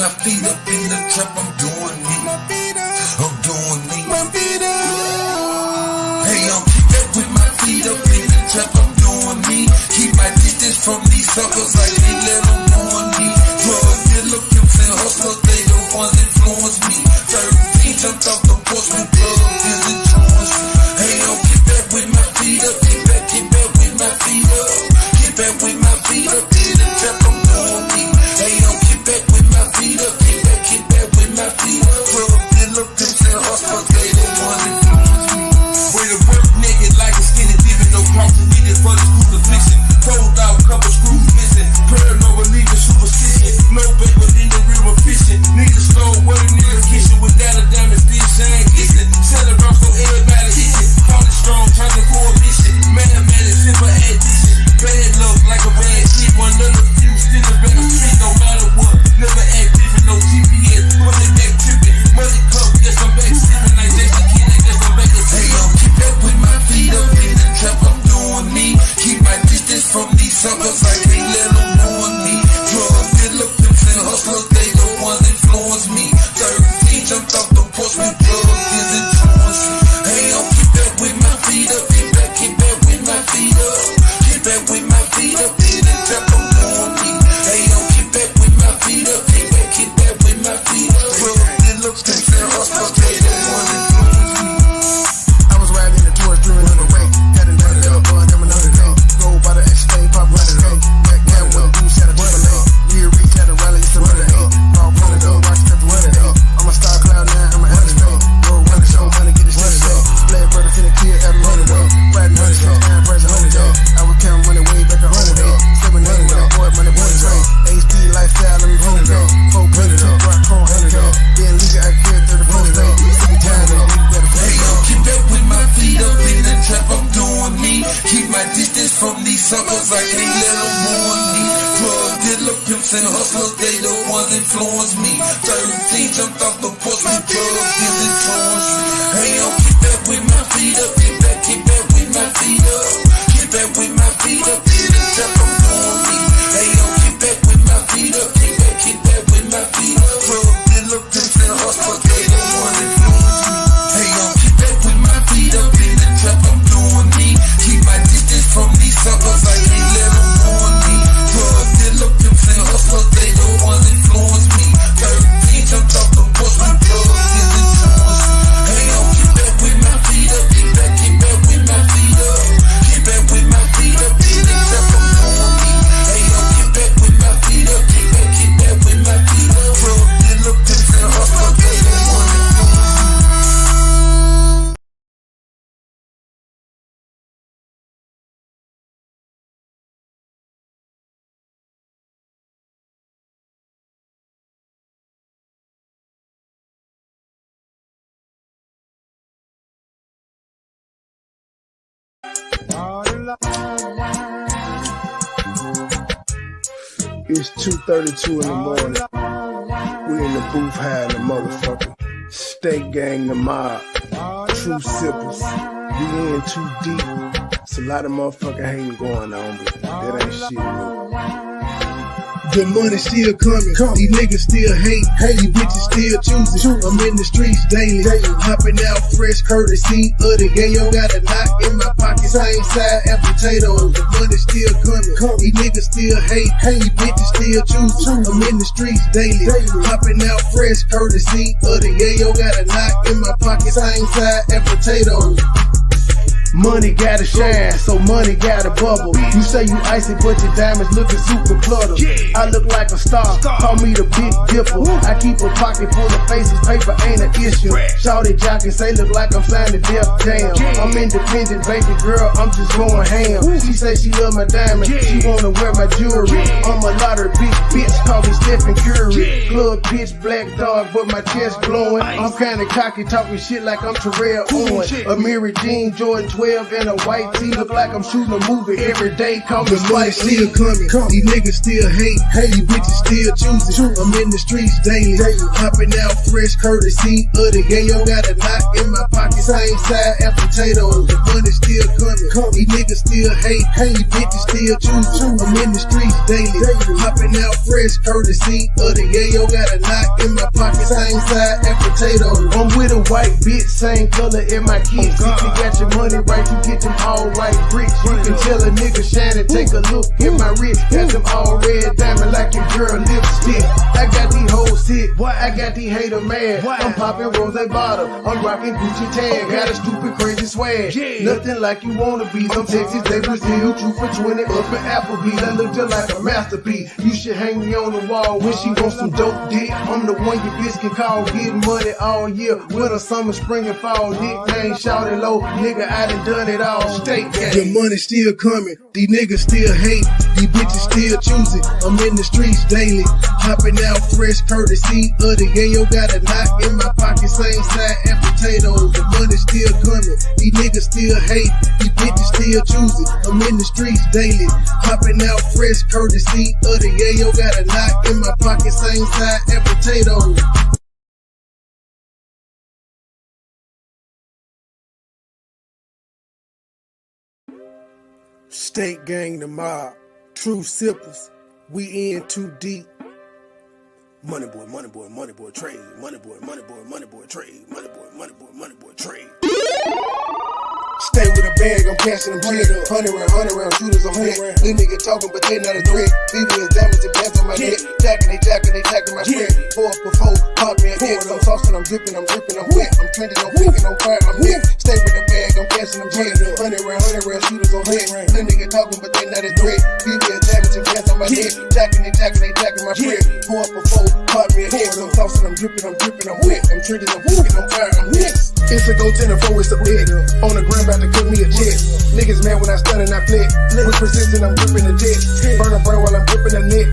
my feet up in the trap, I'm doing me. I'm doing me. Hey, I'm keep that with my feet up in the trap, I'm doing me. Keep my distance from these suckers, I can't let them ruin me. Drug dealer, pimps and hustlers, they the ones influence me. 13 jumped off the porch with drugs is insurance. Hey, I'm keep that with my feet up, keep that with my feet up. Keep that with my feet up in the trap, I'm doing me. Hey, I'm keep that with my feet up, keep that with my feet up. Drug dealer, pimps and hustlers, they the ones influence me. Way to work naked like a skinny dipping, no crossing needed for this crucifixion. Fold out, couple screws missing. Paranoid, believing superstition. No paper in the river fishing. Niggas stole what a nigga kissing. Without a diamond, still shine glisten. Sell it around so everybody itching. Party strong, charging for a mission. Mathematics, simple addition. Bad luck like a bad shit. One of the few still a better street, no matter what. Never act different, no GPS. Money back tripping. Money cup, yes, I'm back sipping. Like that's the kid, I guess I'm back to hey, I'm keep that with my feet up in the trap, I'm doing me. Keep my distance from these suckers, I can't let them ruin me. Drug dealer, pimps and hustlers, they the ones influence me. 13 jumped off the porch with drugs is insurance. Hey, I'm keep that with my feet up, keep that with my feet up. Keep that with my feet up in the trap, I'm doing me. Hey, I'm keep that with my feet up, keep that with my feet up. Drug dealer, pimps and hustlers, they the ones influence me. I was riding the tours, dreaming of the rain. Got another little boy, coming another day. Go by the X-Plane, pop right away. Back down with the boots, had a Chevrolet. Rear reach, had a rally, it's a runner day. Ball runner day, watch the runner day. I'm a star cloud now, I'm a heaven day. Roll runner, show money, get it straight day. Play brother, finna clear every money day. Riding 100 days, now I'm pressing 100 days. I would count money way back to 100 days. 700 days, boy, money 100 days. HD lifestyle, let me 100 days. 400 days, rock chrome 100 days. Being legal, I carry 34 days. Every time they better hey, yo, keep that with my feet up in the trap, I'm doing me. Keep my distance from these suckers, I can't let them ruin me. Drug dealer, pimps and hustlers, they the ones influence me. 13 jumped off the porch with drugs is insurance. Hey, yo, keep that with my feet up, keep that with my feet up. Keep that with my feet up in the trap, I'm doing me. Hey, yo, keep that with my feet up, keep that with my feet up. Drug dealer, pimps and hustlers, they the ones influence me. Hey, yo, keep that with my feet up in the trap, I'm doing me. Keep my distance from these suckers, I can't let them ruin me. Drug dealer, pimps and hustlers, they the ones influence me. 13 jumped off the porch with drugs is insurance. Hey, yo, keep that with my feet up, keep that with my feet up. Keep that with my feet up in the trap, I'm doing me. Hey, yo, keep that with my feet up, keep that with my feet up. Drug dealer, pimps and hustlers, they the ones influence me. It's 2:32 in the morning. We in the booth high in the motherfucker. State gang, the mob. True sippers. We in too deep. It's a lot of motherfucking hating going on, but that ain't shit new. The money still coming, these niggas still hate, these bitches still choosing. I'm in the streets daily, hopping out fresh courtesy of the yayo. Got a knock in my pocket, same side as potatoes. The money still coming, these niggas still hate, these bitches still choosing. I'm in the streets daily, hopping out fresh courtesy of the yayo. Got a knock in my pocket, same side as potatoes. Money gotta shine, so money gotta bubble. You say you icy, but your diamonds looking super cluttered. I look like a star, call me the Big Dipper. I keep a pocket full of faces, paper ain't an issue. Shawty jock and say look like I'm flying to Def Jam. I'm independent, baby girl, I'm just going ham. She say she love my diamonds, she wanna wear my jewelry. I'm a lottery big bitch, call me Stephen Curry. Club pitch black dog, but my chest glowing. I'm kinda cocky, talking shit like I'm Terrell Owens. A Mary Jean, Jordan 12 F and a white tee, look like I'm shooting a movie every day. Call me The money Spike Lee. still coming, these niggas still hate, these bitches still choosing. I'm in the streets daily, hopping out fresh courtesy of the yayo. Got a knot in my pocket, same side and potatoes. The money still coming, these niggas still hate, these bitches still choosing. I'm in the streets daily, hopping out fresh courtesy of the yayo. Got a knot in my pocket, same side and potatoes. I'm with a white bitch, same color in my kids. If you got your money right, you get them all white bricks. You can tell a nigga shining, take a look at my wrist. Got them all red diamond like your girl lipstick. I got these hoes sick, I got these hater mad. I'm popping rose bottle, I'm rocking Gucci tag. Got a stupid crazy swag, nothing like you wanna be. Some Texas, they Brazil, 2 for 20 up in Applebee's. I look just like a masterpiece. You should hang me on the wall when she wants some dope dick. I'm the one your bitch can call, getting money all year. Winter, summer, spring, and fall. Nickname, shout it low, nigga, I done it all. State gang. The money still coming, these niggas still hate, these bitches still choosing. I'm in the streets daily, hopping out fresh courtesy of the yayo. Got a knot in my pocket, same side and potatoes. The money still coming, these niggas still hate, these bitches still choosing. I'm in the streets daily, hopping out fresh courtesy of the yayo. Got a knot in my pocket, same side and potatoes. State gang, the mob, true sippers, we in too deep. Money boy, money boy, money boy, trade. Money boy, money boy, money boy, trade. Money boy, money boy, money boy, trade. Stay with a bag, I'm cashing them check. 100 round, shooters on hit. These niggas talking, but they not a threat. BB is damaged and bands on my neck. Jacking my spread. 4 up before, pop me a hit. I'm saucing, I'm dripping, I'm wet. I'm trending, I'm picking, I'm fire, I'm hit. Stay with the bag, I'm cashing them check. 100 round, shooters on hit. These niggas talking, but they not a threat. BB is damaged and bands on my neck. Jacking my spread. 4 up before, pop me a hit. I'm saucing, I'm dripping, I'm wet. I'm trending, I'm picking, I'm fire, I'm hit. It's a go 10 and 4, it's a bit. On the ground, about to cook me a jet. Niggas mad when I stun and I flip. With precision, I'm gripping the jet. Burn a brain while I'm gripping the net.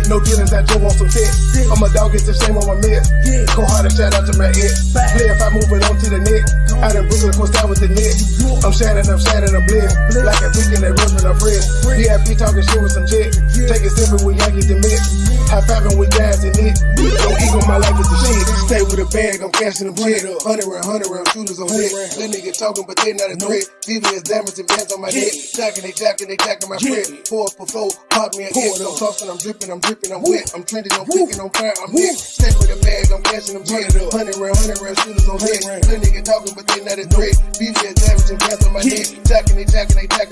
No dealings, I Joe on some shit. I'm a dog, it's a shame on my mess. Go hard and shout out to my ex. Play if I move it on to the net. I done Brooklyn, course out with the net. I'm shining, I'm blessed. Like a beacon that runs with a friend. VIP talking shit with some jet. Take it simple with Yankees and Mets. High fiving with guys in it. Don't ego, my life is the shit. Stay with a bag, I'm cashing them check. 100 round, shooters on hit. Little niggas talking, but they not a threat. BB is damaged and bands on my head. Jacking my spread. 4 up before, pop me a hit. I'm saucing, I'm dripping, I'm wet. I'm trending, I'm picking, I'm fire, I'm hit. Stay with a bag, I'm cashing them check. 100 round, shooters on hit. Little niggas talking, but they not a threat. BB is damaged and bands on my head. Jacking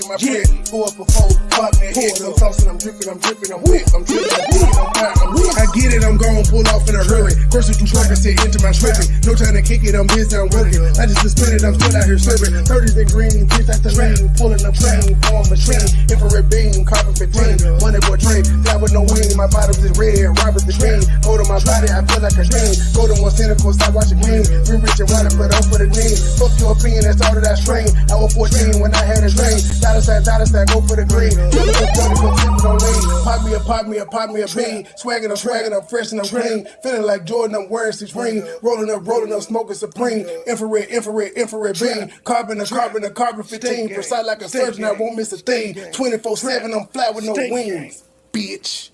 my spread. 4 up before, pop me a hit. I'm saucing, I'm dripping, I'm wet. I'm trending, I'm picking, I'm fire, I'm hit. I get it, I'm gon' pull off in a hurry. Grocery through truck and sit into my stripping. No time to kick it, I'm busy, I'm working. I just suspended, I'm still out here slipping. 30s and green, bitch at the rain. Pulling up plane, form machine. Infrared beam, carbon 15. Money boy train, fly with no wing. My bottoms is red, robbers the green. Go to my body, I feel like a dream. Go to one center, course, stop watching green. Free rich and water, put up for the team. Fuck your opinion, that's all that I strain. I was 14 when I had a dream. Dollar sign, go for the green. Never go funny, go keep it on lean. Pop me a bean. Swaggin', I'm fresh and I'm clean. Feeling like Jordan, I'm wearing Supreme. Rolling up, smoking Supreme. Infrared beam. Carbon 15. Precise like a surgeon, I won't miss a thing. 24/7, I'm fly with no wings, bitch.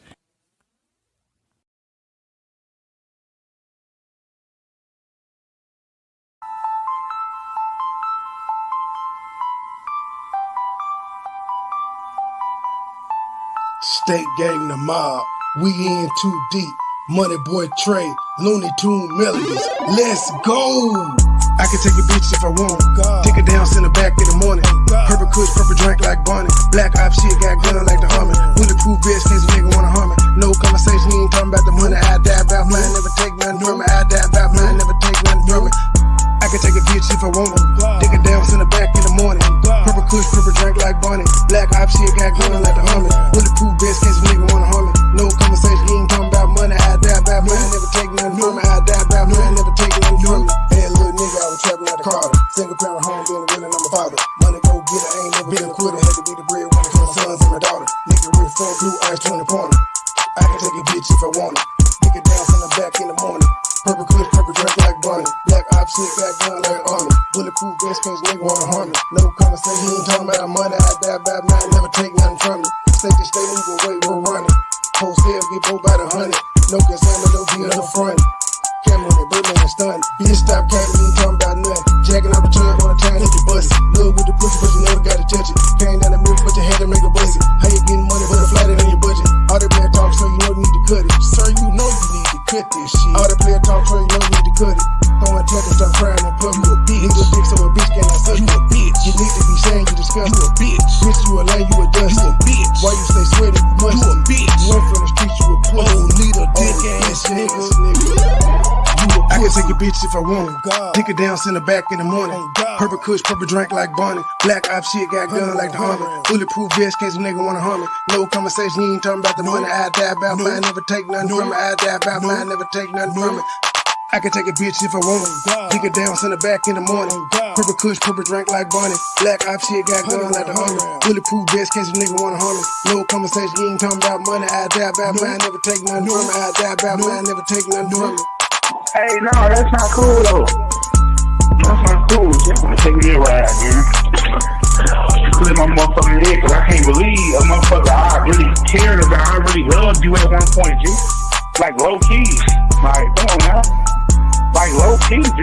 State gang, the mob, we in too deep. Money boy Trey, Looney Tune melodies, let's go. I can take a bitch if I want. Take her down, send her back in the morning. Purple kush, purple drink like Bonnie. Black ops shit, got gun like the Harmon. Bulletproof vest, case a nigga wanna harm me. No conversation, he ain't talking about the money. I die about mine, never take nothing from me. I die about mine, never take nothing from me. I can take a bitch if I want her. Take her down, send her back in the morning. Purple kush, purple drink like Bonnie. Black ops shit, got gun like the Harmon. Bulletproof vest, case a nigga wanna harm me. No conversation, he ain't talking about money. I die about mine, never take nothing from me. I die about mine, never take nothing from me. Hey, little nigga, I was trapping out the Carter. Single parent home, being a villain, I'm a father. Money go get it, I ain't never been a quitter. Had to be the breadwinner for my sons and my daughter. Nigga real fat, blue eyes, 20 pointer. I can take a bitch if I want it. Pick it down, send her back in the morning. Purple kush, purple drink like Bonnie. Black ops shit, got gun like Army. Bulletproof vest, cause nigga wanna harm me. No conversation, he You ain't talking about the money, I die by mine, never take nothing from me. State to state, move away, we're running. Wholesale, get broke by the 100. No consignment, no deal, no front. Camera on it, Birdman and stun. Bitch, stop capping, you ain't talking about nothing. Jacking out the tub on the time, hit your bust. Love with the pussy, but you never gotta touch it. Came down the middle, but you had to make a bust it. How you getting money, but a flat it in your budget? All the player talk, so you know you need to cut it. Sir, you know you need to cut this shit. All the player talk, so you know you need to cut it. Throwing tech and start crying in public. You a bitch. Need a dick so a bitch cannot suck. You a bitch. You need to be saying you disgusting. You a bitch. Bitch, you a lame, you a dustin'. You a bitch. Why you stay sweaty, you must. You a bitch. You ain't from the streets, you a pussy. Oh, need a dick ass nigga. I can take a bitch if I want it. Take her down, send her back in the morning. Purple kush, purple drink like Bonnie. Black op shit, got gun like the Army. Bulletproof vest, case a nigga wanna harm me. No conversation, you ain't talking about the money. I die about mine, never take nothing from it. I die about mine, never take nothing from it. I can take a bitch if I want it. Take her down, send her back in the morning. Purple kush, purple drink like Bonnie. Black op shit, got gun like the Army. Bulletproof vest, case a nigga wanna harm me. No conversation, you ain't talking about money. I die about mine, never take nothing from it. I die about mine, never take nothing from it. Hey, no, that's not cool though. That's not cool. Just wanna take me a ride, man. Clip my motherfucking head, cause I can't believe a motherfucker I really cared about, I really loved you at one point, G. Like low key. Like, come on now. Like low key, G.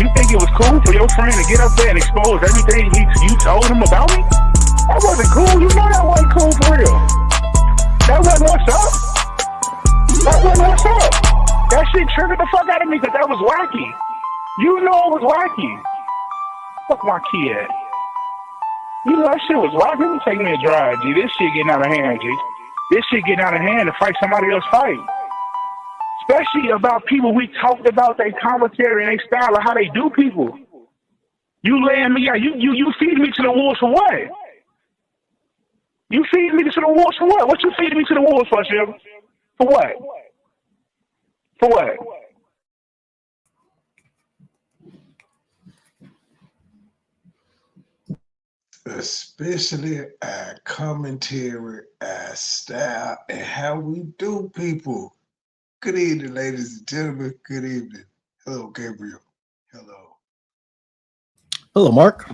You think it was cool for your friend to get up there and expose everything you told him about me? That wasn't cool. You know that wasn't cool for real. That wasn't what's up. That wasn't what's up. That shit triggered the fuck out of me because that was wacky. You know it was wacky. Fuck my kid. You know that shit was wacky. You take me a drive, G. This shit getting out of hand, G. This shit getting out of hand to fight somebody else fight. Especially about people we talked about their commentary and their style of how they do people. You laying me out. You feed me to the wolves for what? You feed me to the wolves for what? What you feeding me to the wolves for, Shiv? For what? For what? Especially our commentary, our style, and how we do people. Good evening, ladies and gentlemen. Good evening. Hello, Gabriel. Hello. Hello, Mark.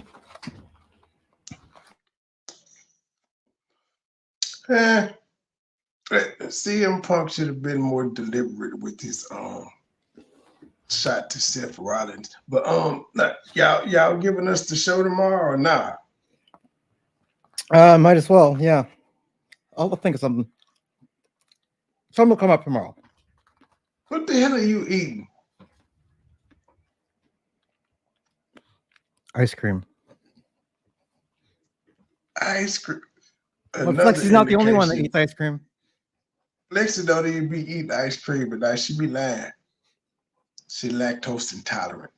CM Punk should have been more deliberate with his shot to Seth Rollins. But y'all giving us the show tomorrow or not? Might as well, yeah. I'll think of something. Something will come up tomorrow. What the hell are you eating? Ice cream. Ice cream. Well, Lexi's not the only one that eats ice cream. Lexi don't even be eating ice cream, but now she be lying. She lactose intolerant.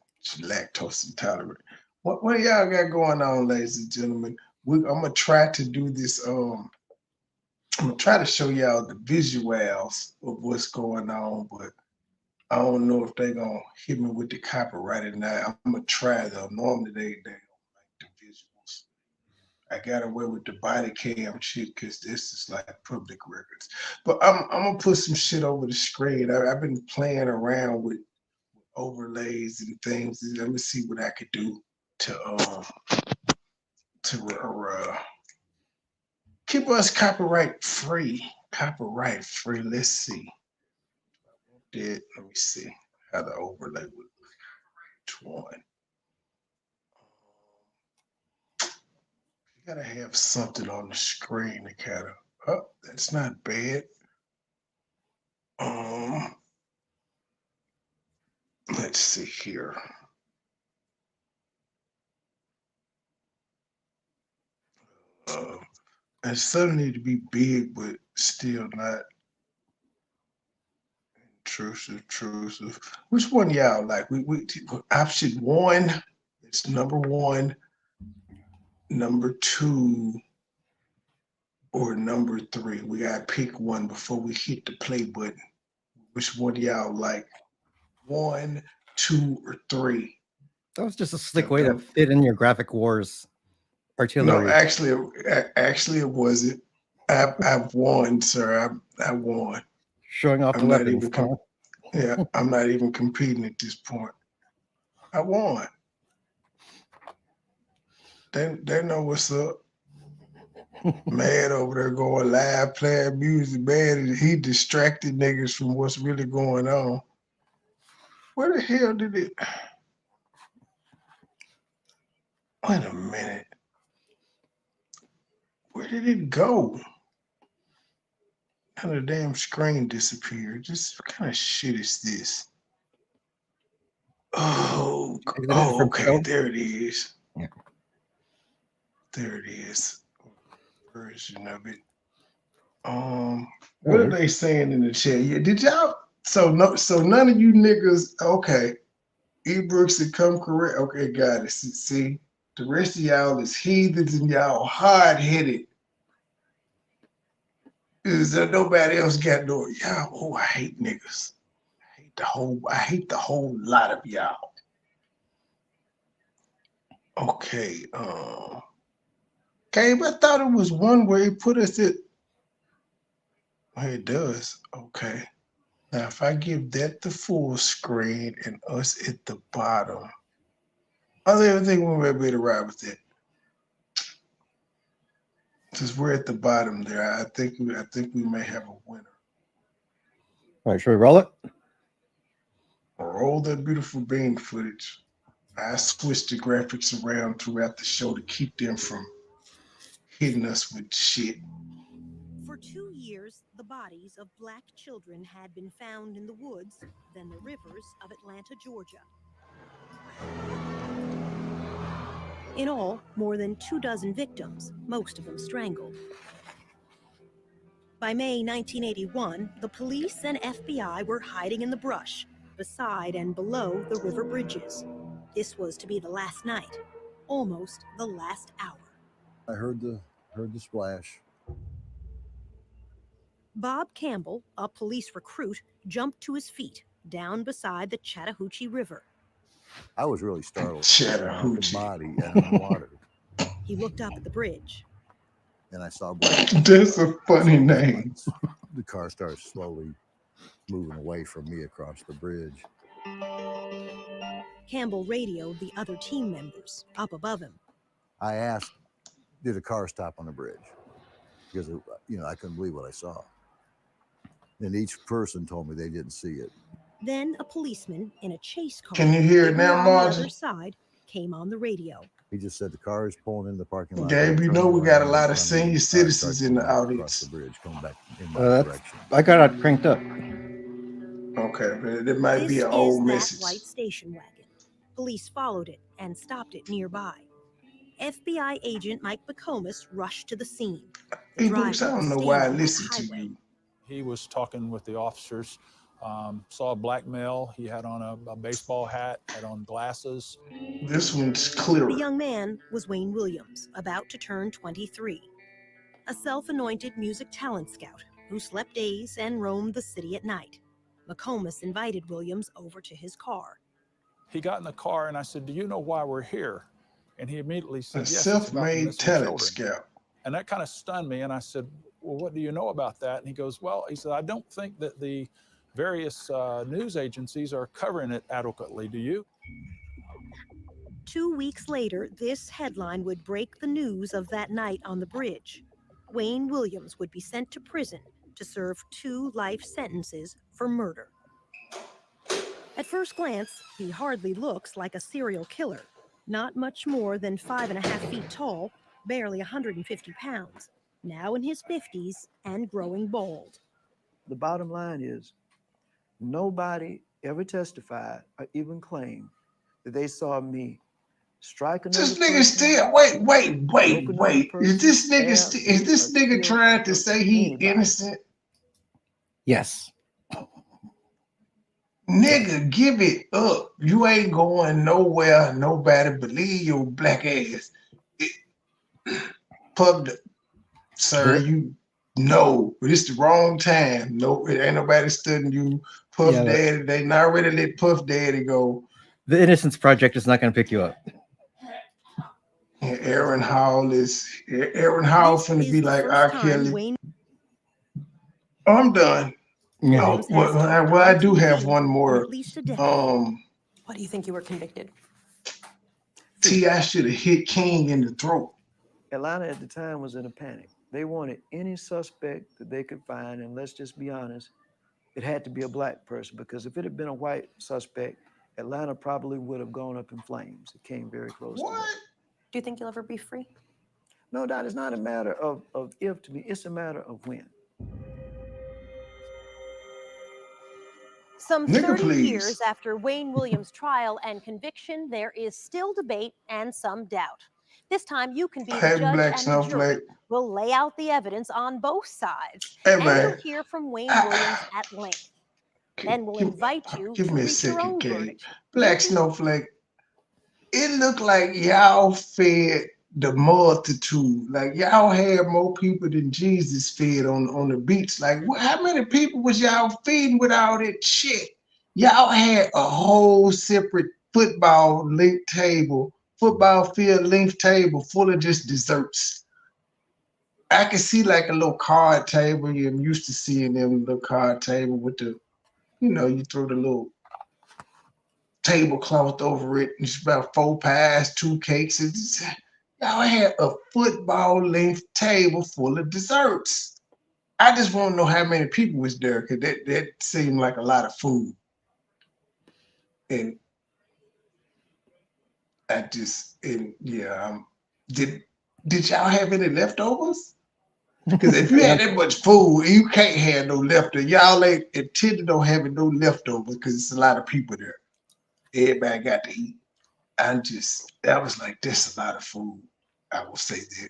What y'all got going on, ladies and gentlemen? I'm gonna try to do this. I'm gonna try to show y'all the visuals of what's going on, but I don't know if they're gonna hit me with the copyright or not. I'm gonna try though. Normally they don't like the visuals. I got away with the body cam shit because this is like public records. But I'm gonna put some shit over the screen. I've been playing around with overlays and things. Let me see what I could do to keep us copyright free. Let's see. Let me see how the overlay would look. Which one? You gotta have something on the screen to kind of. Oh, that's not bad. Let's see here. I still need to be big, but still not intrusive. Which one y'all like? We option one. It's number one, number two, or number three. We gotta pick one before we hit the play button. Which one y'all like? 1, 2, or 3? That was just a slick way to fit in your Graphic Wars artillery. No, actually, it wasn't. I've won, sir. I won. Showing off the weapons. I'm not even competing at this point. I won. They know what's up. Mad over there going live, playing music, man. He distracted niggas from what's really going on. Where the hell did it? Wait a minute. Where did it go? How the damn screen disappeared? Just what kind of shit is this? Oh, okay. There it is. Yeah. There it is. Version of it. What are they saying in the chat? Yeah, did y'all? So none of you niggas. Okay, Ebrooks and come correct. Okay, got it. See, the rest of y'all is heathens and y'all hard headed. Is there nobody else got no y'all? Oh, I hate niggas. I hate the whole lot of y'all. Okay, Gabe, I thought it was one where he put us at. Oh, it does. Okay. Now, if I give that the full screen and us at the bottom, I don't think we might be able to ride with it. Since we're at the bottom there, I think we may have a winner. All right, should we roll it? Roll that beautiful bean footage. I switched the graphics around throughout the show to keep them from hitting us with shit. For 2 years, the bodies of black children had been found in the woods, then the rivers of Atlanta, Georgia. In all, more than 24 victims, most of them strangled. By May 1981, the police and FBI were hiding in the brush, beside and below the river bridges. This was to be the last night, almost the last hour. I heard the splash. Bob Campbell, a police recruit, jumped to his feet down beside the Chattahoochee River. I was really startled. Chattahoochee. The body out in the water. He looked up at the bridge. And I saw black. That's a funny name. The car started slowly moving away from me across the bridge. Campbell radioed the other team members up above him. I asked, did a car stop on the bridge? Because, I couldn't believe what I saw. And each person told me they didn't see it. Then a policeman in a chase car. Can you hear it now, on the Margie? other side came on the radio. He just said the car is pulling in the parking lot. Gabe, you know we got a lot of senior citizens in the audience. The bridge, coming back in my direction. I got it cranked up. Okay, but it might be This an old is that message. white station wagon. Police followed it and stopped it nearby. FBI agent Mike McComas rushed to the scene. The Ebrooks, I driver don't know was why I standing on the listened to highway. you. He was talking with the officers, saw a black male. He had on a baseball hat, had on glasses. This one's clearer. The young man was Wayne Williams, about to turn 23, a self-anointed music talent scout who slept days and roamed the city at night. McComas invited Williams over to his car. He got in the car and I said, "Do you know why we're here?" And he immediately said, A "Yes, it's about the self-made missing talent children." scout. And that kind of stunned me. And I said, "Well, what do you know about that?" And he goes, "Well," he said, "I don't think that the various news agencies are covering it adequately. Do you?" 2 weeks later, this headline would break the news of that night on the bridge. Wayne Williams would be sent to prison to serve 2 life sentences for murder. At first glance, he hardly looks like a serial killer. Not much more than 5.5 feet tall, barely 150 pounds, now in his 50s and growing bald. The bottom line is, nobody ever testified or even claimed that they saw me strike another This nigga person, still wait. Is this nigga trying to say he innocent? Yes. Nigga, give it up. You ain't going nowhere. Nobody believe your black ass. Sir, you know, but it's the wrong time. No, it ain't nobody studying you. Puff Daddy, they not ready to let Puff Daddy go. The Innocence Project is not going to pick you up. And Aaron Hall finna be like R. Kelly. Oh, I'm done. Yeah. Oh, well, I do have one more. What do you think you were convicted? T.I. should have hit King in the throat. Atlanta at the time was in a panic. They wanted any suspect that they could find, and let's just be honest, it had to be a black person, because if it had been a white suspect, Atlanta probably would have gone up in flames. It came very close to that. Do you think you'll ever be free? No, Dot, it's not a matter of if to me, it's a matter of when. Some Nigga, 30 please. years after Wayne Williams' trial and conviction, there is still debate and some doubt. This time, you can be the Hey, judge Black and the jury. Snowflake. We'll lay out the evidence on both sides, Hey, and man. you'll hear from Wayne Williams at length. Then we'll invite you Give to me a reach your second, own Kate. verdict. Black Snowflake. It looked like y'all fed the multitude. Like y'all had more people than Jesus fed on the beach. Like how many people was y'all feeding with all that shit? Y'all had a whole separate football field length table full of just desserts. I could see like a little card table. I'm used to seeing them little card table with the, you throw the little tablecloth over it. It's about 4 pies, 2 cakes. Y'all had a football length table full of desserts. I just want to know how many people was there, because that seemed like a lot of food. And did y'all have any leftovers? Because if you had that much food, you can't have no leftovers. Y'all ain't intended on having no leftovers because it's a lot of people there. Everybody got to eat. I was like, that's a lot of food. I will say that.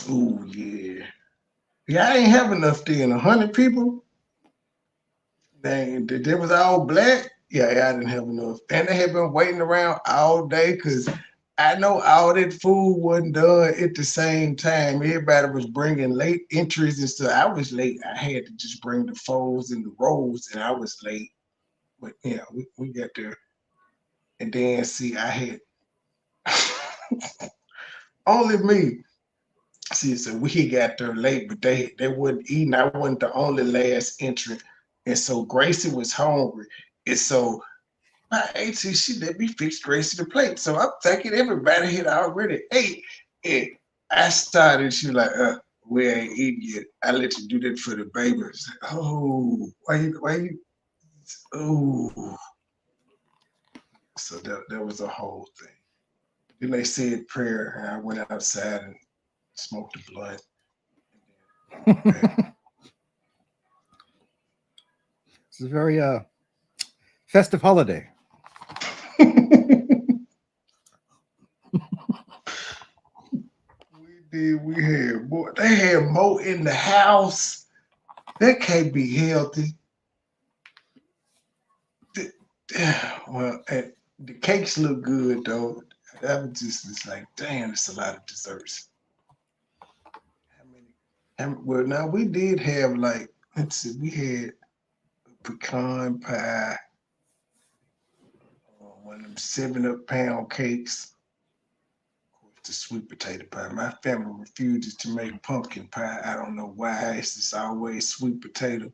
Oh, yeah. Yeah, I ain't have enough then. 100 people? Dang, they was all black? Yeah, I didn't have enough. And they had been waiting around all day because I know all that food wasn't done at the same time. Everybody was bringing late entries and stuff. I was late. I had to just bring the foes and the rolls, and I was late. But yeah, we got there. And then see, I had only me. See, so we got there late, but they wasn't eating. I wasn't the only last entry. And so Gracie was hungry. And so my auntie, she let me fix Gracie the plate. So I'm thinking everybody had already ate. And I started, she was like, we ain't eating yet. I let you do that for the babies. Oh, why you, oh. So that was a whole thing. Then they said prayer, and I went outside and smoked the blunt. It's a very festive holiday. We had more. They had more in the house. That can't be healthy. Well, the cakes look good though. That was just like, damn, it's a lot of desserts. Well, now we did have like, let's see, we had pecan pie, one of them 7-up pound cakes, of course, the sweet potato pie. My family refuses to make pumpkin pie. I don't know why. It's just always sweet potato.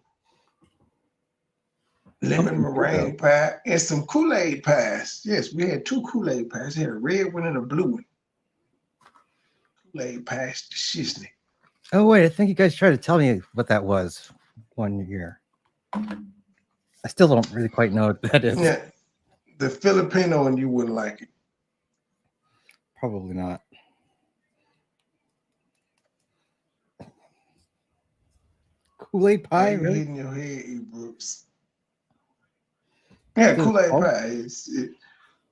Lemon meringue pie and some Kool-Aid pies. Yes, we had 2 Kool-Aid pies. We had a red one and a blue one. Kool-Aid pies, the shiznit. Oh, wait, I think you guys tried to tell me what that was one year. I still don't really quite know what that is. Yeah, the Filipino one, you wouldn't like it. Probably not. Kool-Aid pie, You really? hitting your head, E. Brooks. Yeah, Kool-Aid pie.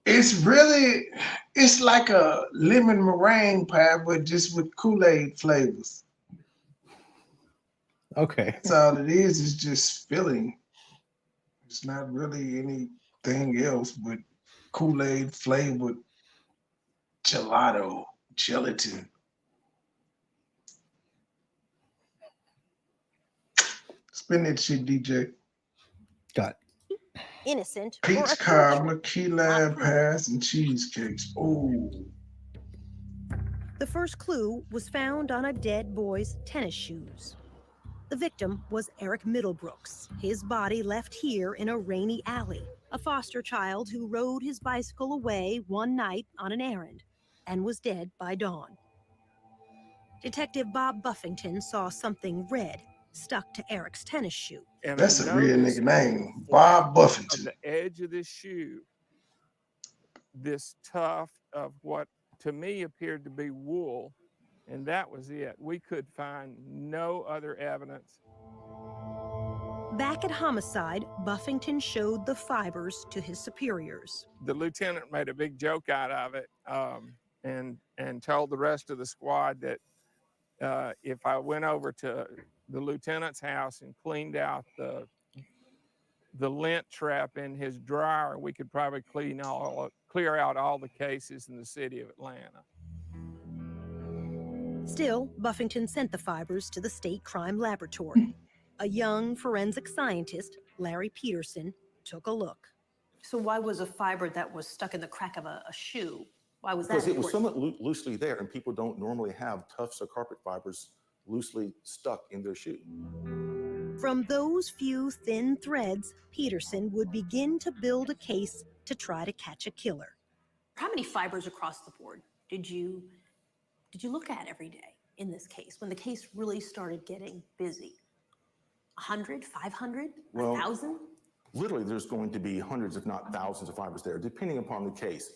It's like a lemon meringue pie, but just with Kool-Aid flavors. Okay. That's all it is. It's just filling. It's not really anything else but Kool-Aid flavored gelato, gelatin. Spin that shit, DJ. Got it. Innocent or Peach a cobbler, torture. key lime pies, and cheesecakes. Oh. The first clue was found on a dead boy's tennis shoes. The victim was Eric Middlebrooks, his body left here in a rainy alley. a foster child who rode his bicycle away one night on an errand and was dead by dawn. Detective Bob Buffington saw something red stuck to Eric's tennis shoe. And that's a real nigga name, Bob Buffington. Of the edge of this shoe, this tuft of what to me appeared to be wool, and that was it. We could find no other evidence. Back at homicide, Buffington showed the fibers to his superiors. The lieutenant made a big joke out of it, and told the rest of the squad that if I went over to the lieutenant's house and cleaned out the lint trap in his dryer, we could probably clear out all the cases in the city of Atlanta. Still, Buffington sent the fibers to the state crime laboratory. A young forensic scientist, Larry Peterson, took a look. So why was a fiber that was stuck in the crack of a shoe? Why was that Because it was important? somewhat loosely there, and people don't normally have tufts of carpet fibers loosely stuck in their shoe. From those few thin threads, Peterson would begin to build a case to try to catch a killer. How many fibers across the board did you look at every day in this case when the case really started getting busy? 100, 500, Well, 1,000? Literally, there's going to be hundreds, if not thousands, of fibers there, depending upon the case.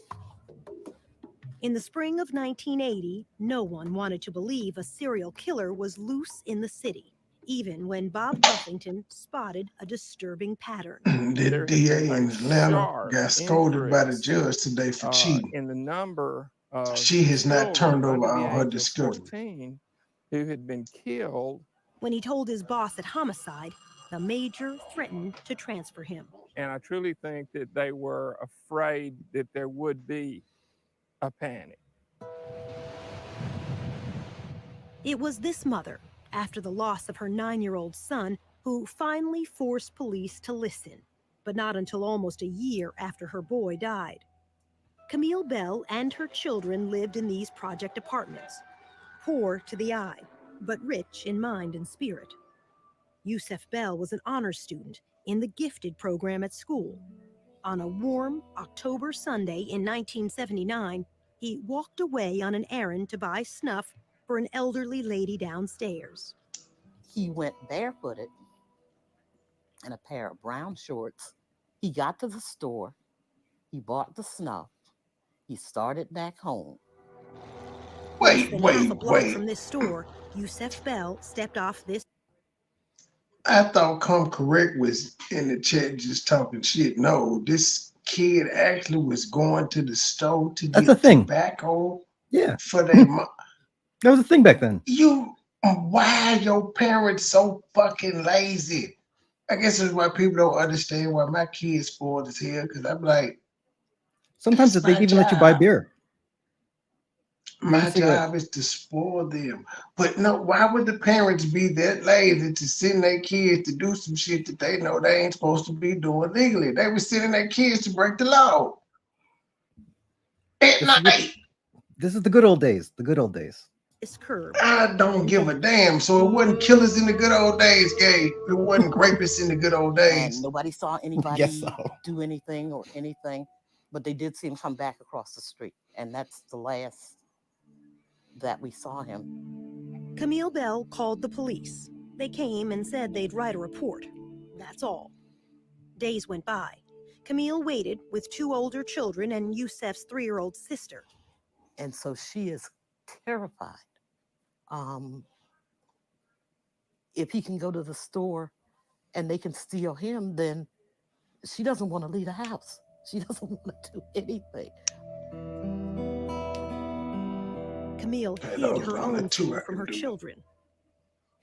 In the spring of 1980, no one wanted to believe a serial killer was loose in the city, even when Bob Buffington spotted a disturbing pattern. The DA in Atlanta got scolded by the judge today for cheating. In the number of She has not turned over children all under her the age of discovery. 14 who had been killed. When he told his boss at homicide, the major threatened to transfer him. And I truly think that they were afraid that there would be a panic. It was this mother, after the loss of her 9-year-old son, who finally forced police to listen, but not until almost a year after her boy died. Camille Bell and her children lived in these project apartments, poor to the eye, but rich in mind and spirit. Yusef Bell was an honors student in the gifted program at school. On a warm October Sunday in 1979, he walked away on an errand to buy snuff for an elderly lady downstairs. He went barefooted in a pair of brown shorts. He got to the store. He bought the snuff. He started back home. Less than half a block from this store, Yusef Bell stepped off this. I thought Come Correct was in the chat just talking shit. No, this kid actually was going to the store to That's get a thing. tobacco Yeah. for their mom. That was a thing back then. Why are your parents so fucking lazy? I guess it's why people don't understand why my kids spoiled as hell, because I'm like, Sometimes they even let you buy beer. my job is to spoil them. But no, why would the parents be that lazy to send their kids to do some shit that they know they ain't supposed to be doing legally? They were sending their kids to break the law at night. This is the good old days. The good old days. Curb. I don't give a damn. So it wasn't killers in the good old days, Gabe. It wasn't rapists in the good old days. And nobody saw anybody Guess so. do anything or anything, but they did see him come back across the street. And that's the last that we saw him. Camille Bell called the police. They came and said they'd write a report. That's all. Days went by. Camille waited with 2 older children and Yusef's 3-year-old sister. And so she is terrified. If he can go to the store and they can steal him, then she doesn't want to leave the house. She doesn't want to do anything. Camille hid her own fear from her children.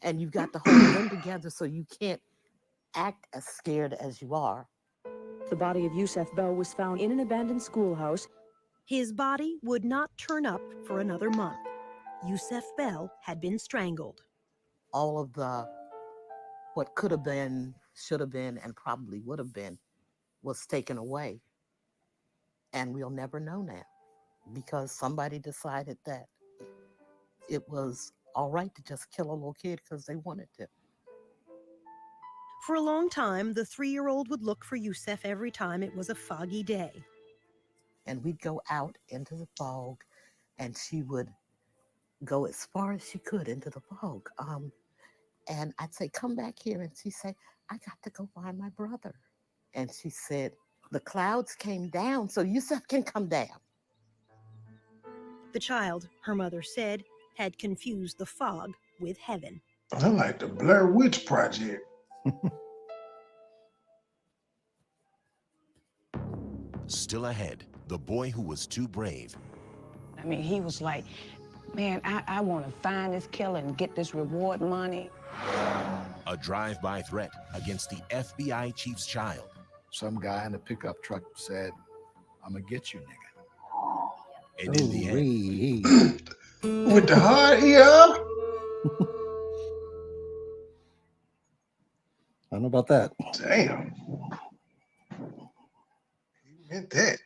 And you've got to hold them together so you can't act as scared as you are. The body of Yusef Bell was found in an abandoned schoolhouse. His body would not turn up for another month. Yusef Bell had been strangled. All of the what could have been, should have been, and probably would have been was taken away. And we'll never know now because somebody decided that it was all right to just kill a little kid because they wanted to. For a long time, the 3-year-old would look for Yusef every time it was a foggy day. And we'd go out into the fog, and she would go as far as she could into the fog. And I'd say, come back here. And she'd say, I got to go find my brother. And she said, the clouds came down, so Yusef can come down. The child, her mother said, had confused the fog with heaven. I like the Blair Witch Project. Still ahead, the boy who was too brave. I mean, he was like, man, I want to find this killer and get this reward money. A drive-by threat against the FBI chief's child. Some guy in a pickup truck said, I'm gonna get you, nigga. And in the end, with the heart, yeah. I don't know about that. Damn. You meant that.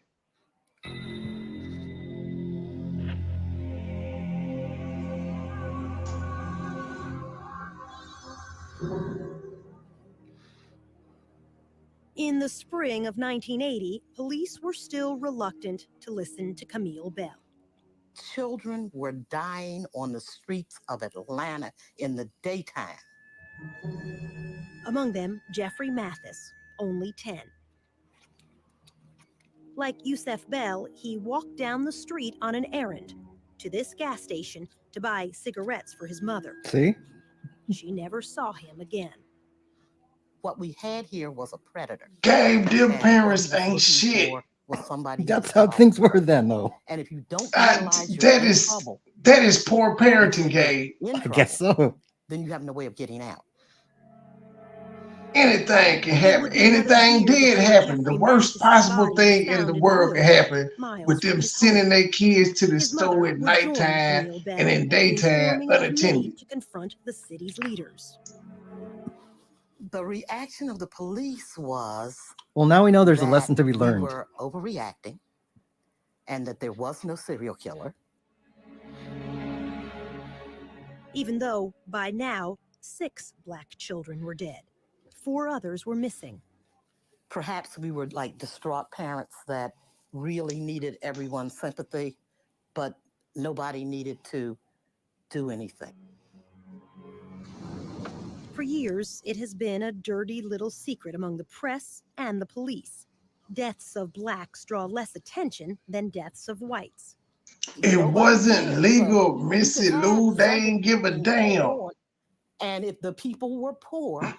In the spring of 1980, police were still reluctant to listen to Camille Bell. Children were dying on the streets of Atlanta in the daytime. Among them, Jeffrey Mathis, only 10. Like Yusef Bell, he walked down the street on an errand to this gas station to buy cigarettes for his mother. See? She never saw him again. What we had here was a predator. Gabe, them And parents what he ain't was shit. looking for was somebody That's who how was things powerful. were then, though. And if you don't realize you're That in is trouble, poor parenting, Gabe. in I guess so. then you have no way of getting out. Anything can happen. would be another Anything year did before happen. The Jeffrey worst Mathis's possible body thing was in the found world in can a wood happen miles with from them his sending home. their kids to the His store mother at would join nighttime Camille Bell and in in daytime forming a committee unattended. to confront the city's leaders. The reaction of the police was Well, now we know there's a that lesson to be we learned. were overreacting and that there was no serial killer. Even though, by now, 6 black children were dead. 4 others were missing. Perhaps we were like distraught parents that really needed everyone's sympathy, but nobody needed to do anything. For years, it has been a dirty little secret among the press and the police. Deaths of blacks draw less attention than deaths of whites. It Nobody wasn't cared, legal, so you Missy could have Lou. They several ain't give a things damn. going on. And if the people were poor, Now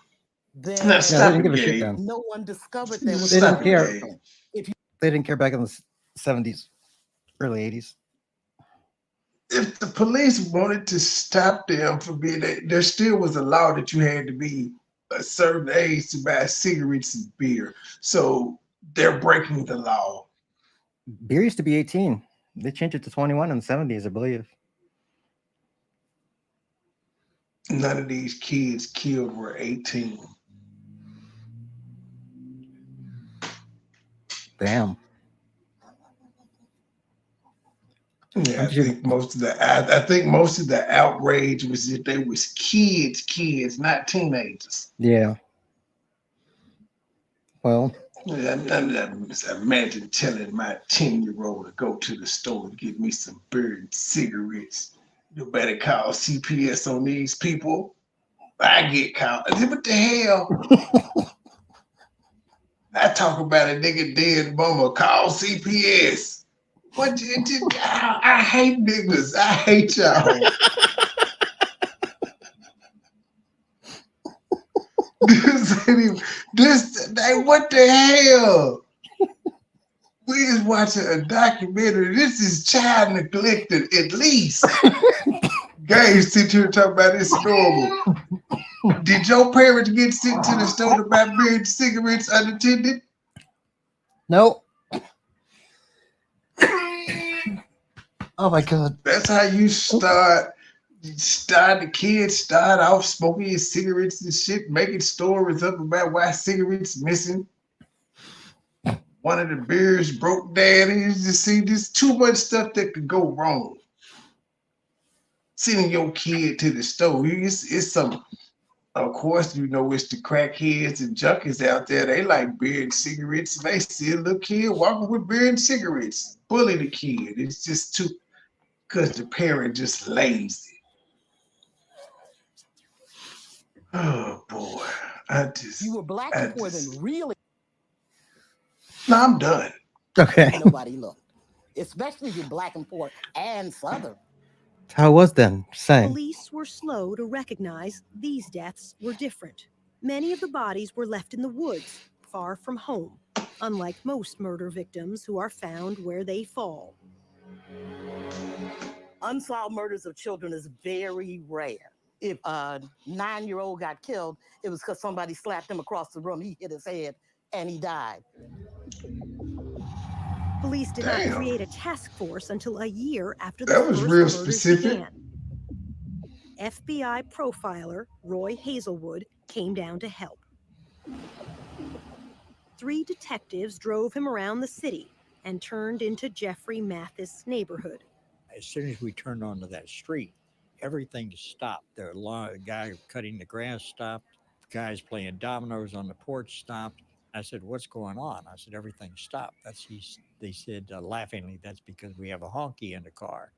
then Yeah, they stop didn't it, give a shit Gabe. then. no one discovered there was They didn't Stop it, care. Gabe. If you They didn't care back in the 70s, early 80s. If the police wanted to stop them from being there still was a law that you had to be a certain age to buy cigarettes and beer. So they're breaking the law. Beer used to be 18. They changed it to 21 in the 70s, I believe. None of these kids killed were 18. Damn. Yeah, I I'm sure- think most of the outrage was that they was kids, not teenagers. Yeah. Well, Yeah, imagine telling my 10-year-old to go to the store and get me some beer and cigarettes. You better call CPS on these people. I get called. What the hell? I talk about a nigga dead mama. Call CPS. What? I hate niggas. I hate y'all. What the hell? We is watching a documentary. This is child neglected, at least. Guys sit here and talk about this normal. Did your parents get sent to the store to buy beer and cigarettes unattended? no. Oh my God. That's how you start the kids start off smoking your cigarettes and shit, making stories up about why cigarettes missing. One of the beers broke down. And you just see there's too much stuff that could go wrong. Sending your kid to the store, it's some Of course, you know, it's the crackheads and junkies out there. They like beer and cigarettes. And they see a little kid walking with beer and cigarettes, bully the kid. It's just too, because the parent just lazy. Oh boy, You were black before then, really? No, I'm done. Okay. Nobody looked, especially if you're black and poor and Southern. That's how it was then. Saying. Police were slow to recognize these deaths were different. Many of the bodies were left in the woods, far from home, unlike most murder victims who are found where they fall. Unsolved murders of children is very rare. If a 9-year-old got killed, it was because somebody slapped him across the room. He hit his head and he died. Police did not create a task force until a year after the That was first real murders specific. began. FBI profiler Roy Hazelwood came down to help. 3 detectives drove him around the city and turned into Jeffrey Mathis' neighborhood. As soon as we turned onto that street, everything stopped. The guy cutting the grass stopped. The guys playing dominoes on the porch stopped. I said, "What's going on?" I said, "Everything stopped." They said laughingly, "That's because we have a honky in the car."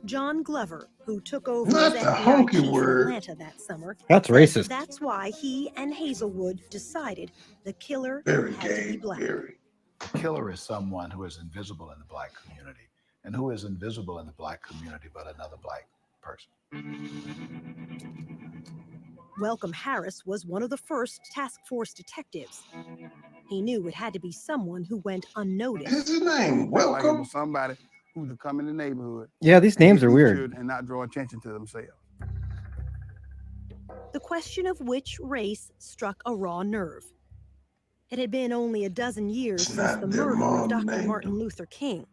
John Glover, who took over Not as the FBI honky chief in word. Atlanta that summer, That's said racist. that's why he and Hazelwood decided the killer Very had to be gay, black. very. A killer is someone who is invisible in the black community. And who is invisible in the black community but another black person? Welcome Harris was one of the first task force detectives. He knew it had to be someone who went unnoticed. Is his name Like it Welcome? was somebody who would come in the neighborhood. Yeah, these and names get are these weird. children and not draw attention to themselves. The question of which race struck a raw nerve. It had been only a dozen years It's since not the their murder mom of Dr. named Martin him. Luther King.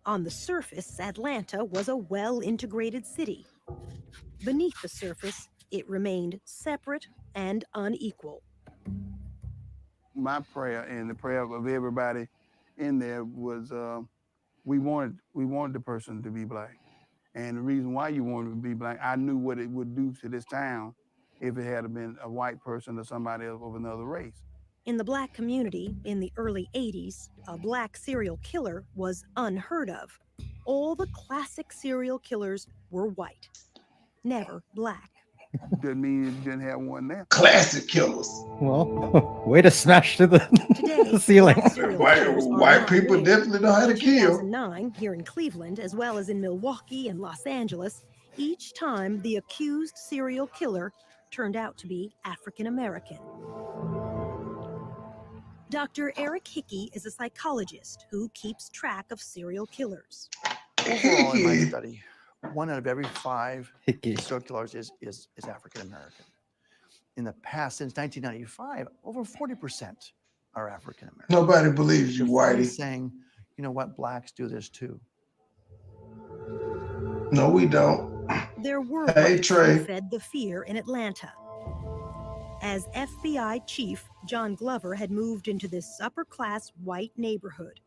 On the surface, Atlanta was a well-integrated city. Beneath the surface, it remained separate and unequal. My prayer and the prayer of everybody in there was we wanted the person to be black. And the reason why you wanted to be black, I knew what it would do to this town if it had been a white person or somebody else of another race. In the black community in the early 80s, a black serial killer was unheard of. All the classic serial killers were white, never black. Didn't mean you didn't have one there. Classic killers. Well, way to smash to the Today, ceiling. black serial killers are White not people rare. definitely know how to In kill. 2009, here in Cleveland, as well as in Milwaukee and Los Angeles, each time the accused serial killer turned out to be African American. Dr. Eric Hickey is a psychologist who keeps track of serial killers. Overall, in my study, 1 out of every 5 Hickey. serial killers is African American. In the past, since 1995, over 40% are African American. Nobody believes you, They're finally Whitey. saying, you know what, blacks do this too. No, we don't. There were Hey, whites Trey. who fed the fear in Atlanta. As FBI chief, John Glover had moved into this upper-class white neighborhood.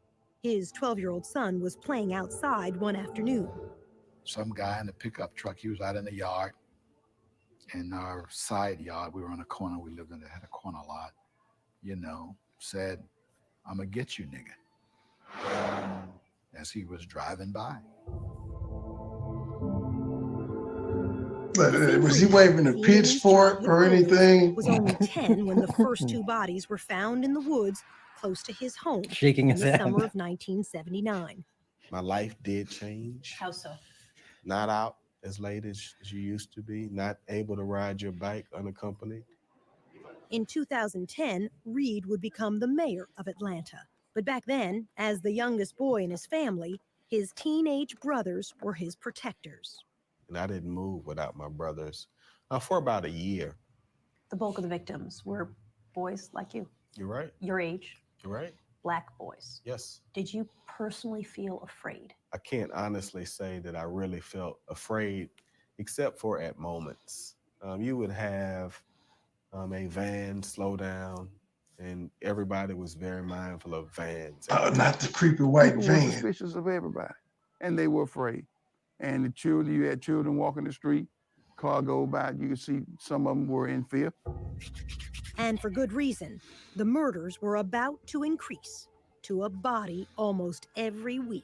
His 12-year-old son was playing outside one afternoon. Some guy in a pickup truck, he was out in the yard, in our side yard. We were on a corner. We lived in had a corner lot, said, "I'm going to get you, nigga," as he was driving by. Was he waving a pitchfork or anything? Was only 10 when the first 2 bodies were found in the woods close to his home. Shaking in his the head. summer of 1979. My life did change. How so? Not out as late as you used to be, not able to ride your bike unaccompanied. In 2010, Reed would become the mayor of Atlanta. But back then, as the youngest boy in his family, his teenage brothers were his protectors. And I didn't move without my brothers for about a year. The bulk of the victims were boys like you, You're right. your age, You're right. black boys. Yes. Did you personally feel afraid? I can't honestly say that I really felt afraid, except for at moments. You would have a van slow down, and everybody was very mindful of vans. Not the creepy white People were van. suspicious of everybody, and they were afraid. And the children, you had children walking the street, car go by, you could see some of them were in fear. And for good reason. The murders were about to increase to a body almost every week.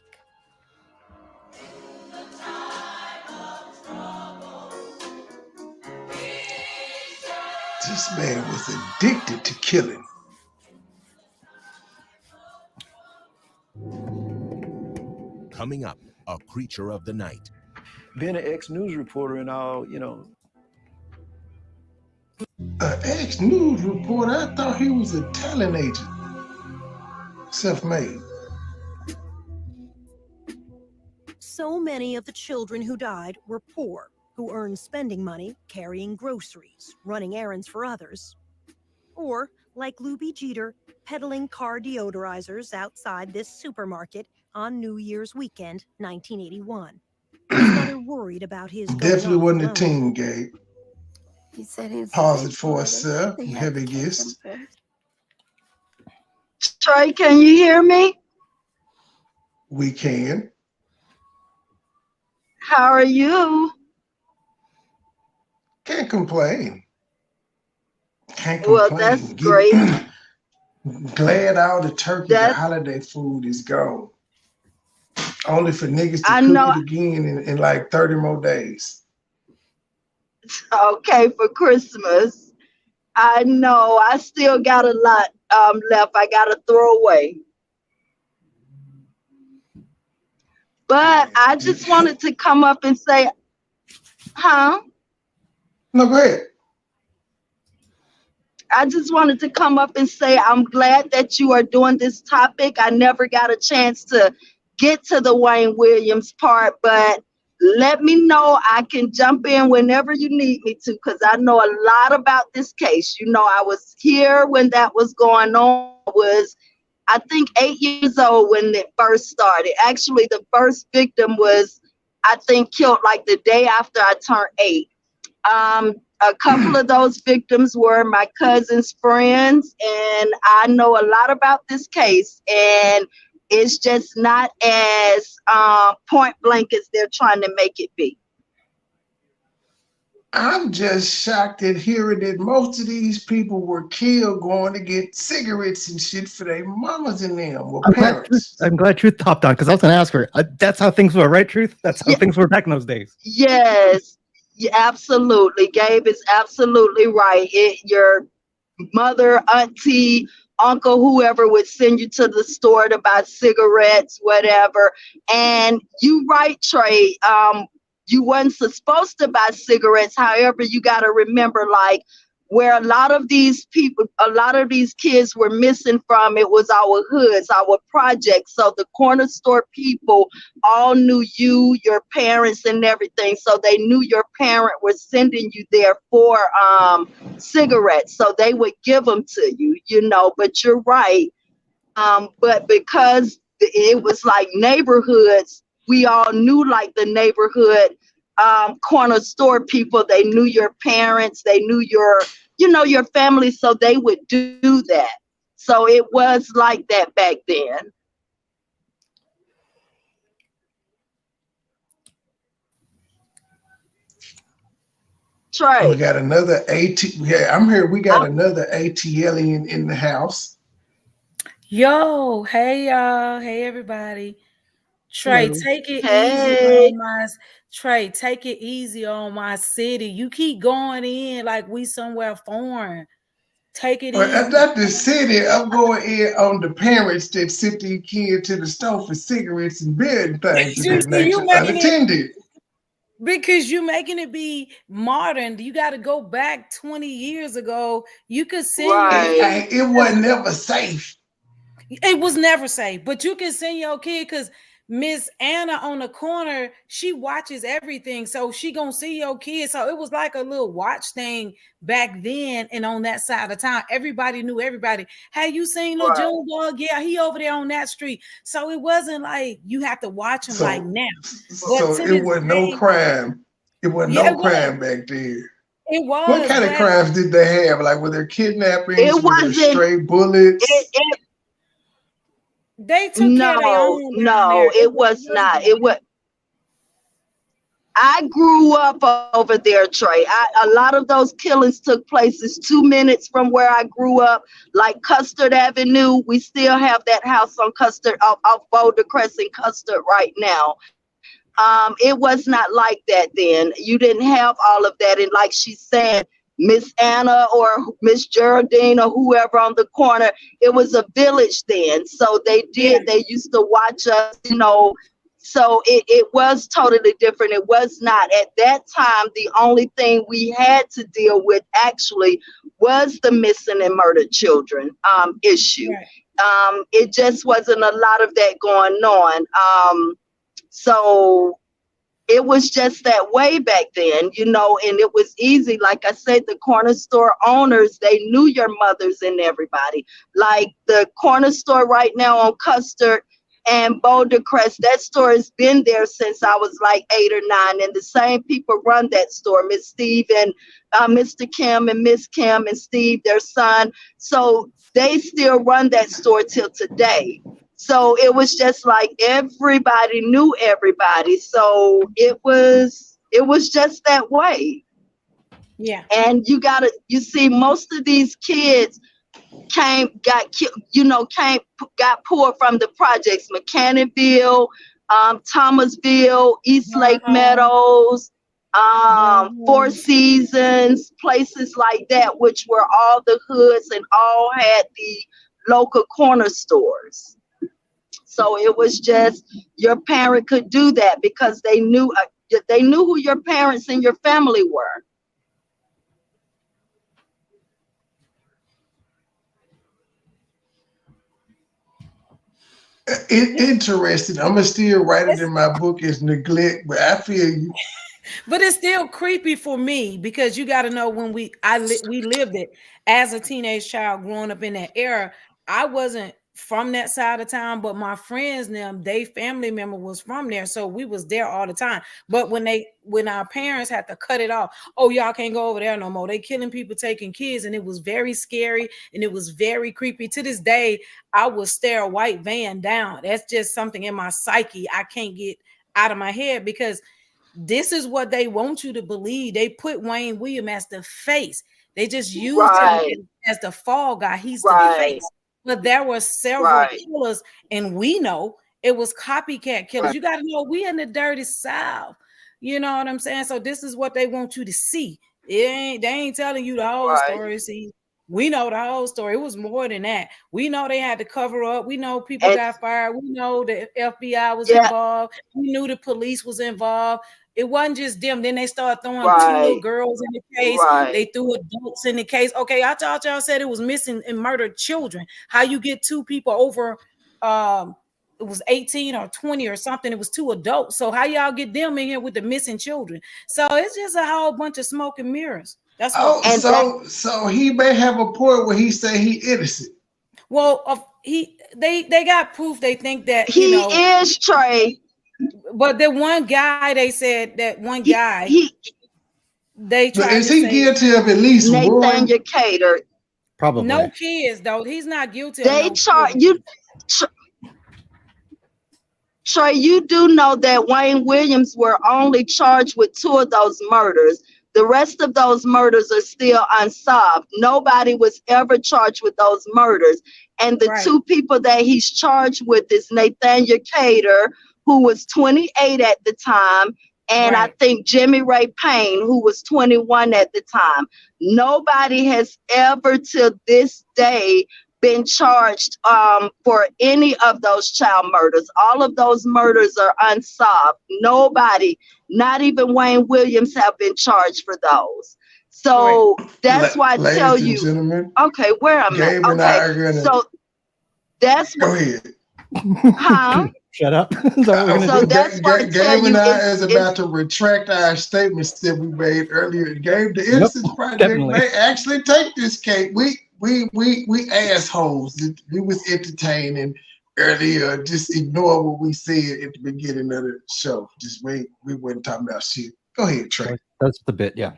This man was addicted to killing. Coming up, a creature of the night. Being an ex-news reporter and all, you know. An ex-news reporter? I thought he was a talent agent. Self-made. So many of the children who died were poor, who earned spending money carrying groceries, running errands for others. Or, like Luby Jeter, peddling car deodorizers outside this supermarket on New Year's weekend, 1981. His mother worried about his Definitely wasn't a alone. teen, Gabe. He said he was Pause it for us, sir. Heavy guest. Trey, can you hear me? We can. How are you? Can't complain. Can't Well, complain. that's great. Glad all the turkey, the holiday food is gone. Only for niggas to cook it again in like 30 more days. Okay, for Christmas. I know. I still got a lot left. I got to throw away. But I just wanted to come up and say, huh? No, go ahead. I just wanted to come up and say I'm glad that you are doing this topic. I never got a chance to get to the Wayne Williams part, but let me know. I can jump in whenever you need me to, because I know a lot about this case. You know, I was here when that was going on. I was, I think, 8 years old when it first started. Actually, the first victim was, I think, killed like the day after I turned 8. A couple of those victims were my cousin's friends, and I know a lot about this case, and it's just not as point blank as they're trying to make it be. I'm just shocked at hearing that most of these people were killed going to get cigarettes and shit for their mamas and them or parents. I'm glad Truth popped on, because I was going to ask her. That's how things were, right, Truth? That's how things were back in those days. Yes, absolutely. Gabe is absolutely right. Your mother, auntie, uncle, whoever would send you to the store to buy cigarettes, whatever. And you right, Trey. You wasn't supposed to buy cigarettes. However, you got to remember, like, where a lot of these people, a lot of these kids were missing from, it was our hoods, our projects. So the corner store people all knew you, your parents, and everything. So they knew your parent was sending you there for cigarettes. So they would give them to you, you know. But you're right. But because it was like neighborhoods, we all knew like the neighborhood corner store people. They knew your parents, they knew your, you know, your family, so they would do that. So it was like that back then. Trey. We got another Yeah, I'm here. We got another ATL in the house. Yo, hey y'all, hey everybody. Trey, Hello. take it easy Hey. on my Trey, take it easy on my city. You keep going in like we somewhere foreign. Take it Well, easy. not the city. I'm going in on the parents that sent their kid to the store for cigarettes and beer and things of You that see, nature, you making unattended. because you making it be modern. You got to go back 20 years ago. You could send your kid. It wasn't never safe. It was never safe, but you can send your kid because Miss Anna on the corner, she watches everything. So she gonna see your kid. So it was like a little watch thing back then. And on that side of town, everybody knew everybody. Hey, you seen little June Dog? Yeah, he over there on that street. So it wasn't like you have to watch him like now. So it wasn't no crime. It wasn't no crime back then. It was. What kind of crimes did they have? Like, were there kidnappings? It were there wasn't- stray bullets? They took care of their own down there. It was not. It was. I grew up over there, Trey. A lot of those killings took place is 2 minutes from where I grew up, like Custard Avenue. We still have that house on Custard, off Boulder Crest Custard right now. It was not like that then. You didn't have all of that. And like she's saying, Miss Anna or Miss Geraldine or whoever on the corner, it was a village then. So they used to watch us, you know. So it was totally different. It was not. At that time, the only thing we had to deal with actually was the missing and murdered children issue. Right. It just wasn't a lot of that going on. So it was just that way back then, you know, and it was easy. Like I said, the corner store owners, they knew your mothers and everybody. Like the corner store right now on Custard and Boulder Crest, that store has been there since I was like 8 or 9. And the same people run that store, Miss Steve and Mr. Kim and Miss Kim and Steve, their son. So they still run that store till today. So it was just like everybody knew everybody. So it was just that way. Yeah. And you see, most of these kids got pulled from the projects, Mechanicsville, Thomasville, East Lake Meadows, Four Seasons, places like that, which were all the hoods and all had the local corner stores. So it was just, your parent could do that because they knew who your parents and your family were. Interesting. I'm gonna still write it in my book as neglect, but I feel you. But it's still creepy for me because you got to know when we lived it as a teenage child growing up in that era. I wasn't from that side of town, but my friends, they family member was from there, so we was there all the time. But when our parents had to cut it off, oh, y'all can't go over there no more. They killing people, taking kids, and it was very scary and it was very creepy. To this day, I would stare a white van down. That's just something in my psyche I can't get out of my head because this is what they want you to believe. They put Wayne Williams as the face. They just used him as the fall guy. He's the face. But there were several killers, and we know it was copycat killers. You got to know we in the dirty South. You know what I'm saying? So this is what they want you to see. They ain't telling you the whole story. See, we know the whole story. It was more than that. We know they had to cover up. We know people got fired. We know the FBI was involved. We knew the police was involved. It wasn't just them. Then they started throwing 2 little girls in the case. They threw adults in the case. Okay, I thought y'all said it was missing and murdered children. How you get 2 people over, it was 18 or 20 or something. It was 2 adults. So how y'all get them in here with the missing children? So it's just a whole bunch of smoke and mirrors. That's what. So he may have a point where he say he innocent. Well, they got proof. They think that he is, Trey. But the one guy, they said that one guy, they tried is he guilty of at least one? Cater. Probably. No kids, though. He's not guilty. They charge you. Trey, you do know that Wayne Williams were only charged with 2 of those murders. The rest of those murders are still unsolved. Nobody was ever charged with those murders. And the 2 people that he's charged with is Nathaniel Cater, who was 28 at the time, and I think Jimmy Ray Payne, who was 21 at the time. Nobody has ever to this day been charged for any of those child murders. All of those murders are unsolved. Nobody, not even Wayne Williams, have been charged for those. So that's why I tell you. Gentlemen, okay, where am I? Okay, so that's go what. ahead. Huh? Shut up. So that's why Gabe and I is about to retract our statements that we made earlier. Gabe, the Innocence Project may actually take this case. We assholes. We was entertaining earlier. Just ignore what we said at the beginning of the show. Just we weren't talking about shit. Go ahead, Trey. That's the bit, yeah.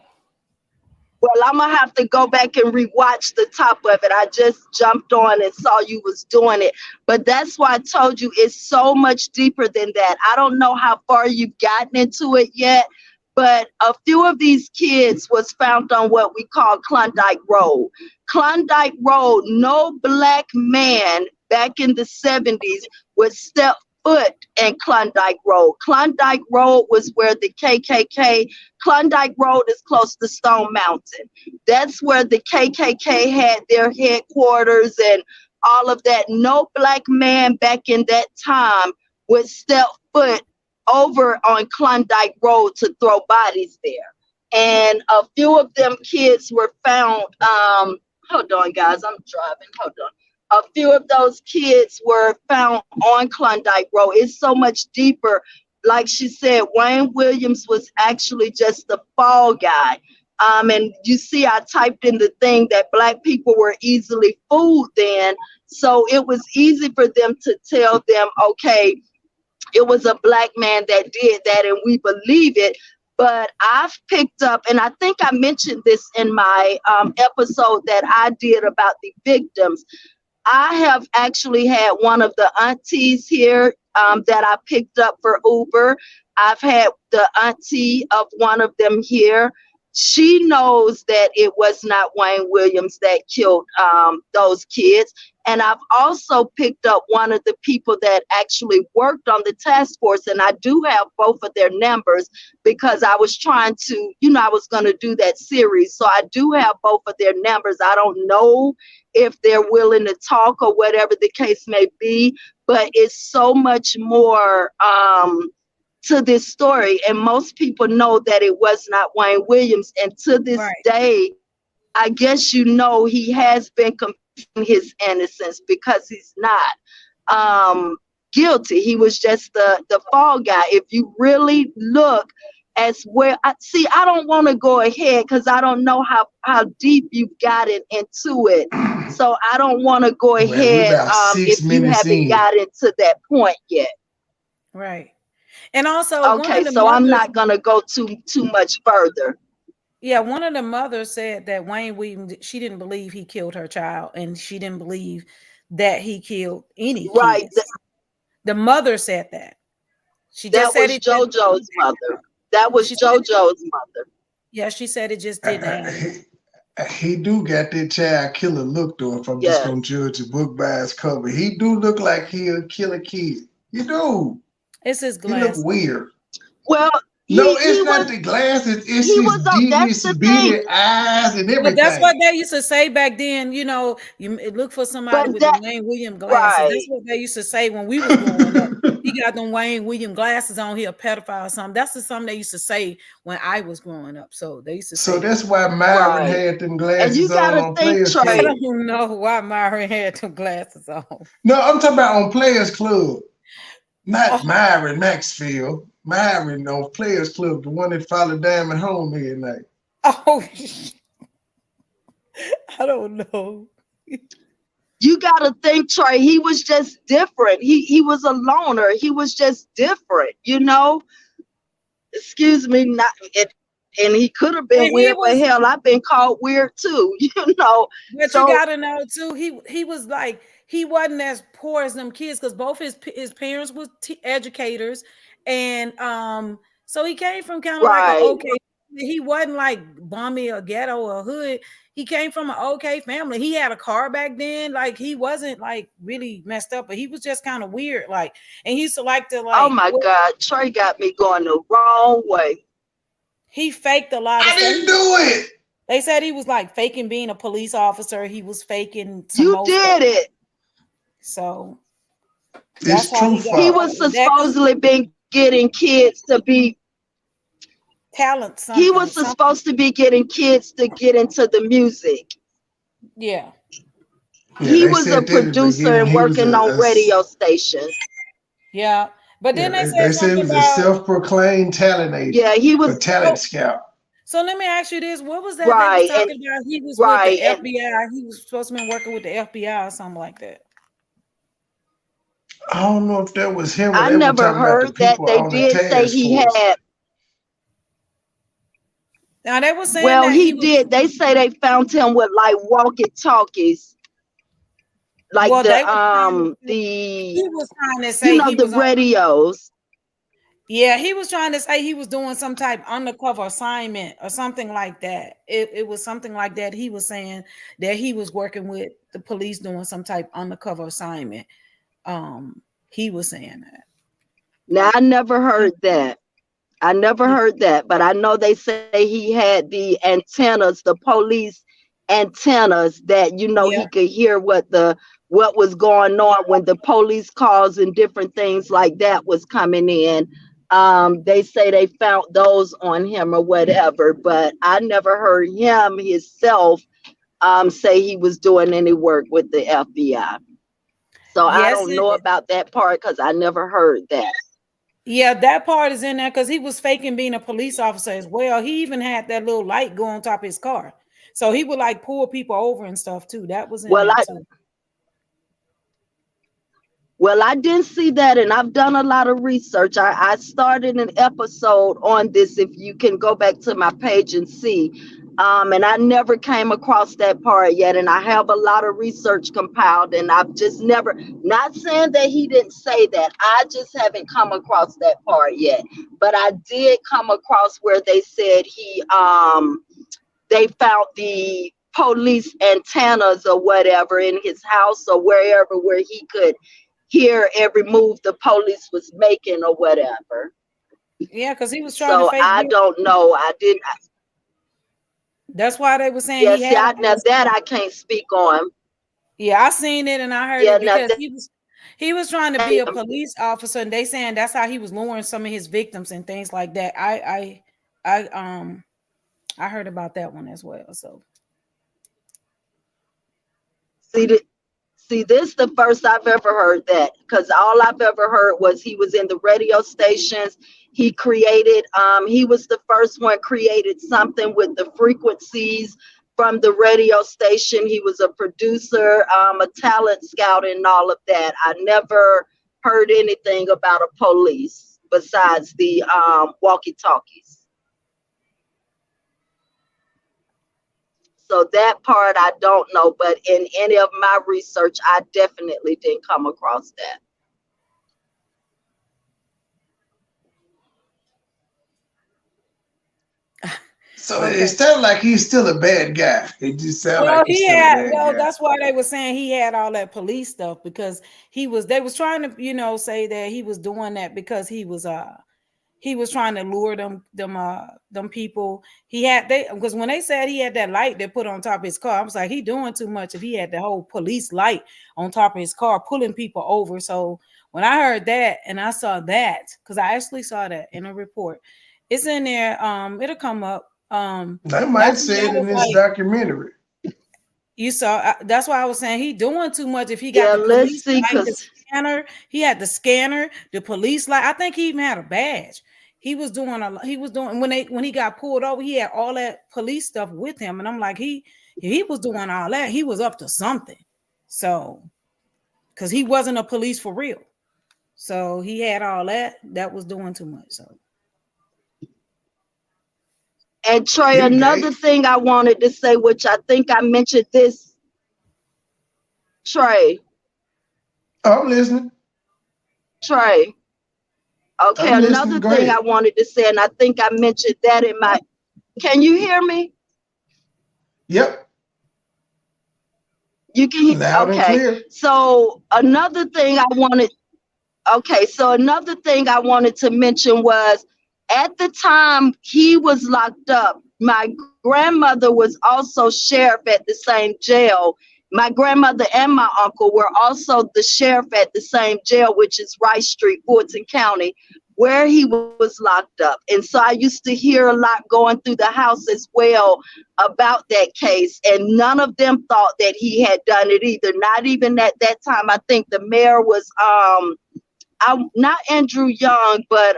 Well, I'm gonna have to go back and rewatch the top of it. I just jumped on and saw you was doing it, but that's why I told you it's so much deeper than that. I don't know how far you've gotten into it yet, but a few of these kids was found on what we call Klondike Road. Klondike Road, no black man back in the 70s would step foot in Klondike Road. Klondike Road was where the KKK, Klondike Road is close to Stone Mountain. That's where the KKK had their headquarters and all of that. No black man back in that time would step foot over on Klondike Road to throw bodies there. And a few of them kids were found, hold on guys, I'm driving, hold on. A few of those kids were found on Klondike Road. It's so much deeper. Like she said, Wayne Williams was actually just the fall guy. And you see, I typed in the thing that black people were easily fooled then. So it was easy for them to tell them, okay, it was a black man that did that and we believe it. But I've picked up, and I think I mentioned this in my episode that I did about the victims. I have actually had one of the aunties here that I picked up for Uber. I've had the auntie of one of them here. She knows that it was not Wayne Williams that killed those kids. And I've also picked up one of the people that actually worked on the task force. And I do have both of their numbers because I was trying to, I was going to do that series. So I do have both of their numbers. I don't know if they're willing to talk or whatever the case may be, but it's so much more to this story. And most people know that it was not Wayne Williams. And to this day, I guess he has been confessing his innocence because he's not guilty. He was just the fall guy. If you really look as where I don't want to go ahead because I don't know how deep you've gotten into it. So I don't want to go ahead if you haven't gotten to that point yet. Right. And also, okay, so I'm not going to go too much further. Yeah, one of the mothers said that Wayne Williams, she didn't believe he killed her child, and she didn't believe that he killed any kids. The mother said that. She just said it. JoJo's mother. That was JoJo's mother. Yeah, she said it just didn't happen. He do got that child killer look though. If I'm just gonna judge a book by his cover, he do look like he'll kill a kid. You do. It's his glasses. He look weird. Well, no, it's not the glasses. It's his devious, beady eyes and everything. But that's what they used to say back then. You look for somebody with the Wayne Williams glasses. Right. That's what they used to say when we was growing up. He got them Wayne Williams glasses on. He a pedophile or something. That's the something they used to say when I was growing up. So they used to say. So that's why Myron had them glasses on Players Club. I don't know why Myron had them glasses on. No, I'm talking about on Players Club. Not Myron Maxfield. Myron on Players Club, the one that followed Diamond home every night. Oh, I don't know. You got to think, Trey, he was just different. He was a loner. He was just different, Excuse me, and he could have been weird, but hell, I've been called weird too, But so, you got to know too, he was like, he wasn't as poor as them kids because both his parents were educators. And so he came from kind of like an okay, he wasn't like bummy or ghetto or hood. He came from an okay family. He had a car back then. Like he wasn't like really messed up, but he was just kind of weird. Like, and he used to like to like. Oh my God, Trey got me going the wrong way. He faked a lot of stuff. I didn't do it. They said he was like faking being a police officer. He was faking. You did it. So that's true. He was supposedly being getting kids to be talent. He was supposed to be getting kids to get into the music. Yeah. He was a producer and working on radio stations. Yeah. But then they said he was a self-proclaimed talent agent. Yeah, he was a talent scout. So let me ask you this. What was that they was talking about? He was with the FBI. He was supposed to be working with the FBI or something like that. I don't know if that was him. I never heard that. They did say he had. Now they were saying Well, that he he was. did. They say they found him with like walkie-talkies, like Well, they were trying to. the He was trying to say he the was on. radios. Yeah, he was trying to say he was doing some type undercover assignment or something like that. It was something like that. He was saying that he was working with the police doing some type undercover assignment. He was saying that. Now I never heard that. I never heard that, but I know they say he had the antennas, the police antennas that Yeah. he could hear what was going on when the police calls and different things like that was coming in. They say they found those on him or whatever, but I never heard him himself say he was doing any work with the FBI. So I Yes, don't know about that part because I never heard that. yeah, that part is in there because he was faking being a police officer as well. He even had that little light go on top of his car. So he would like pull people over and stuff too. That was in Well, there too. I didn't see that, and I've done a lot of research. I started an episode on this, if you can go back to my page and see. And I never came across that part yet, and I have a lot of research compiled, and I've just never, not saying that he didn't say that, I just haven't come across that part yet. But I did come across where they said they found the police antennas or whatever in his house or wherever where he could hear every move the police was making or whatever. Yeah, because he was trying to So fake. I don't know. I didn't. That's why they were saying Yeah, he see, had. now that I can't speak on. Yeah, I seen it and I heard Yeah, it now because that, he was trying to be a police officer, and they saying that's how he was luring some of his victims and things like that. I heard about that one as well. So see, this the first I've ever heard that, because all I've ever heard was he was in the radio stations. He created, he was the first one created something with the frequencies from the radio station. He was a producer, a talent scout, and all of that. I never heard anything about a police besides the walkie-talkies. So that part I don't know, but in any of my research, I definitely didn't come across that. So it sounds like he's still a bad guy. It just sounds like he's still a bad guy. that's why they were saying he had all that police stuff, because they was trying to, say that he was doing that because he was trying to lure them people. Because when they said he had that light they put on top of his car, I was like, he doing too much if he had the whole police light on top of his car pulling people over. So when I heard that and I saw that, because I actually saw that in a report, it's in there. It'll come up. They might say it in this documentary. You saw. That's why I was saying he doing too much. If he got the let's police see, light, the scanner, he had the scanner, the police light. I think he even had a badge. He was doing when he got pulled over, he had all that police stuff with him, and I'm like, he was doing all that. He was up to something. So, because he wasn't a police for real, so he had all that was doing too much. So. And Trey, another thing I wanted to say, which I think I mentioned this, Trey. I'm listening. Trey. Okay, another thing I wanted to say, and I think I mentioned that in my, can you hear me? Yep. You can hear, loud and clear. So another thing I wanted to mention was, at the time he was locked up, my grandmother was also sheriff at the same jail. My grandmother and my uncle were also the sheriff at the same jail, which is Rice Street, Fulton County, where he was locked up. And so I used to hear a lot going through the house as well about that case. And none of them thought that he had done it either. Not even at that time. I think the mayor was not Andrew Young, but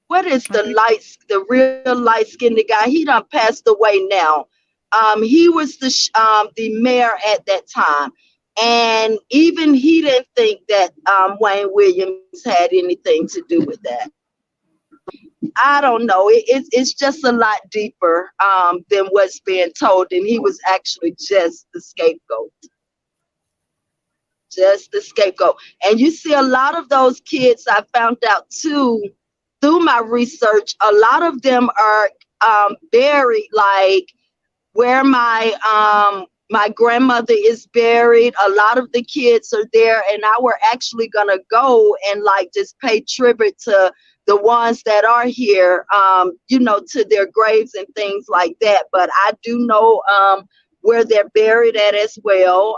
what is the real light-skinned guy? He done passed away now. He was the mayor at that time. And even he didn't think that Wayne Williams had anything to do with that. I don't know. It's just a lot deeper than what's being told. And he was actually just the scapegoat. Just the scapegoat. And you see a lot of those kids, I found out too, through my research, a lot of them are buried like where my grandmother is buried. A lot of the kids are there, and I were actually gonna go and like just pay tribute to the ones that are here, you know, to their graves and things like that. But I do know where they're buried at as well.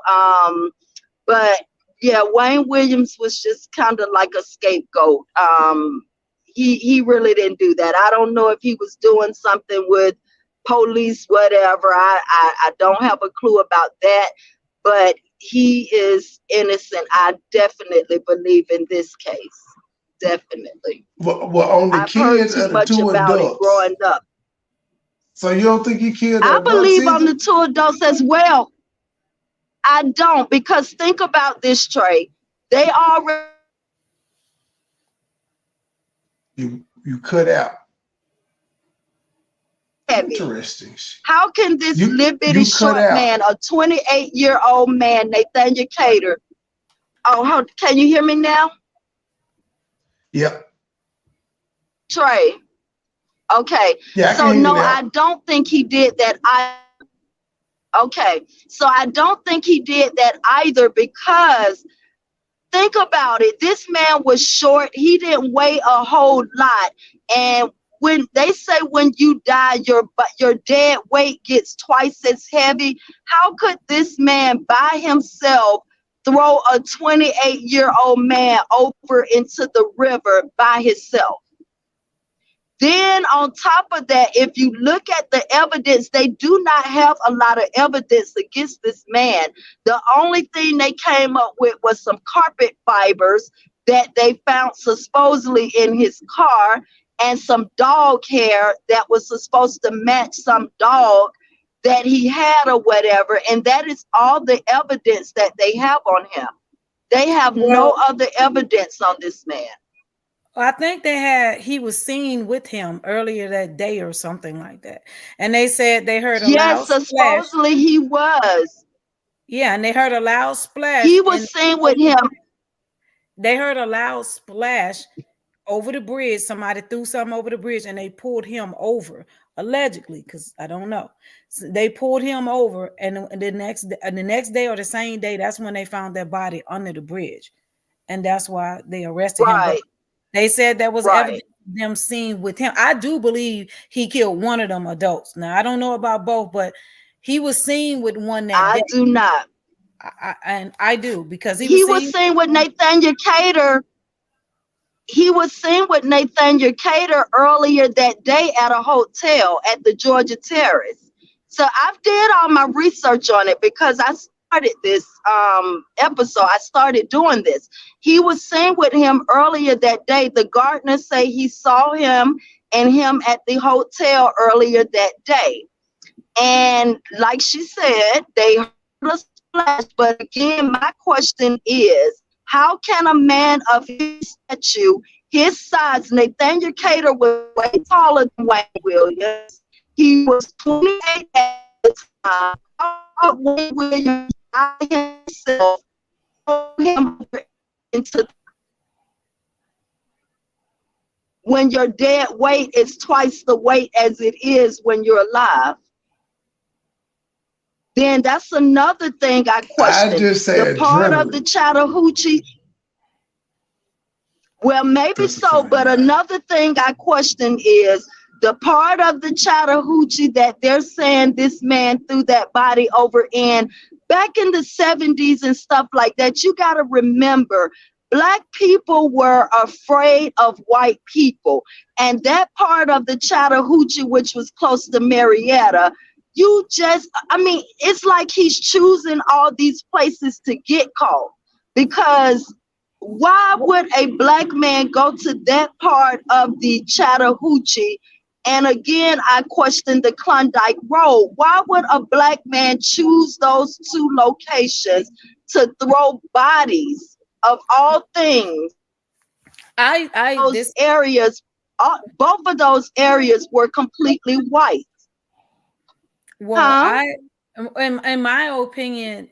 But yeah, Wayne Williams was just kind of like a scapegoat. He really didn't do that. I don't know if he was doing something with police, whatever. I don't have a clue about that, but he is innocent. I definitely believe in this case. Definitely. Well, on the I've heard kids too or the much two about it adults? growing up. So you don't think he killed the I adults believe on either? the two adults as well. I don't, because think about this, Trey. They already You cut out. heavy. Interesting. How can this little bitty you cut short out. man, a 28-year-old man, Nathaniel Cater? Oh, can you hear me now? Yep. Trey. Okay. Yeah, I So can hear you no, now. I don't think he did that. Okay. So I don't think he did that either, because think about it. This man was short. He didn't weigh a whole lot. And when they say when you die, your dead weight gets twice as heavy, how could this man by himself throw a 28-year-old man over into the river by himself? Then on top of that, if you look at the evidence, they do not have a lot of evidence against this man. The only thing they came up with was some carpet fibers that they found supposedly in his car, and some dog hair that was supposed to match some dog that he had or whatever. And that is all the evidence that they have on him. They have no other evidence on this man. I think he was seen with him earlier that day or something like that. And they said they heard a loud splash. Supposedly he was. Yeah, and they heard a loud splash. He was seen with him. They heard a loud splash over the bridge. Somebody threw something over the bridge and they pulled him over, allegedly, because I don't know. So they pulled him over, and the next day or the same day, that's when they found their body under the bridge. And that's why they arrested him. But they said that was evidence of them seen with him. I do believe he killed one of them adults. Now, I don't know about both, but he was seen with one that day. I do not. I do, because he was seen with Nathaniel Cater. He was seen with Nathaniel Cater earlier that day at a hotel at the Georgia Terrace. So I've did all my research on it, because I started this episode. I started doing this. He was seen with him earlier that day. The gardener say he saw him and him at the hotel earlier that day. And like she said, they heard a splash. But again, my question is, how can a man of his stature, his size, Nathaniel Cater was way taller than Wayne Williams. He was 28 at the time. How Wayne Williams by himself him into when your dead weight is twice the weight as it is when you're alive? Then that's another thing I question. I just say the part of the Chattahoochee. Well, maybe so, but another thing I question is the part of the Chattahoochee that they're saying this man threw that body over in back in the 70s and stuff like that. You got to remember, Black people were afraid of white people. And that part of the Chattahoochee, which was close to Marietta, it's like he's choosing all these places to get caught. Because why would a Black man go to that part of the Chattahoochee And again, I question the Klondike Road. Why would a black man choose those two locations to throw bodies of all things? Those areas, both of those areas were completely white. Well, in my opinion,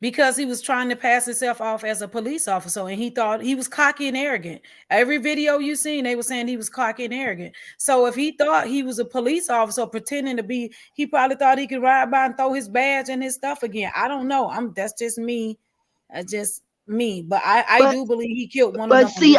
because he was trying to pass himself off as a police officer, and he thought he was cocky and arrogant. Every video you seen, they were saying he was cocky and arrogant. So if he thought he was a police officer pretending to be, he probably thought he could ride by and throw his badge and his stuff again. I don't know. That's just me. Just me. But I do believe he killed one of them. But see,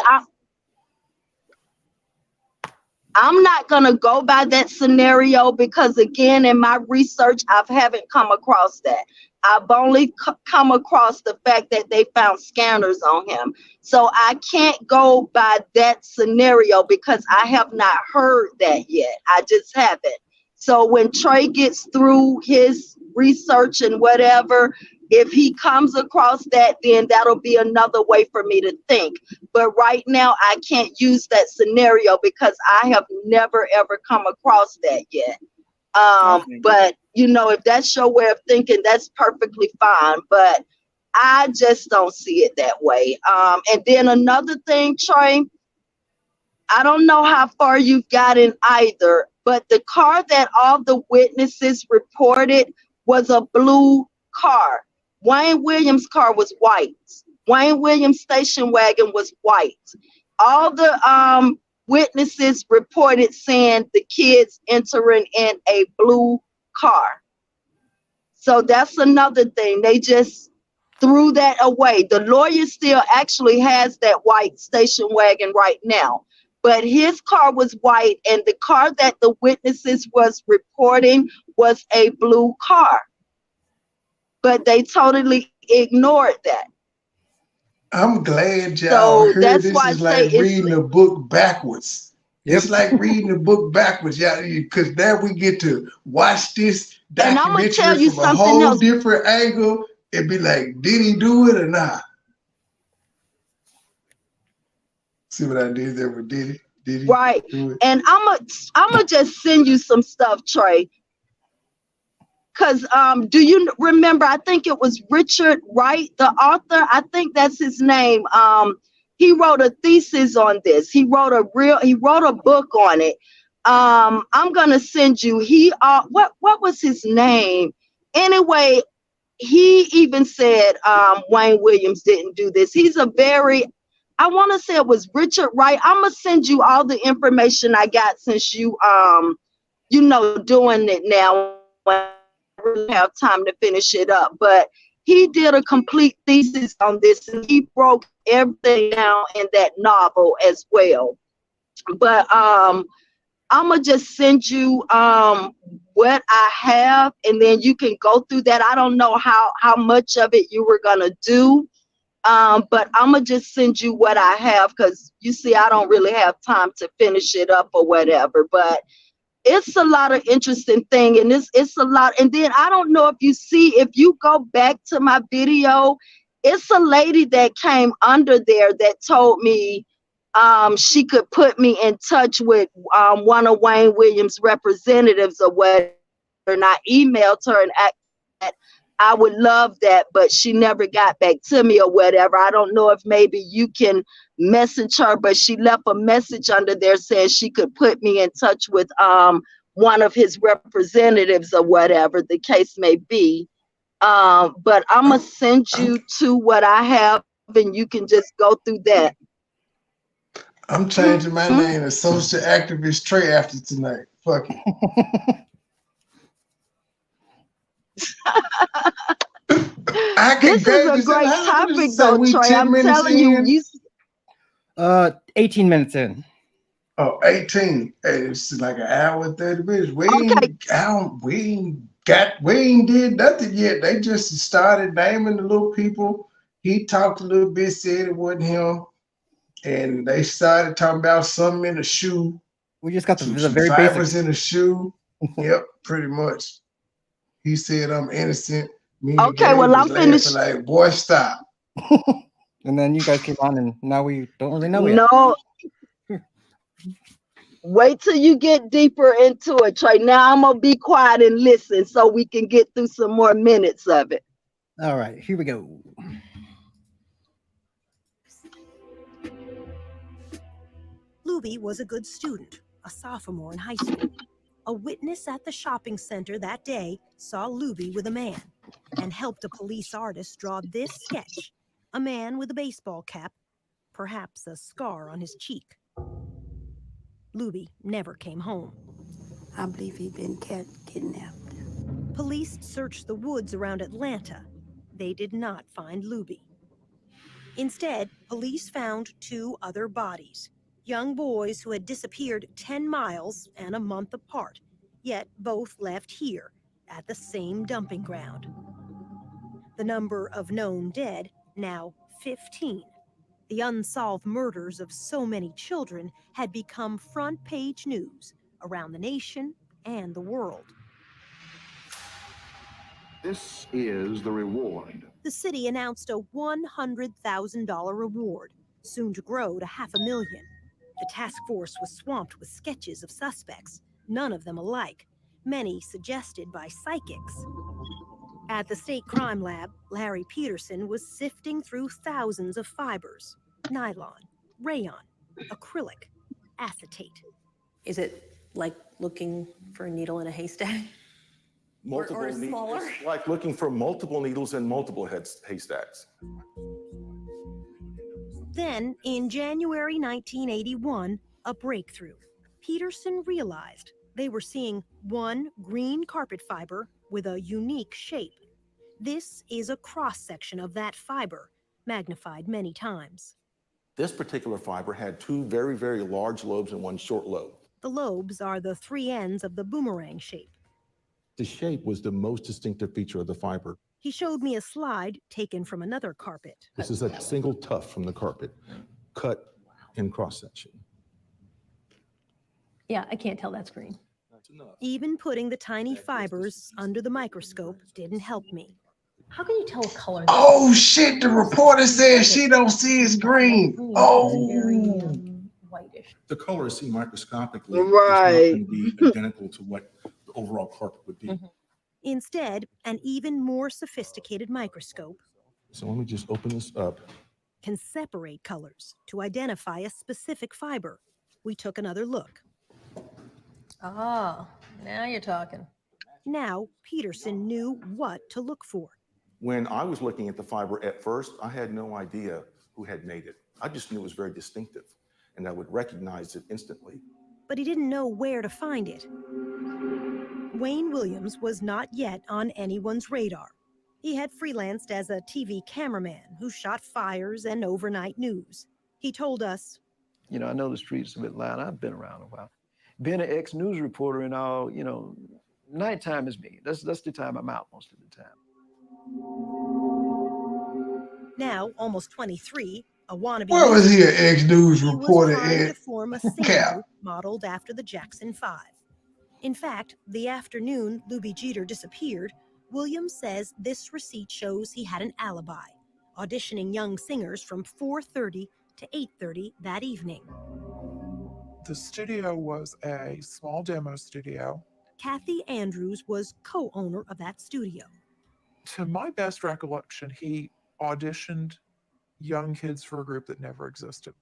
I'm not going to go by that scenario because, again, in my research, I haven't come across that. I've only come across the fact that they found scanners on him. So I can't go by that scenario because I have not heard that yet. I just haven't. So when Trey gets through his research and whatever, if he comes across that, then that'll be another way for me to think. But right now, I can't use that scenario because I have never, ever come across that yet. But, you know, if that's your way of thinking, that's perfectly fine. But I just don't see it that way. And then another thing, Trey, I don't know how far you've gotten either, but the car that all the witnesses reported was a blue car. Wayne Williams' car was white. Wayne Williams' station wagon was white. All the witnesses reported saying the kids entering in a blue car. So that's another thing. They just threw that away. The lawyer still actually has that white station wagon right now. But his car was white, and the car that the witnesses was reporting was a blue car. But they totally ignored that. I'm glad y'all heard that's this why is like reading a book backwards. It's like reading a book backwards, y'all, because now we get to watch this documentary from a whole different angle and be like, did he do it or not? See what I did there with Diddy? Did he right. do it? And I'm gonna just send you some stuff, Trey. Because do you remember, I think it was Richard Wright, the author, I think that's his name. He wrote a thesis on this. He wrote a book on it. I'm gonna send you, what was his name? Anyway, he even said Wayne Williams didn't do this. He's I want to say it was Richard Wright. I'm gonna send you all the information I got since you doing it now. Really have time to finish it up, but he did a complete thesis on this and he broke everything down in that novel as well. But I'm gonna just send you what I have, and then you can go through that. I don't know how much of it you were gonna do, but I'm gonna just send you what I have, because you see I don't really have time to finish it up or whatever. But it's a lot of interesting thing, and it's a lot. And then I don't know if you go back to my video, it's a lady that came under there that told me she could put me in touch with one of Wayne Williams' representatives or whatever, and I emailed her and asked that I would love that, but she never got back to me or whatever. I don't know if maybe you can message her, but she left a message under there saying she could put me in touch with one of his representatives or whatever the case may be. But I'm gonna send you to what I have, and you can just go through that. I'm changing my name to Social Activist Trey after tonight. Fuck it. This is a great topic, though, Trey. I'm telling you. 18 minutes in. Oh, 18. It's like an hour and 30 minutes. We ain't did nothing yet. They just started naming the little people. He talked a little bit, said it wasn't him. And they started talking about something in the shoe. We just got the very fibers basics in the shoe. Yep, pretty much. He said I'm innocent. Okay, well, I'm finished. Like, boy, stop. And then you guys came on, and now we don't really know yet. No. Wait till you get deeper into it, Trey. Now I'm gonna be quiet and listen so we can get through some more minutes of it. All right, here we go. Luby was a good student, a sophomore in high school. A witness at the shopping center that day saw Luby with a man and helped a police artist draw this sketch: a man with a baseball cap, perhaps a scar on his cheek. Luby never came home. I believe he'd been kidnapped. Police searched the woods around Atlanta. They did not find Luby. Instead, police found 2 other bodies, young boys who had disappeared 10 miles and a month apart, yet both left here at the same dumping ground. The number of known dead, now 15. The unsolved murders of so many children had become front-page news around the nation and the world. This is the reward. The city announced a $100,000 reward, soon to grow to $500,000. The task force was swamped with sketches of suspects, none of them alike, many suggested by psychics. At the state crime lab, Larry Peterson was sifting through thousands of fibers: nylon, rayon, acrylic, acetate. Is it like looking for a needle in a haystack? Multiple or needles. smaller? It's like looking for multiple needles in multiple haystacks. Then, in January 1981, a breakthrough. Peterson realized they were seeing one green carpet fiber with a unique shape. This is a cross-section of that fiber, magnified many times. This particular fiber had 2 very, very large lobes and 1 short lobe. The lobes are the 3 ends of the boomerang shape. The shape was the most distinctive feature of the fiber. He showed me a slide taken from another carpet. This is a single tuft from the carpet, cut in cross-section. Yeah, I can't tell that's green. Even putting the tiny fibers under the microscope didn't help me. How can you tell a color? Oh shit, the reporter says she don't see it's green. Oh. Whitish. The color is seen microscopically. Right. It's not going to be identical to what the overall carpet would be. Instead, an even more sophisticated microscope So let me just open this up. can separate colors to identify a specific fiber. We took another look. Oh, now you're talking. Now, Peterson knew what to look for. When I was looking at the fiber at first, I had no idea who had made it. I just knew it was very distinctive, and I would recognize it instantly. But he didn't know where to find it. Wayne Williams was not yet on anyone's radar. He had freelanced as a TV cameraman who shot fires and overnight news. He told us, You know, I know the streets of Atlanta. I've been around a while. Being an ex-news reporter and all, you know, nighttime is me. That's the time I'm out most of the time. now almost 23, a wannabe. Where was he, an news ex-news He was reporter trying to at? form a singing Cap. group modeled after the Jackson 5. In fact, the afternoon Luby Jeter disappeared, Williams says this receipt shows he had an alibi, auditioning young singers from 4:30 to 8:30 that evening. The studio was a small demo studio. Kathy Andrews was co-owner of that studio. To my best recollection, he auditioned young kids for a group that never existed.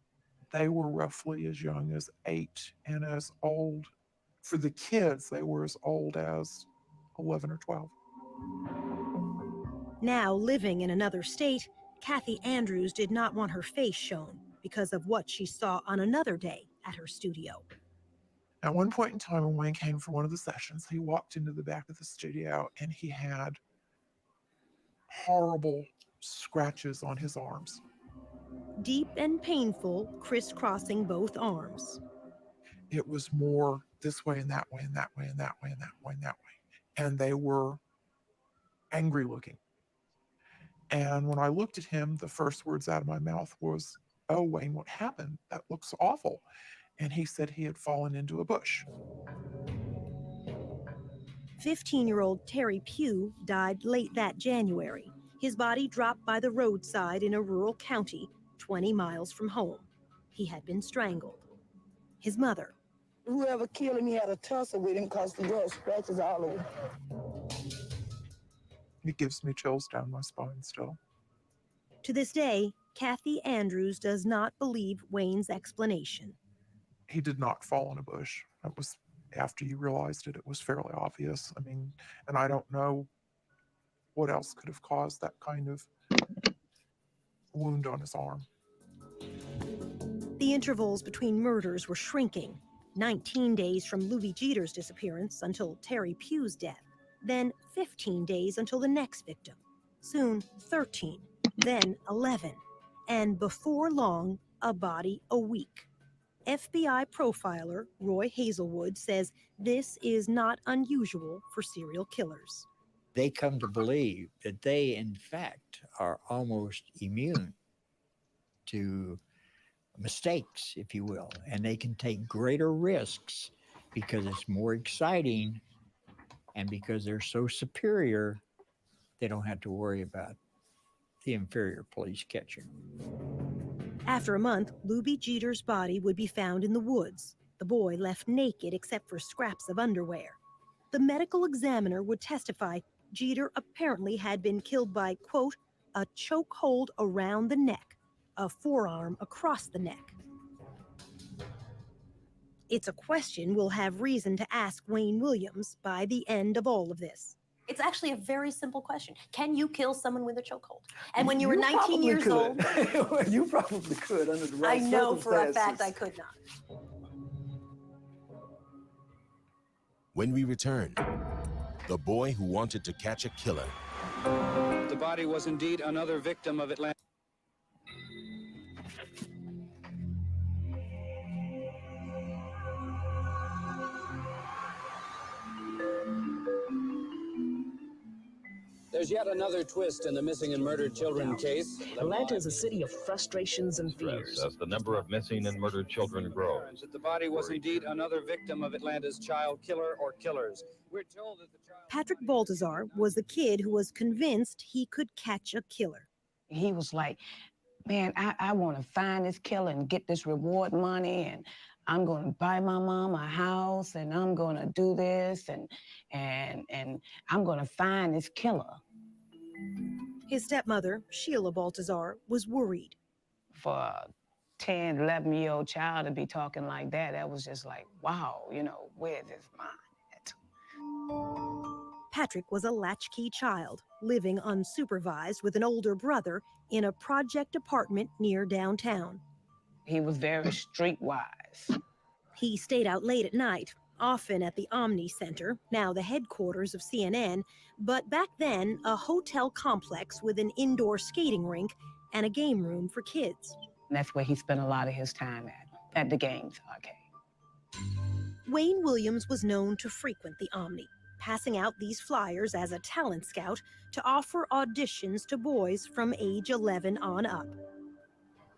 They were roughly as young as 8 and as old, for the kids, they were as old as 11 or 12. Now living in another state, Kathy Andrews did not want her face shown because of what she saw on another day at her studio. At one point in time, when Wayne came for one of the sessions, he walked into the back of the studio and he had horrible scratches on his arms. Deep and painful, crisscrossing both arms. It was more this way and that way and that way and that way and that way and that way. And they were angry looking. And when I looked at him, the first words out of my mouth was, "Oh, Wayne, what happened? That looks awful." And he said he had fallen into a bush. 15-year-old Terry Pugh died late that January. His body dropped by the roadside in a rural county 20 miles from home. He had been strangled. His mother, whoever killed him, he had a tussle with him because he got scratches all over. It gives me chills down my spine still. To this day, Kathy Andrews does not believe Wayne's explanation. He did not fall in a bush. That was after you realized it. It was fairly obvious. I mean, and I don't know what else could have caused that kind of wound on his arm. The intervals between murders were shrinking. 19 days from Louis Jeter's disappearance until Terry Pugh's death. Then 15 days until the next victim. Soon 13, then 11. And before long, a body a week. FBI profiler Roy Hazelwood says this is not unusual for serial killers. They come to believe that they, in fact, are almost immune to mistakes, if you will, and they can take greater risks because it's more exciting, and because they're so superior, they don't have to worry about the inferior police catching. After a month, Louis Jeter's body would be found in the woods, the boy left naked except for scraps of underwear. The medical examiner would testify Jeter apparently had been killed by, quote, a chokehold around the neck, a forearm across the neck. It's a question we'll have reason to ask Wayne Williams by the end of all of this. It's actually a very simple question. Can you kill someone with a chokehold? And when you were You 19 probably years could. old, You probably could under the right I know for a circumstances. fact I could not. When we return, the boy who wanted to catch a killer. The body was indeed another victim of Atlanta. There's yet another twist in the missing and murdered children case. Atlanta is a city of frustrations and fears. As the number of missing and murdered children grows. That the body was indeed another victim of Atlanta's child killer or killers. We're told that the child... Patrick Baltazar was the kid who was convinced he could catch a killer. He was like, man, I want to find this killer and get this reward money, and I'm going to buy my mom a house, and I'm going to do this, and I'm going to find this killer. His stepmother, Sheila Baltazar, was worried. For a 10, 11-year-old child to be talking like that was just like, wow, you know, where's his mind at? Patrick was a latchkey child, living unsupervised with an older brother in a project apartment near downtown. He was very streetwise. He stayed out late at night, often at the Omni Center, now the headquarters of CNN, but back then a hotel complex with an indoor skating rink and a game room for kids. And that's where he spent a lot of his time at the games arcade. Wayne Williams was known to frequent the Omni, passing out these flyers as a talent scout to offer auditions to boys from age 11 on up.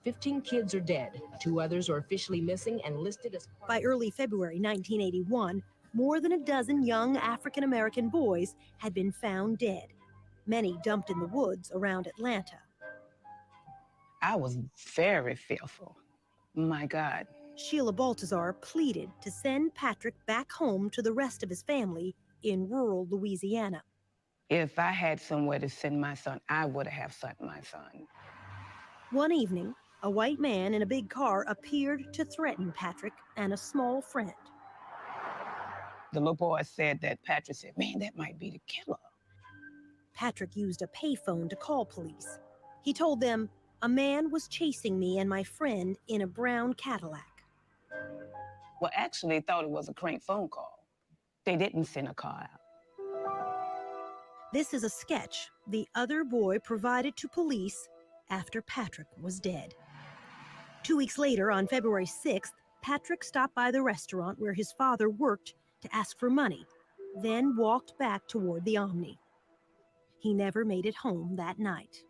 15 kids are dead. 2 others are officially missing and listed as... By early February 1981, more than a dozen young African-American boys had been found dead, many dumped in the woods around Atlanta. I was very fearful. My God. Sheila Baltazar pleaded to send Patrick back home to the rest of his family in rural Louisiana. If I had somewhere to send my son, I would have sent my son. One evening, a white man in a big car appeared to threaten Patrick and a small friend. The little boy said that Patrick said, man, that might be the killer. Patrick used a payphone to call police. He told them, a man was chasing me and my friend in a brown Cadillac. Well, actually, they thought it was a crank phone call. They didn't send a car out. This is a sketch the other boy provided to police after Patrick was dead. 2 weeks later, on February 6th, Patrick stopped by the restaurant where his father worked to ask for money, then walked back toward the Omni. He never made it home that night.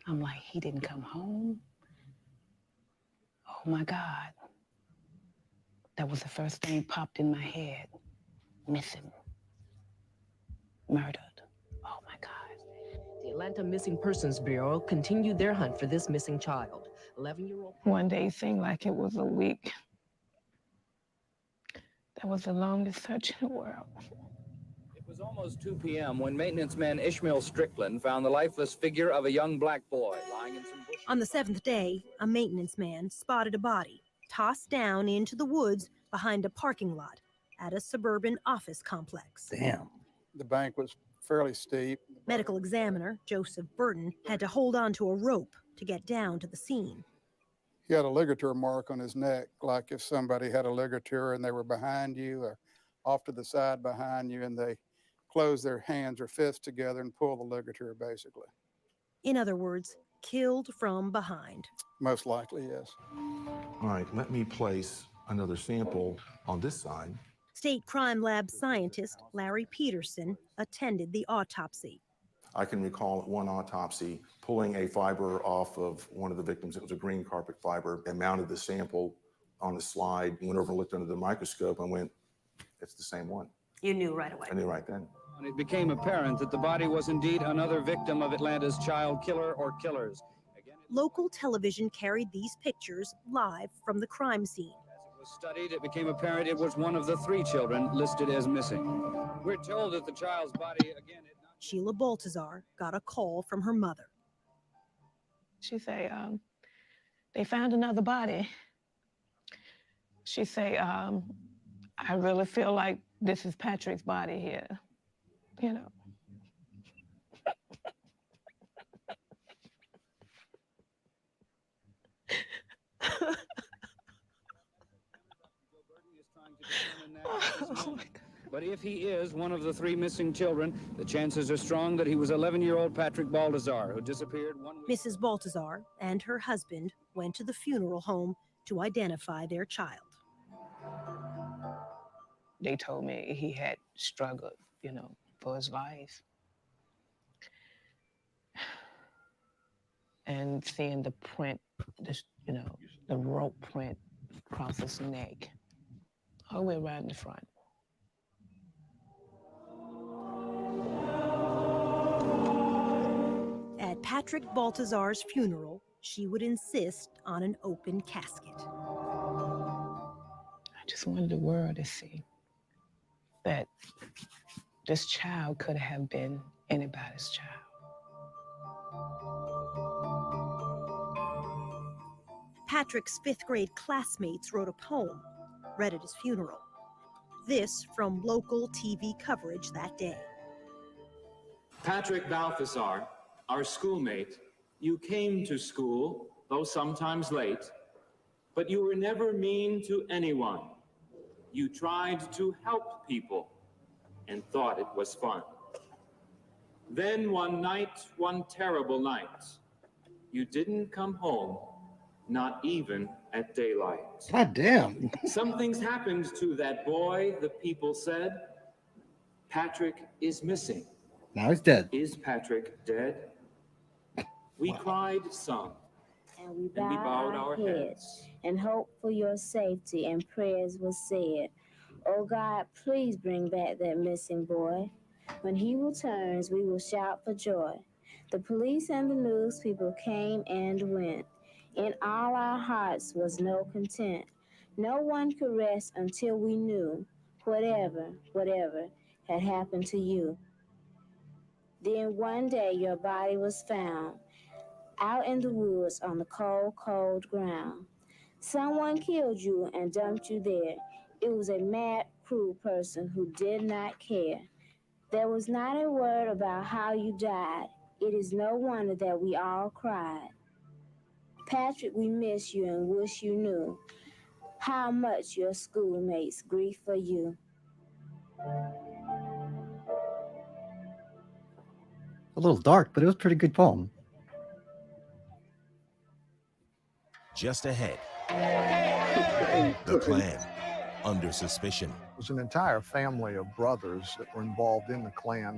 I'm like, he didn't come home? Oh my God. That was the first thing popped in my head. Missing. Murdered. Oh my God. The Atlanta Missing Persons Bureau continued their hunt for this missing child. 11-year-old. One day seemed like it was a week. That was the longest search in the world. It was almost 2 p.m. when maintenance man Ishmael Strickland found the lifeless figure of a young black boy lying in some bushes. On the seventh day, a maintenance man spotted a body tossed down into the woods behind a parking lot at a suburban office complex. Damn. The bank was fairly steep. Medical examiner Joseph Burton had to hold on to a rope to get down to the scene. He had a ligature mark on his neck, like if somebody had a ligature and they were behind you or off to the side behind you and they close their hands or fists together and pull the ligature, basically. In other words, killed from behind. Most likely, yes. All right, let me place another sample on this side. State Crime Lab scientist Larry Peterson attended the autopsy. I can recall at one autopsy pulling a fiber off of one of the victims. It was a green carpet fiber, and mounted the sample on the slide, went over and looked under the microscope and went, it's the same one. You knew right away. I knew right then. And it became apparent that the body was indeed another victim of Atlanta's child killer or killers. Local television carried these pictures live from the crime scene. As it was studied, it became apparent it was one of the 3 children listed as missing. We're told that the child's body, again, Sheila Baltazar got a call from her mother. She say, they found another body. She say, I really feel like this is Patrick's body here, you know. But if he is one of the 3 missing children, the chances are strong that he was 11-year-old Patrick Baltazar, who disappeared 1 week. Mrs. Baltazar and her husband went to the funeral home to identify their child. They told me he had struggled, you know, for his life. And seeing the print, this, you know, the rope print across his neck, all the way around the front. At Patrick Baltazar's funeral, she would insist on an open casket. I just wanted the world to see that this child could have been anybody's child. Patrick's 5th grade classmates wrote a poem read at his funeral. This from local TV coverage that day. Patrick Balthazar, our schoolmate, you came to school, though sometimes late, but you were never mean to anyone. You tried to help people and thought it was fun. Then one night, one terrible night, you didn't come home, not even at daylight. God damn. Some things happened to that boy, the people said. Patrick is missing. Now he's dead. Is Patrick dead? We cried some, and we bowed our heads. And hope for your safety, and prayers were said. Oh God, please bring back that missing boy. When he returns, we will shout for joy. The police and the news people came and went. In all our hearts was no content. No one could rest until we knew whatever had happened to you. Then one day your body was found out in the woods on the cold, cold ground. Someone killed you and dumped you there. It was a mad, cruel person who did not care. There was not a word about how you died. It is no wonder that we all cried. Patrick, we miss you and wish you knew how much your schoolmates grieve for you. A little dark, but it was a pretty good poem. Just ahead, the Klan under suspicion. It was an entire family of brothers that were involved in the Klan.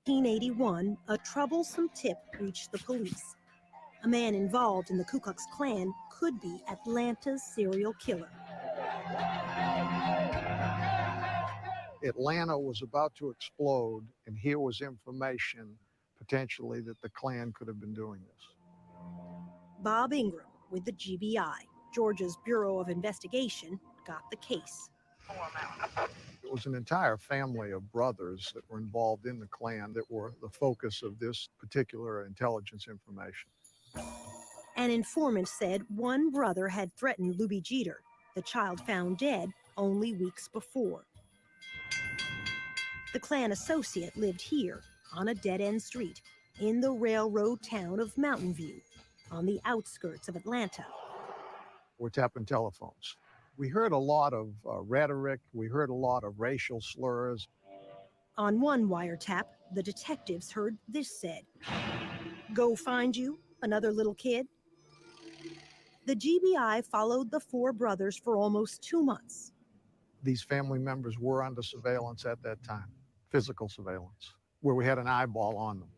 1981, a troublesome tip reached the police. A man involved in the Ku Klux Klan could be Atlanta's serial killer. Atlanta was about to explode, and here was information potentially that the Klan could have been doing this. Bob Ingram with the GBI, Georgia's Bureau of Investigation, got the case. It was an entire family of brothers that were involved in the Klan that were the focus of this particular intelligence information. An informant said one brother had threatened Luby Jeter, the child found dead only weeks before. The Klan associate lived here on a dead-end street in the railroad town of Mountain View, on the outskirts of Atlanta. We're tapping telephones. We heard a lot of rhetoric. We heard a lot of racial slurs. On one wiretap, the detectives heard this said, "Go find you another little kid." The GBI followed the four brothers for almost 2 months. These family members were under surveillance at that time, physical surveillance, where we had an eyeball on them.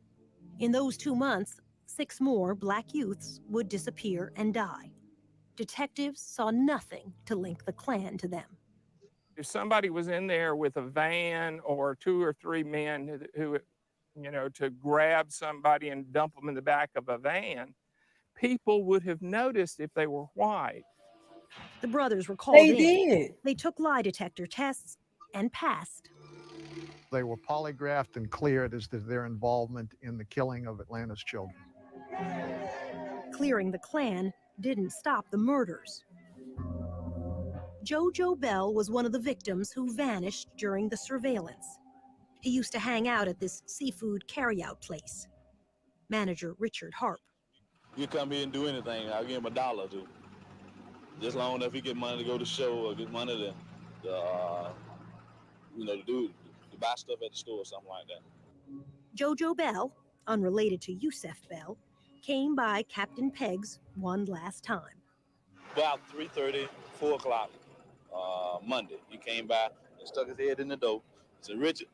In those 2 months, 6 more black youths would disappear and die. Detectives saw nothing to link the Klan to them. If somebody was in there with a van or 2 or 3 men who to grab somebody and dump them in the back of a van, people would have noticed if they were white. The brothers were called in. They took lie detector tests and passed. They were polygraphed and cleared as to their involvement in the killing of Atlanta's children. Clearing the Klan didn't stop the murders. JoJo Bell was one of the victims who vanished during the surveillance. He used to hang out at this seafood carryout place. Manager Richard Harp. You come here and do anything, I'll give him $1 or $2. Just long enough he get money to go to show or get money to buy stuff at the store or something like that. JoJo Bell, unrelated to Yusef Bell, came by Captain Pegg's one last time. About 3:30, 4 o'clock Monday, he came by and stuck his head in the door. He said, "Richard,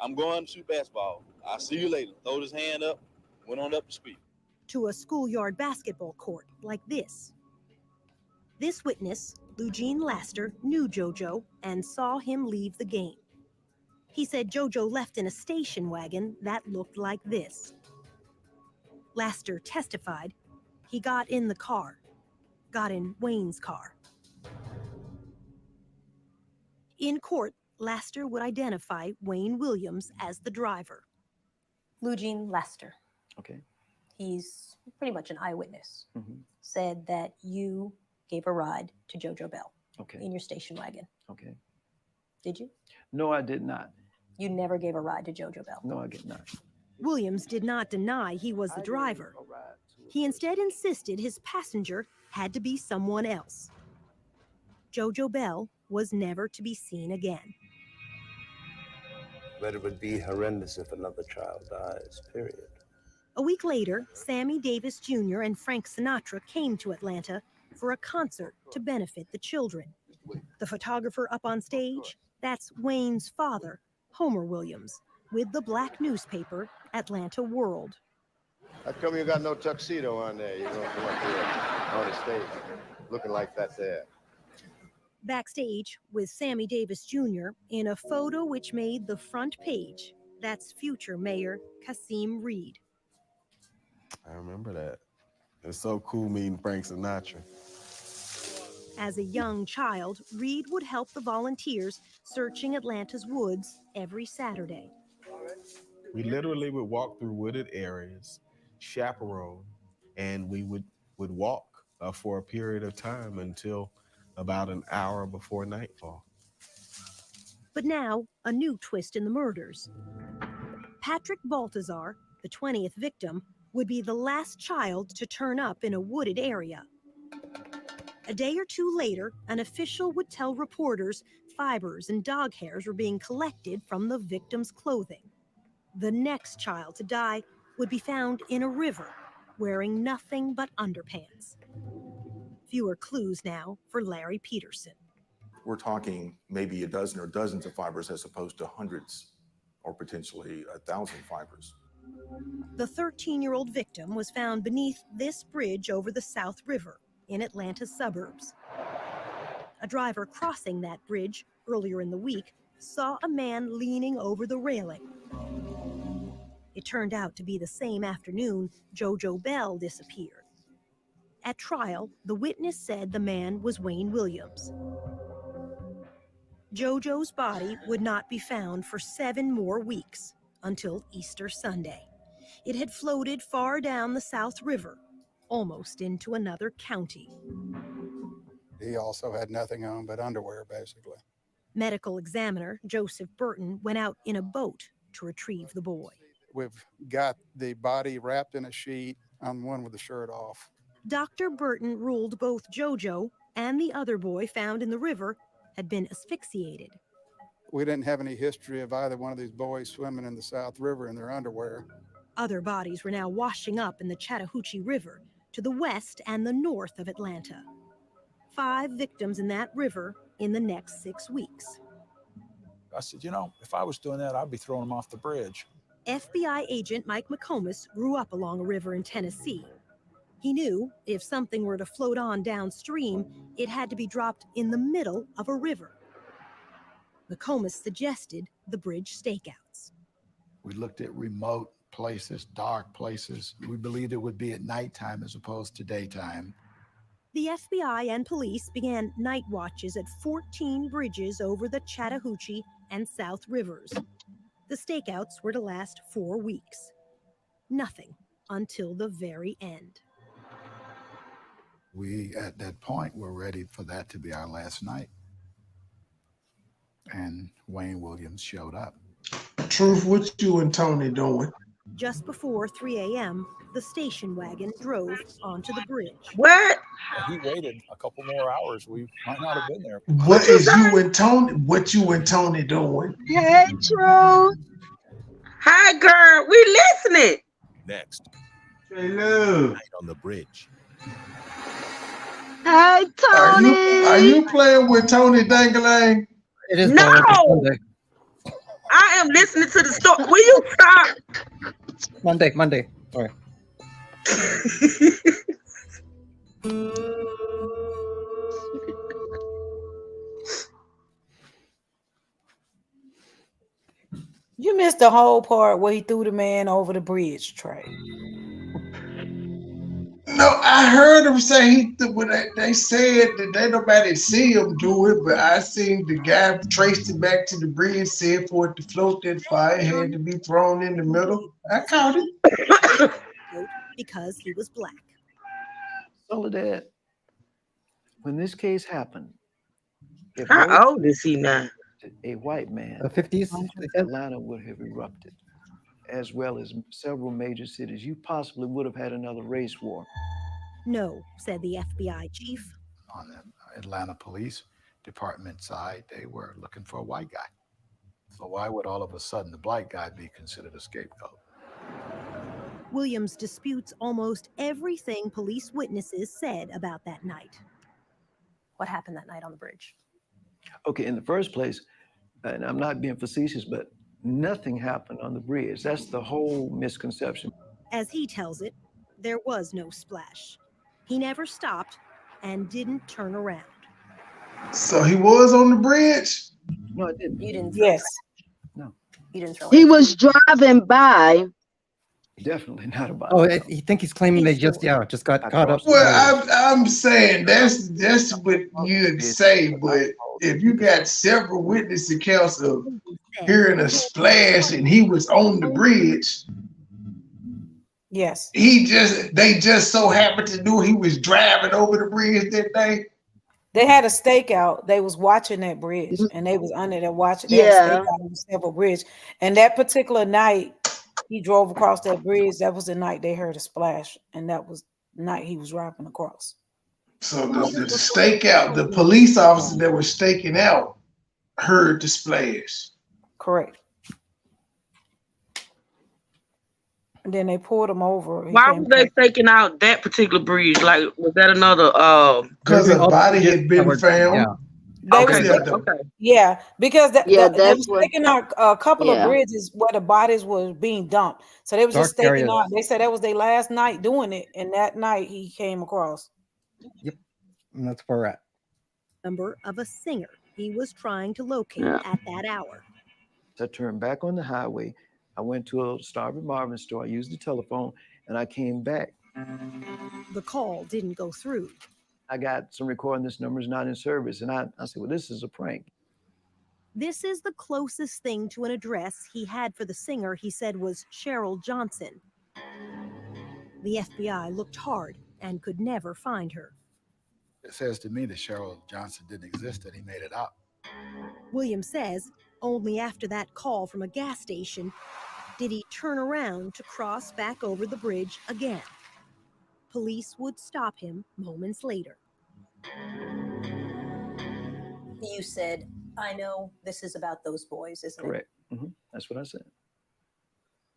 I'm going to shoot basketball. I'll see you later." Throwed his hand up, went on up to speak. To a schoolyard basketball court like this. This witness, Eugene Laster, knew JoJo and saw him leave the game. He said JoJo left in a station wagon that looked like this. Laster testified he got in the car, got in Wayne's car. In court, Laster would identify Wayne Williams as the driver. Eugene Laster. Okay. He's pretty much an eyewitness. Mm-hmm. Said that you gave a ride to JoJo Bell Okay. in your station wagon. Okay. Did you? No, I did not. You never gave a ride to JoJo Bell. No, I did not. Williams did not deny he was the driver. He instead insisted his passenger had to be someone else. JoJo Bell was never to be seen again. But it would be horrendous if another child dies, period. A week later, Sammy Davis Jr. and Frank Sinatra came to Atlanta for a concert to benefit the children. The photographer up on stage, that's Wayne's father, Homer Williams, with the black newspaper, Atlanta World. How come you got no tuxedo on there? You're going to come up here on the stage looking like that there. Backstage with Sammy Davis Jr. in a photo which made the front page, that's future Mayor Kasim Reed. I remember that. It was so cool meeting Frank Sinatra. As a young child, Reed would help the volunteers searching Atlanta's woods every Saturday. We literally would walk through wooded areas, chaperone, and we would walk for a period of time until about an hour before nightfall. But now, a new twist in the murders. Patrick Baltazar, the 20th victim, would be the last child to turn up in a wooded area. A day or two later, an official would tell reporters fibers and dog hairs were being collected from the victim's clothing. The next child to die would be found in a river, wearing nothing but underpants. Fewer clues now for Larry Peterson. We're talking maybe a dozen or dozens of fibers as opposed to hundreds or potentially 1,000 fibers. The 13-year-old victim was found beneath this bridge over the South River in Atlanta's suburbs. A driver crossing that bridge earlier in the week saw a man leaning over the railing. It turned out to be the same afternoon JoJo Bell disappeared. At trial, the witness said the man was Wayne Williams. JoJo's body would not be found for 7 more weeks, until Easter Sunday. It had floated far down the South River, almost into another county. He also had nothing on but underwear, basically. Medical examiner Joseph Burton went out in a boat to retrieve the boy. We've got the body wrapped in a sheet on one with the shirt off. Dr. Burton ruled both JoJo and the other boy found in the river had been asphyxiated. We didn't have any history of either one of these boys swimming in the South River in their underwear. Other bodies were now washing up in the Chattahoochee River to the west and the north of Atlanta. 5 victims in that river in the next 6 weeks. I said, you know, if I was doing that, I'd be throwing them off the bridge. FBI agent Mike McComas grew up along a river in Tennessee. He knew if something were to float on downstream, it had to be dropped in the middle of a river. McComas suggested the bridge stakeouts. We looked at remote places, dark places. We believed it would be at nighttime as opposed to daytime. The FBI and police began night watches at 14 bridges over the Chattahoochee and South Rivers. The stakeouts were to last 4 weeks. Nothing until the very end. We, at that point, were ready for that to be our last night. And Wayne Williams showed up. Truth, what you and Tony doing? Just before 3 a.m., the station wagon drove onto the bridge. What? He waited a couple more hours. We might not have been there. What you and Tony doing? Hey, Truth. Hi, girl. We listening. Next. Hello. Night on the bridge. Hey, Tony. Are you playing with Tony Dangalang? It is No. I am listening to the story. Will you stop? Monday. Sorry. You missed the whole part where he threw the man over the bridge, Trey. No, I heard him say they said that they nobody see him do it, but I seen the guy traced it back to the bridge, said for it to float that fire, it had to be thrown in the middle. I caught it. Because he was black. Soledad, when this case happened, How old is he now? A white man, 50s, Atlanta would have erupted, as well as several major cities. You possibly would have had another race war. No, said the FBI chief. On the Atlanta Police Department side, they were looking for a white guy. So why would all of a sudden the black guy be considered a scapegoat? Williams disputes almost everything police witnesses said about that night. What happened that night on the bridge? Okay, in the first place, and I'm not being facetious, but nothing happened on the bridge. That's the whole misconception. As he tells it, there was no splash. He never stopped and didn't turn around. So he was on the bridge? No, I didn't. You didn't. Yes. No. You didn't throw. He was driving by. Definitely not about. Oh, I think he's claiming they just got caught up. Well, I'm saying that's what you'd say, but if you got several witness accounts of hearing a splash and he was on the bridge, yes, they just so happened to know he was driving over the bridge that day. They had a stakeout. They was watching that bridge, and they was under there watching. They Yeah. had a stakeout on several bridge, and that particular night, he drove across that bridge. That was the night they heard a splash, and that was the night he was driving across. So the stakeout, the police officer that was staking out heard the splash. Correct. And then they pulled him over. He Why came were they back. taking out that particular bridge? Like, was that another? Because a body had been found. Yeah. They Okay, was- okay. Yeah, because they that's was what- taking out a couple yeah. of bridges where the bodies were being dumped. So they was just Dark staking areas. out. They said that was their last night doing it, and that night he came across. Yep. And that's where we're at. Number of a singer he was trying to locate Yeah. at that hour. I turned back on the highway. I went to a Starving Marvin store. I used the telephone, and I came back The call didn't go through. I got some recording, this number is not in service. And I said, well, this is a prank. This is the closest thing to an address he had for the singer he said was Cheryl Johnson. The FBI looked hard and could never find her. It says to me that Cheryl Johnson didn't exist, that he made it up. Williams says only after that call from a gas station did he turn around to cross back over the bridge again. Police would stop him moments later. You said, I know this is about those boys, isn't Correct. Mm-hmm. That's what I said.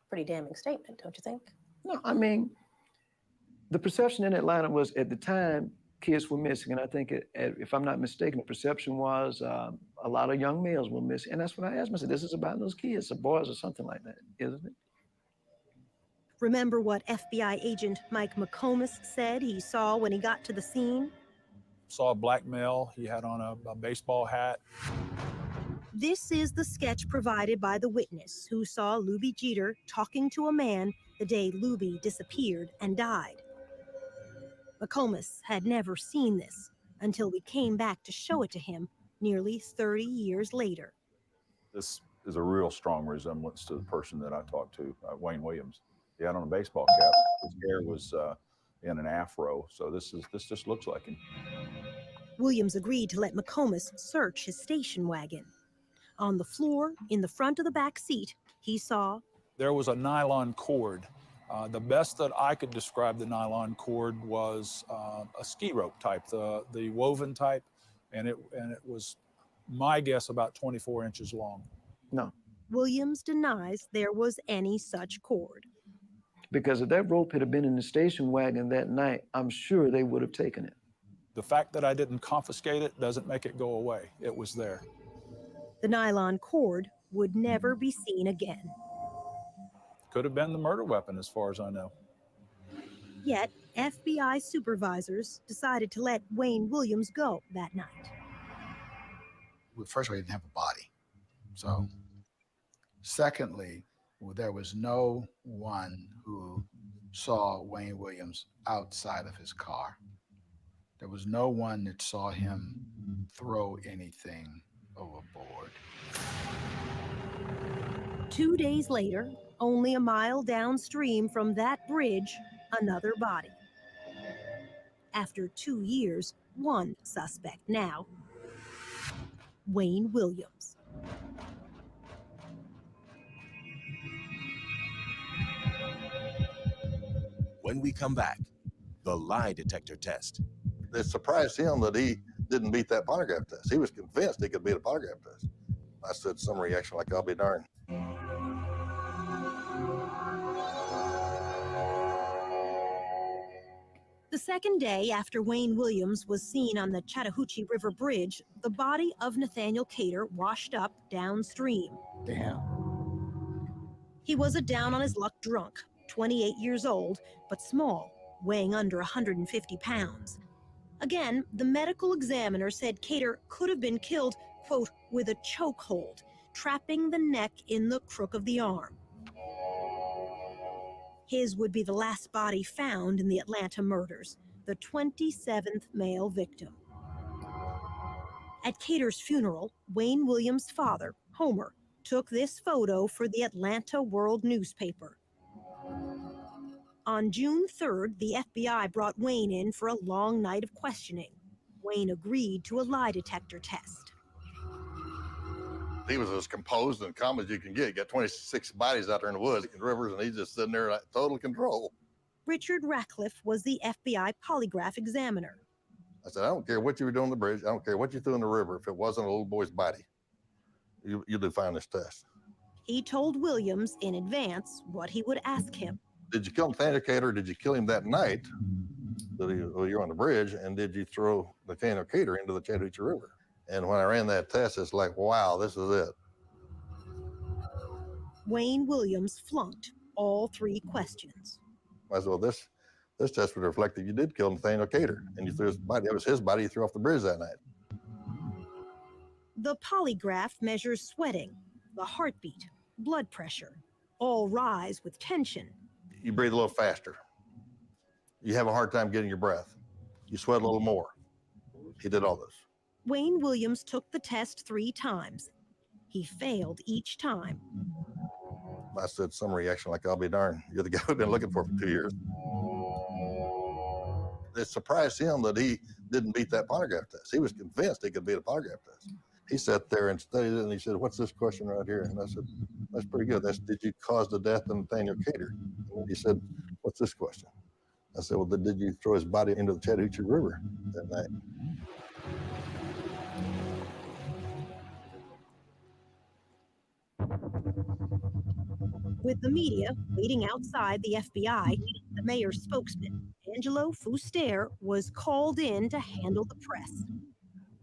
Pretty damning statement, don't you think? No, I mean, the perception in Atlanta was at the time kids were missing. And I think, if I'm not mistaken, the perception was a lot of young males were missing. And that's what I asked myself. This is about those kids, the boys or something like that, isn't it? Remember what FBI agent Mike McComas said he saw when he got to the scene? Saw a black male. He had on a baseball hat. This is the sketch provided by the witness who saw Luby Jeter talking to a man the day Luby disappeared and died. McComas had never seen this until we came back to show it to him nearly 30 years later. This is a real strong resemblance to the person that I talked to, Wayne Williams. He had on a baseball cap. His hair was in an afro, so this just looks like him. Williams agreed to let McComas search his station wagon. On the floor, in the front of the back seat, he saw there was a nylon cord. The best that I could describe the nylon cord was a ski rope type, the woven type, and it was, my guess, about 24 inches long. No. Williams denies there was any such cord. Because if that rope had been in the station wagon that night, I'm sure they would have taken it. The fact that I didn't confiscate it doesn't make it go away. It was there. The nylon cord would never be seen again. Could have been the murder weapon, as far as I know. Yet, FBI supervisors decided to let Wayne Williams go that night. Well, first of all, he didn't have a body. So, secondly, there was no one who saw Wayne Williams outside of his car. There was no one that saw him throw anything overboard. 2 days later, only a mile downstream from that bridge, another body. After 2 years, one suspect now, Wayne Williams. When we come back, the lie detector test. It surprised him that he didn't beat that polygraph test. He was convinced he could beat a polygraph test. I said some reaction like, I'll be darned. The second day after Wayne Williams was seen on the Chattahoochee River Bridge, the body of Nathaniel Cater washed up downstream. Damn. He was a down-on-his-luck drunk, 28 years old, but small, weighing under 150 pounds. Again, the medical examiner said Cater could have been killed, quote, with a chokehold, trapping the neck in the crook of the arm. His would be the last body found in the Atlanta murders, the 27th male victim. At Cater's funeral, Wayne Williams' father, Homer, took this photo for the Atlanta World newspaper. On June 3rd, the FBI brought Wayne in for a long night of questioning. Wayne agreed to a lie detector test. He was as composed and calm as you can get. He got 26 bodies out there in the woods and rivers, and he's just sitting there at total control. Richard Ratcliffe was the FBI polygraph examiner. I said, I don't care what you were doing on the bridge. I don't care what you threw in the river. If it wasn't a little boy's body, you'll do fine this test. He told Williams in advance what he would ask him. Did you kill Nathaniel Cater? Did you kill him that night that you're on the bridge? And did you throw Nathaniel Cater into the Chattahoochee River? And when I ran that test, it's like, wow, this is it. Wayne Williams flunked all three questions. I said, well, this test would reflect that you did kill Nathaniel Cater, and you threw his body. It was his body you threw off the bridge that night. The polygraph measures sweating, the heartbeat, blood pressure, all rise with tension. You breathe a little faster. You have a hard time getting your breath. You sweat a little more. He did all this. Wayne Williams took the test 3 times. He failed each time. I said some reaction like, I'll be darned. You're the guy we've been looking for 2 years. It surprised him that he didn't beat that polygraph test. He was convinced he could beat a polygraph test. He sat there and studied it, and he said, what's this question right here? And I said, that's pretty good. That's, did you cause the death of Nathaniel Cater? And he said, what's this question? I said, well, did you throw his body into the Chattahoochee River that night? With the media waiting outside the FBI, the mayor's spokesman, Angelo Fuster, was called in to handle the press.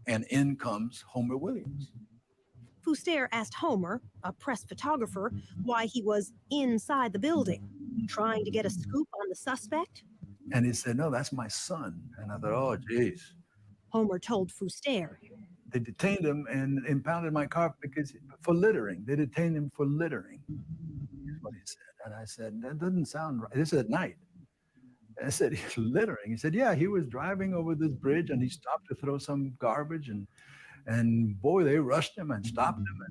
And in comes Homer Williams. Fuster asked Homer, a press photographer, why he was inside the building, trying to get a scoop on the suspect. And he said, no, that's my son. And I thought, oh, geez. Homer told Fuster. They detained him and impounded my car for littering. They detained him for littering, is what he said. And I said, that doesn't sound right. This is at night. I said, he's littering. He said, yeah, he was driving over this bridge and he stopped to throw some garbage. And boy, they rushed him and stopped him.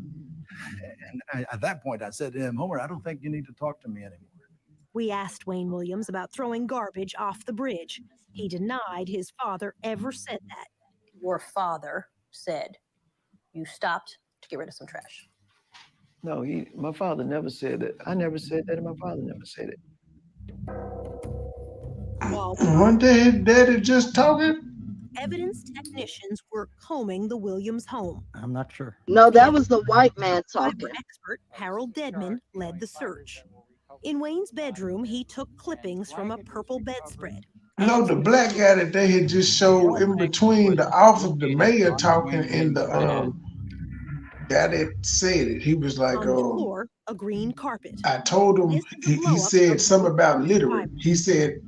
And at that point, I said to him, Homer, I don't think you need to talk to me anymore. We asked Wayne Williams about throwing garbage off the bridge. He denied his father ever said that. Your father said you stopped to get rid of some trash. No, my father never said that. I never said that, and my father never said it. One day his daddy just talking. Evidence technicians were combing the Williams home. I'm not sure. No, that was the white man talking. Expert Harold Deadman led the search. In Wayne's bedroom, he took clippings from a purple bedspread. No, the black guy that they had just showed in between the office, the mayor talking, and the guy that said it. He was like, On the floor, a green carpet. I told him, he said something about littering. He said,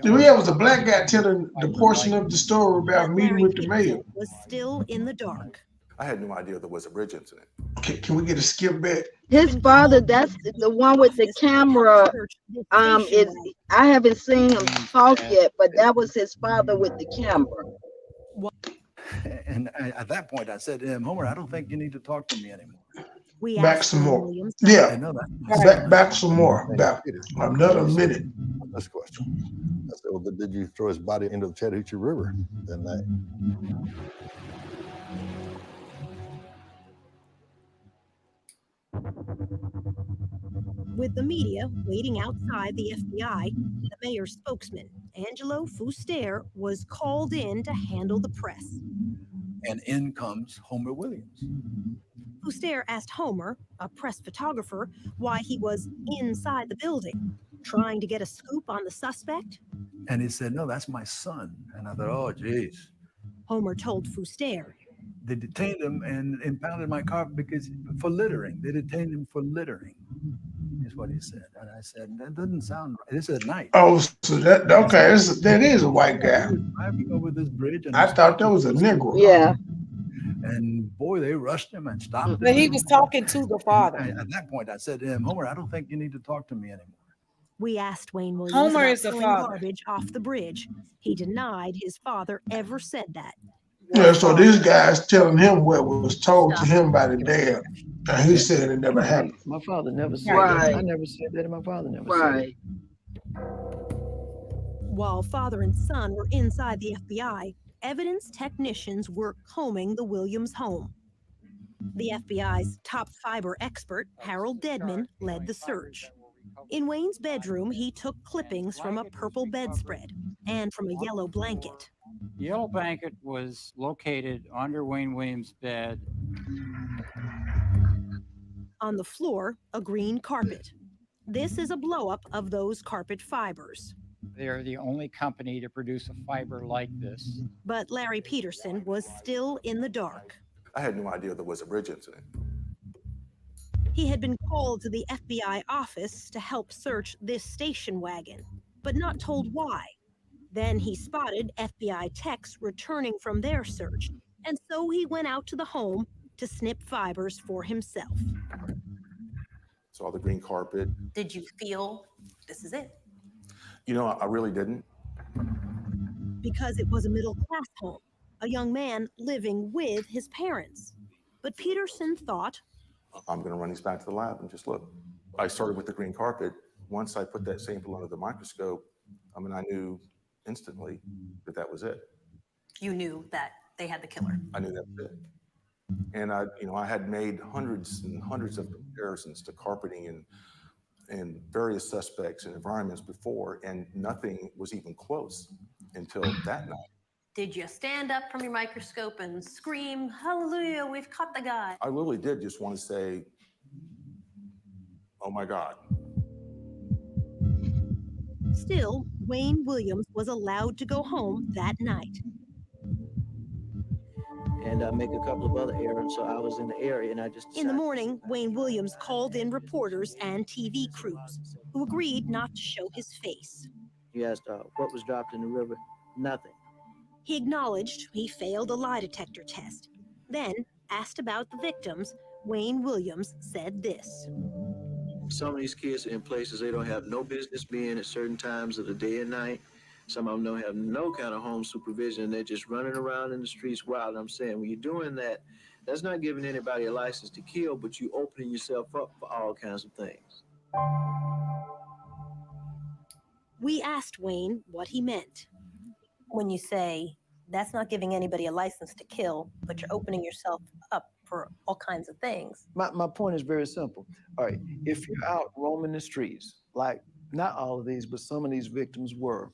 there was a black guy telling the portion of the story about meeting with the mayor. Was still in the dark. I had no idea there was a bridge incident. Can we get a skip back? His father, that's the one with the camera. I haven't seen him talk yet, but that was his father with the camera. And at that point, I said to him, Homer, I don't think you need to talk to me anymore. We back some more. Yeah. I know that. Back some more. Back another minute. This question. I said, well, did you throw his body into the Chattahoochee River that night? With the media waiting outside the FBI, the mayor's spokesman, Angelo Fuster, was called in to handle the press. And in comes Homer Williams. Fuster asked Homer, a press photographer, why he was inside the building, trying to get a scoop on the suspect. And he said, no, that's my son. And I thought, oh, geez. Homer told Fuster. They detained him and impounded my car for littering. They detained him for littering, is what he said. And I said, that doesn't sound right. This is at night. Oh, so that is a white guy. He was driving over this bridge. And I thought that was a Negro. Yeah. And boy, they rushed him and stopped him. But he was talking to the father. At that point, I said to him, Homer, I don't think you need to talk to me anymore. We asked Wayne Williams Homer about is the throwing father. garbage off the bridge. He denied his father ever said that. Yeah, so this guy's telling him what was told to him by the dad. And he said it never happened. My father never said Right. that. I never said that, and my father never Right. said it. While father and son were inside the FBI, evidence technicians were combing the Williams home. The FBI's top fiber expert, Harold Deadman, led the search. In Wayne's bedroom, he took clippings from a purple bedspread and from a yellow blanket. The yellow blanket was located under Wayne Williams' bed. On the floor, a green carpet. This is a blow-up of those carpet fibers. They're the only company to produce a fiber like this. But Larry Peterson was still in the dark. I had no idea there was a bridge incident. He had been called to the FBI office to help search this station wagon, but not told why. Then he spotted FBI techs returning from their search, and so he went out to the home to snip fibers for himself. Saw the green carpet. Did you feel this is it? You know, I really didn't. because it was a middle-class home, a young man living with his parents. But Peterson thought, I'm going to run these back to the lab and just look. I started with the green carpet. Once I put that sample under the microscope, I mean, I knew instantly that that was it. You knew that they had the killer. I knew that was it. And I had made hundreds and hundreds of comparisons to carpeting and various suspects and environments before, and nothing was even close until that night. Did you stand up from your microscope and scream, "Hallelujah, we've caught the guy"? I really did just want to say, oh my God. still, Wayne Williams was allowed to go home that night. And I make a couple of other errands, so I was in the area, and I just In the morning, Wayne Williams called in reporters and TV crews, who agreed not to show his face. He asked what was dropped in the river. Nothing. He acknowledged he failed a lie detector test. Then, asked about the victims, Wayne Williams said this. Some of these kids are in places they don't have no business being at certain times of the day and night. Some of them don't have no kind of home supervision. They're just running around in the streets wild. I'm saying, when you're doing that, that's not giving anybody a license to kill, but you opening yourself up for all kinds of things. We asked Wayne what he meant. When you say that's not giving anybody a license to kill, but you're opening yourself up for all kinds of things. My point is very simple. All right, if you're out roaming the streets, like not all of these, but some of these victims were,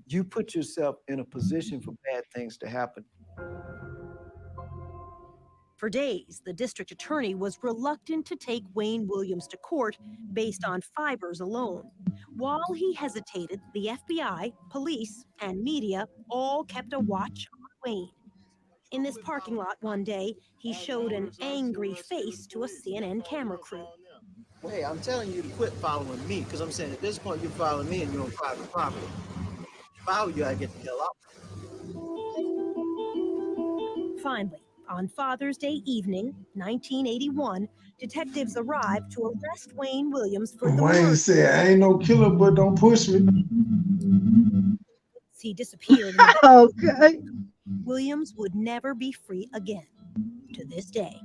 you put yourself in a position for bad things to happen. For days, the district attorney was reluctant to take Wayne Williams to court based on fibers alone. While he hesitated, the FBI, police, and media all kept a watch on Wayne. In this parking lot one day, he showed an angry face to a CNN camera crew. Hey, I'm telling you to quit following me, because I'm saying at this point you're following me and you're on private property. If I were you, I'd get the hell out. Finally, on Father's Day evening, 1981, detectives arrived to arrest Wayne Williams for the Wayne murder. said, "I ain't no killer, but don't push me." He disappeared. Okay. Williams would never be free again, to this day.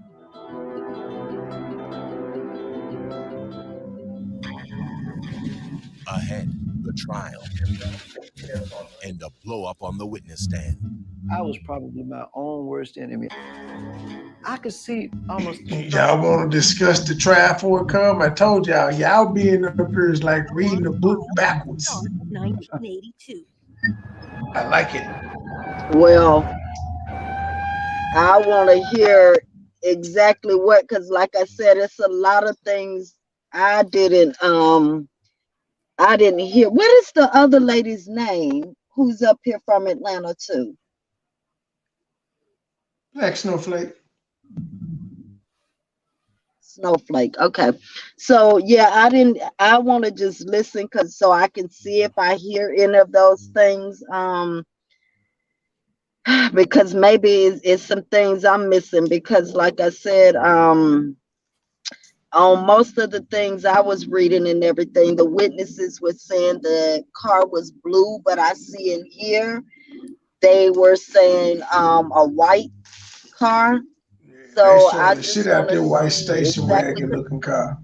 Ahead, the trial and a blow up on the witness stand. I was probably my own worst enemy. I could see almost. Y'all want to discuss the trial before it come? I told y'all being up here is like reading a book backwards. 1982. I like it. Well, I want to hear exactly what, because like I said, it's a lot of things I didn't hear. What is the other lady's name who's up here from Atlanta too? Black Snowflake. Snowflake. Okay. So yeah, I want to just listen so I can see if I hear any of those things. Because maybe it's some things I'm missing, because like I said, on most of the things I was reading and everything, the witnesses were saying the car was blue, but I see in here they were saying a white car. So They I showing the just shit out want there to white see station exactly. wagon looking car.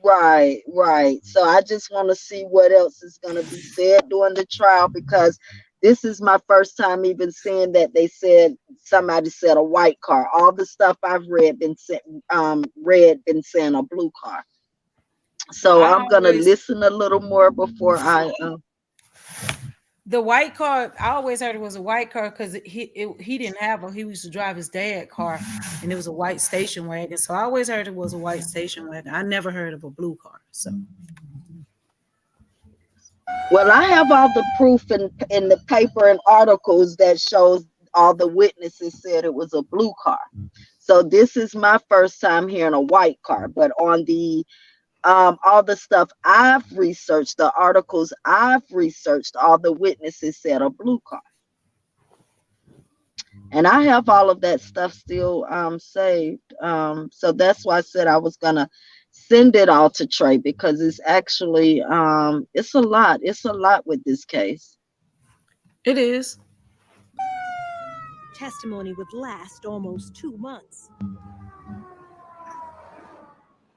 Right. So I just want to see what else is going to be said during the trial, because this is my first time even seeing that somebody said a white car. All the stuff I've read been saying a blue car. So I'm gonna listen a little more before I. The white car, I always heard it was a white car because he didn't have one. He used to drive his dad's car, and it was a white station wagon. So I always heard it was a white station wagon. I never heard of a blue car. So, well, I have all the proof in the paper and articles that shows all the witnesses said it was a blue car. So this is my first time hearing a white car, but on the all the stuff I've researched, the articles I've researched, all the witnesses said a blue car. And I have all of that stuff still saved. So that's why I said I was gonna send it all to Trey, because it's actually it's a lot with this case. It is. Testimony would last almost 2 months.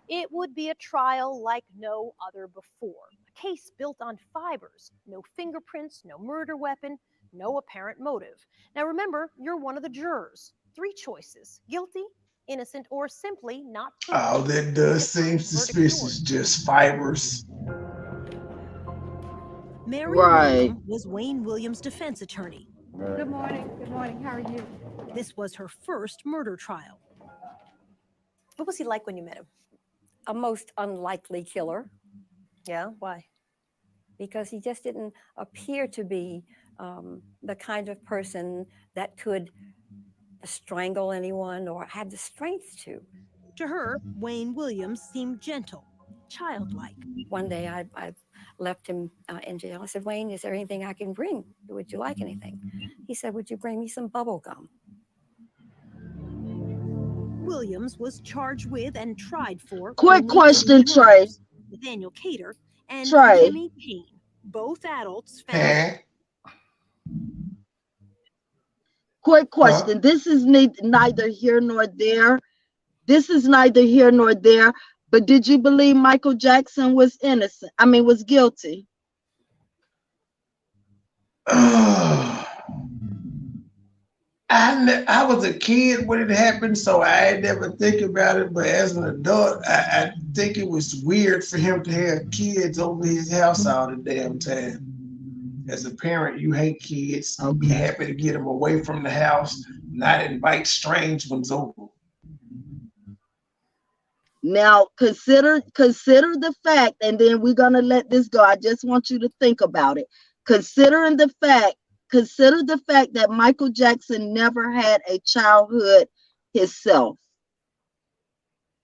It would be a trial like no other before. A case built on fibers, no fingerprints, no murder weapon, no apparent motive. Now remember, you're one of the jurors. 3 choices: guilty, innocent, or simply not proven. Oh, that does seem suspicious. Just fibers. Mary Right. William was Wayne Williams' defense attorney. Good morning. Good morning. How are you? This was her first murder trial. What was he like when you met him? A most unlikely killer. Yeah, why? Because he just didn't appear to be the kind of person that could strangle anyone or had the strength to. To her, Wayne Williams seemed gentle, childlike. One day I left him in jail. I said, Wayne, is there anything I can bring? Would you like anything? He said, would you bring me some bubble gum? Williams was charged with and tried for Quick only question, 2 Trey. murders: Nathaniel Cater and Trey. Jimmy Payne, both adults found. Quick question. This is neither here nor there. This is neither here nor there. But did you believe Michael Jackson was innocent? I mean, was guilty? I was a kid when it happened, so I never think about it. But as an adult, I think it was weird for him to have kids over his house all the damn time. As a parent, you hate kids. I'll be happy to get them away from the house, not invite strange ones over. Now consider the fact, and then we're gonna let this go. I just want you to think about it. Consider the fact that Michael Jackson never had a childhood himself.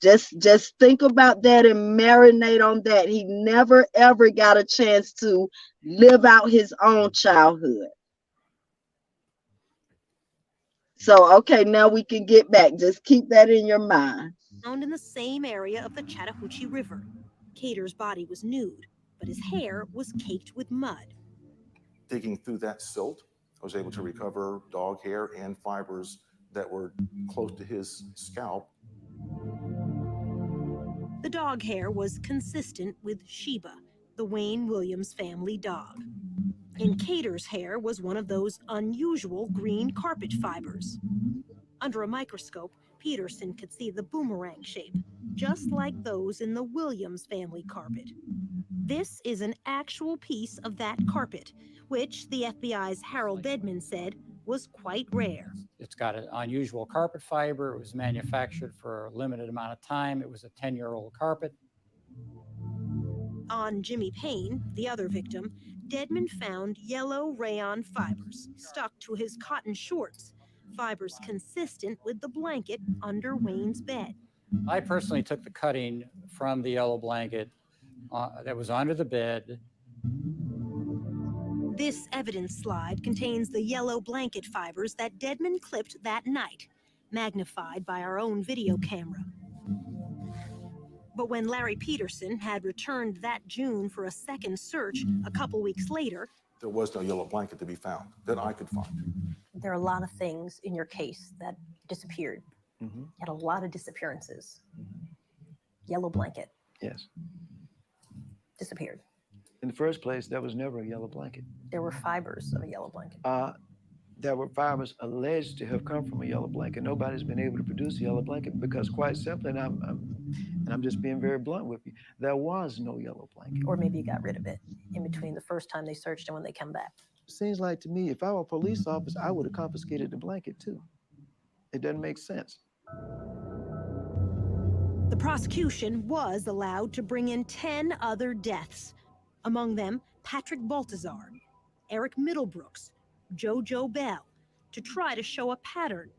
Just think about that and marinate on that. He never ever got a chance to live out his own childhood. So, okay, now we can get back. Just keep that in your mind. Found in the same area of the Chattahoochee River. Cater's body was nude, but his hair was caked with mud. Digging through that silt, I was able to recover dog hair and fibers that were close to his scalp. The dog hair was consistent with Sheba, the Wayne Williams family dog. In Cater's hair was one of those unusual green carpet fibers. Under a microscope, Peterson could see the boomerang shape, just like those in the Williams family carpet. This is an actual piece of that carpet, which the FBI's Harold Dedman said was quite rare. It's got an unusual carpet fiber. It was manufactured for a limited amount of time. It was a 10-year-old carpet. On Jimmy Payne, the other victim, Dedman found yellow rayon fibers stuck to his cotton shorts, fibers consistent with the blanket under Wayne's bed. I personally took the cutting from the yellow blanket that was under the bed. This evidence slide contains the yellow blanket fibers that Dedman clipped that night, magnified by our own video camera. But when Larry Peterson had returned that June for a second search a couple weeks later, There was no yellow blanket to be found that I could find. There are a lot of things in your case that disappeared. Mm-hmm. You had a lot of disappearances. Yellow blanket Yes. disappeared. In the first place, there was never a yellow blanket. There were fibers of a yellow blanket. There were fibers alleged to have come from a yellow blanket. Nobody's been able to produce a yellow blanket because, quite simply, and I'm just being very blunt with you, there was no yellow blanket. Or maybe you got rid of it in between the first time they searched and when they come back. Seems like to me, if I were a police officer, I would have confiscated the blanket too. It doesn't make sense. the prosecution was allowed to bring in 10 other deaths. Among them, Patrick Baltazar, Eric Middlebrooks, JoJo Bell, to try to show a pattern.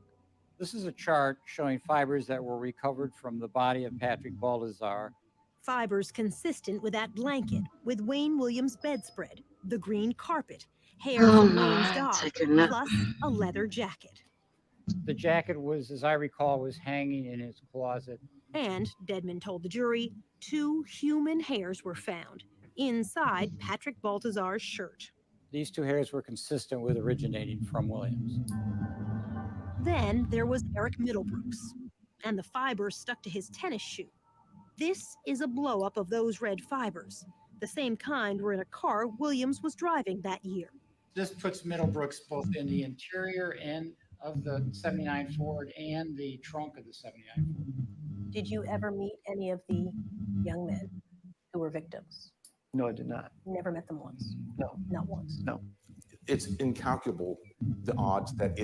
This is a chart showing fibers that were recovered from the body of Patrick Baltazar. Fibers consistent with that blanket, with Wayne Williams' bedspread, the green carpet, hair from Wayne's dog, plus a leather jacket. The jacket was, as I recall, was hanging in his closet. And, Dedman told the jury, 2 human hairs were found inside Patrick Baltazar's shirt. These two hairs were consistent with originating from Williams. Then there was Eric Middlebrooks, and the fibers stuck to his tennis shoe. This is a blow-up of those red fibers. The same kind were in a car Williams was driving that year. This puts Middlebrooks both in the interior end of the 79 Ford and the trunk of the 79 Ford. Did you ever meet any of the young men who were victims? No, I did not. Never met them once? No. Not once? No. It's incalculable, the odds that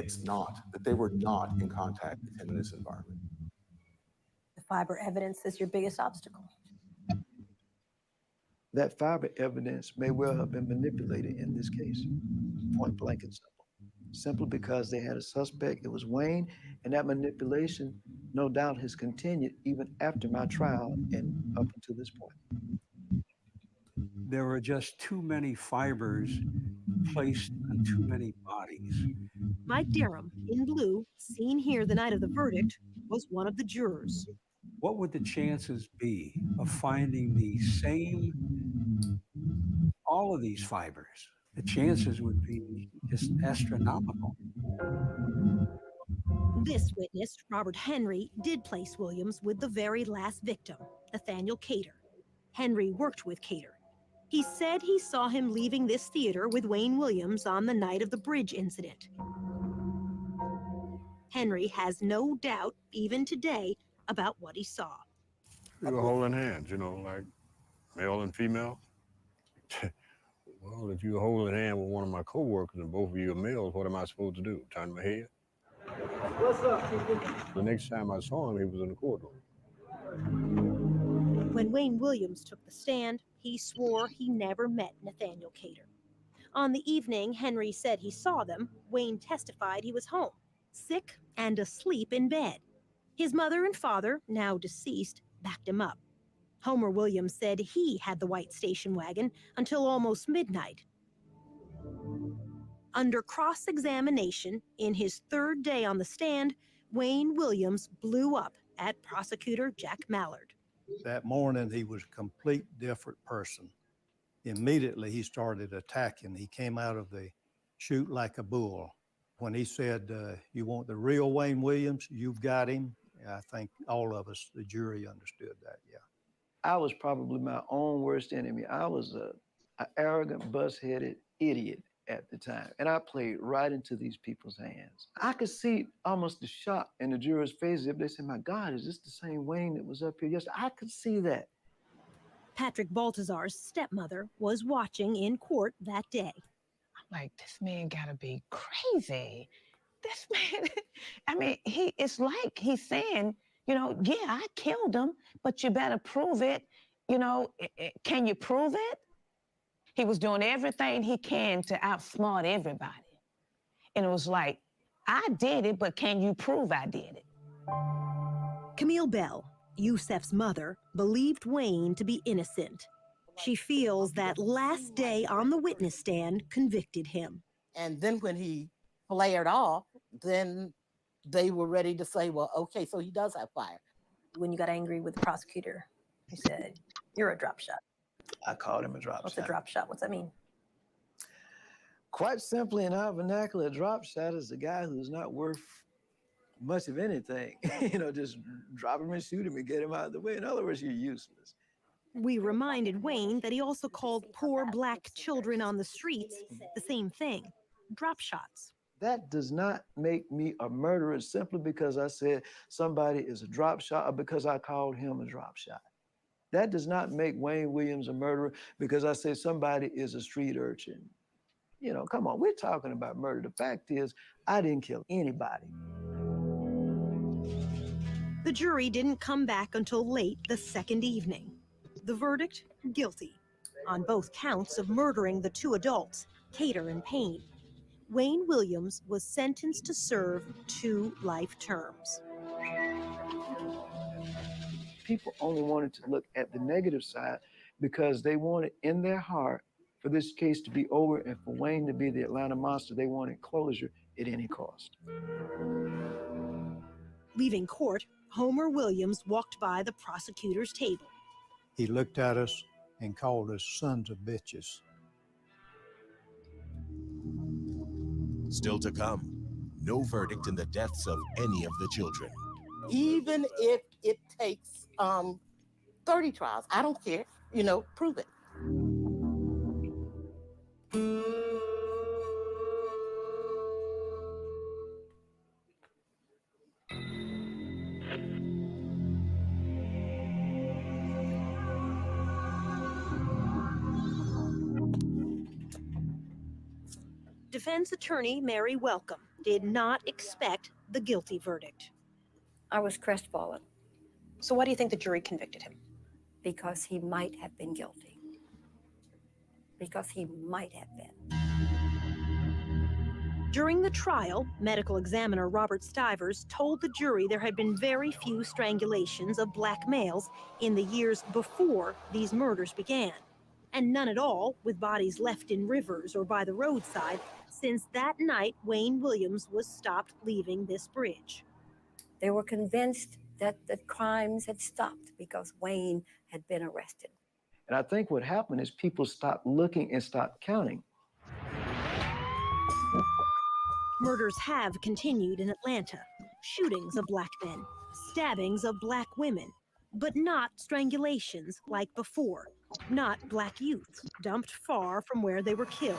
they were not in contact with him in this environment. The fiber evidence is your biggest obstacle. That fiber evidence may well have been manipulated in this case, point blank and simple. Simply because they had a suspect, it was Wayne, and that manipulation, no doubt, has continued even after my trial and up until this point. There were just too many fibers placed on too many bodies. Mike Derham, in blue, seen here the night of the verdict, was one of the jurors. What would the chances be of finding the same, all of these fibers? The chances would be just astronomical. This witness, Robert Henry, did place Williams with the very last victim, Nathaniel Cater. Henry worked with Cater. He said he saw him leaving this theater with Wayne Williams on the night of the bridge incident. Henry has no doubt, even today, about what he saw. We were holding hands, like male and female. Well, if you were holding hand with one of my coworkers and both of you are males, what am I supposed to do? Turn my head? What's up, people? The next time I saw him, he was in the courtroom. When Wayne Williams took the stand, he swore he never met Nathaniel Cater. On the evening Henry said he saw them, Wayne testified he was home, sick and asleep in bed. His mother and father, now deceased, backed him up. Homer Williams said he had the white station wagon until almost midnight. Under cross-examination, in his third day on the stand, Wayne Williams blew up at prosecutor Jack Mallard. That morning, he was a complete different person. Immediately, he started attacking. He came out of the chute like a bull. When he said, you want the real Wayne Williams, you've got him. I think all of us, the jury, understood that, yeah. I was probably my own worst enemy. I was an arrogant, bus-headed idiot at the time, and I played right into these people's hands. I could see almost the shock in the jurors' faces if they said, my God, is this the same Wayne that was up here yesterday? I could see that. Patrick Baltazar's stepmother was watching in court that day. I'm like, this man gotta be crazy. This man, I mean, it's like he's saying, yeah, I killed him, but you better prove it. Can you prove it? He was doing everything he can to outsmart everybody. And it was like, I did it, but can you prove I did it? Camille Bell, Youssef's mother, believed Wayne to be innocent. She feels that last day on the witness stand convicted him. And then when he flared off, then they were ready to say, well, okay, so he does have fire. When you got angry with the prosecutor, he said, you're a drop shot. I called him a drop shot. What's a drop shot? What's that mean? Quite simply, in our vernacular, a drop shot is a guy who's not worth much of anything. Just drop him and shoot him and get him out of the way. In other words, you're useless. We reminded Wayne that he also called poor black children on the streets the same thing, drop shots. That does not make me a murderer simply because I said somebody is a drop shot or because I called him a drop shot. That does not make Wayne Williams a murderer because I said somebody is a street urchin. Come on, we're talking about murder. The fact is, I didn't kill anybody. The jury didn't come back until late the second evening. The verdict, guilty, on both counts of murdering the two adults, Cater and Payne. Wayne Williams was sentenced to serve 2 life terms. People only wanted to look at the negative side because they wanted in their heart for this case to be over and for Wayne to be the Atlanta monster. They wanted closure at any cost. Leaving court, Homer Williams walked by the prosecutor's table. He looked at us and called us sons of bitches. Still to come, no verdict in the deaths of any of the children. Even if it takes 30 trials, I don't care. Prove it. Defense attorney Mary Welcome did not expect the guilty verdict. I was crestfallen. So why do you think the jury convicted him? Because he might have been guilty. Because he might have been. During the trial, medical examiner Robert Stivers told the jury there had been very few strangulations of black males in the years before these murders began, and none at all with bodies left in rivers or by the roadside since that night Wayne Williams was stopped leaving this bridge. They were convinced that the crimes had stopped because Wayne had been arrested. And I think what happened is people stopped looking and stopped counting. Murders have continued in Atlanta. Shootings of black men, stabbings of black women, but not strangulations like before. Not black youth dumped far from where they were killed.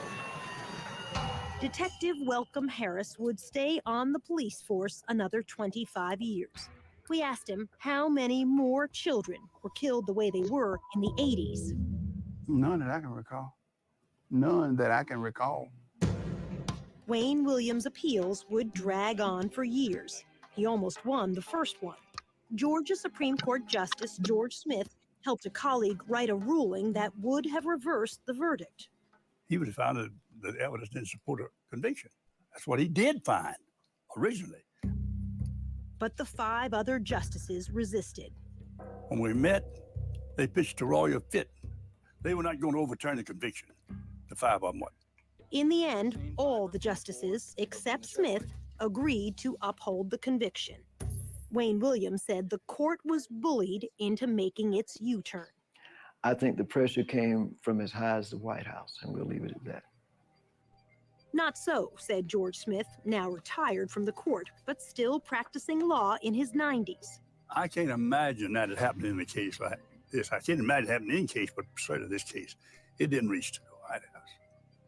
Detective Welcome Harris would stay on the police force another 25 years. We asked him how many more children were killed the way they were in the 80s. None that I can recall. None that I can recall. Wayne Williams' appeals would drag on for years. He almost won the first one. Georgia Supreme Court Justice George Smith helped a colleague write a ruling that would have reversed the verdict. He would have found that the evidence didn't support a conviction. That's what he did find originally. But the 5 other justices resisted. When we met, they pitched a royal fit. They were not going to overturn the conviction. The 5 of them were. In the end, all the justices, except Smith, agreed to uphold the conviction. Wayne Williams said the court was bullied into making its U-turn. I think the pressure came from as high as the White House, and we'll leave it at that. Not so, said George Smith, now retired from the court, but still practicing law in his 90s. I can't imagine that it happened in a case like this. I can't imagine it happened in any case, but certainly this case, it didn't reach to the White House.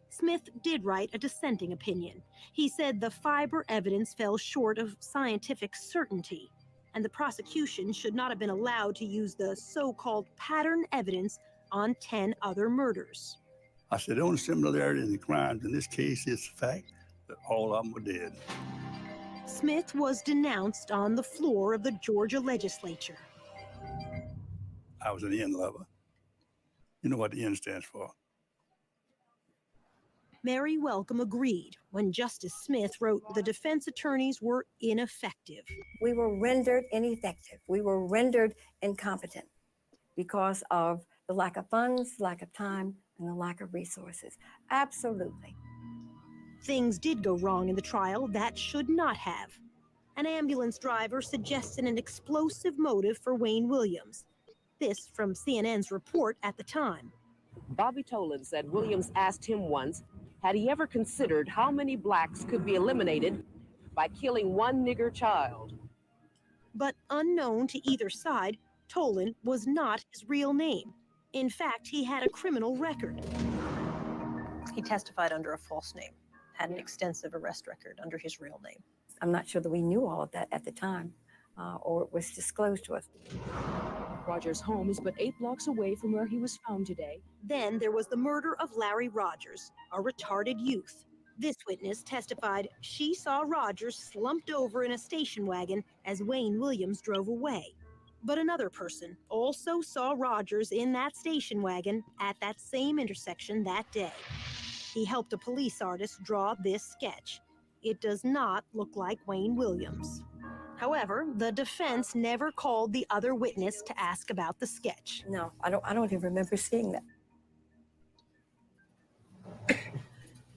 Smith did write a dissenting opinion. He said the fiber evidence fell short of scientific certainty, and the prosecution should not have been allowed to use the so-called pattern evidence on 10 other murders. I said the only similarity in the crimes in this case is the fact that all of them were dead. Smith was denounced on the floor of the Georgia legislature. I was an N lover. You know what the N stands for. Mary Welcome agreed when Justice Smith wrote the defense attorneys were ineffective. We were rendered ineffective. We were rendered incompetent because of the lack of funds, lack of time, and the lack of resources. Absolutely. Things did go wrong in the trial that should not have. An ambulance driver suggested an explosive motive for Wayne Williams. This from CNN's report at the time. Bobby Tolan said Williams asked him once, had he ever considered how many blacks could be eliminated by killing one nigger child? But unknown to either side, Tolan was not his real name. In fact, he had a criminal record. He testified under a false name, had an extensive arrest record under his real name. I'm not sure that we knew all of that at the time, or it was disclosed to us. Rogers' home is but 8 blocks away from where he was found today. Then there was the murder of Larry Rogers, a retarded youth. This witness testified she saw Rogers slumped over in a station wagon as Wayne Williams drove away. But another person also saw Rogers in that station wagon at that same intersection that day. He helped a police artist draw this sketch. It does not look like Wayne Williams. However, the defense never called the other witness to ask about the sketch. No, I don't even remember seeing that.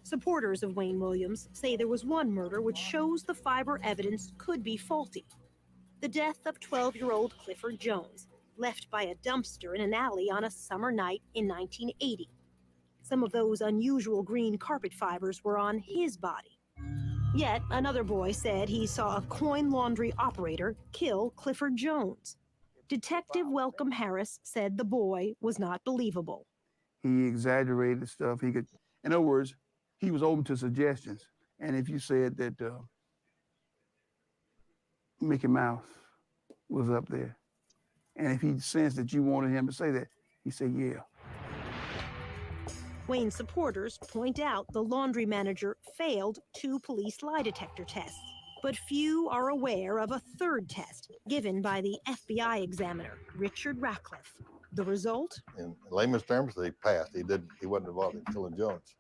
Supporters of Wayne Williams say there was one murder which shows the fiber evidence could be faulty. The death of 12-year-old Clifford Jones, left by a dumpster in an alley on a summer night in 1980. Some of those unusual green carpet fibers were on his body. Yet another boy said he saw a coin laundry operator kill Clifford Jones. Detective Welcome Harris said the boy was not believable. He exaggerated stuff. In other words, he was open to suggestions. And if you said that Mickey Mouse was up there, and if he sensed that you wanted him to say that, he said, yeah. Wayne supporters point out the laundry manager failed 2 police lie detector tests, but few are aware of a third test given by the FBI examiner, Richard Ratcliffe. The result? In layman's terms, he passed. He wasn't involved in killing Jones.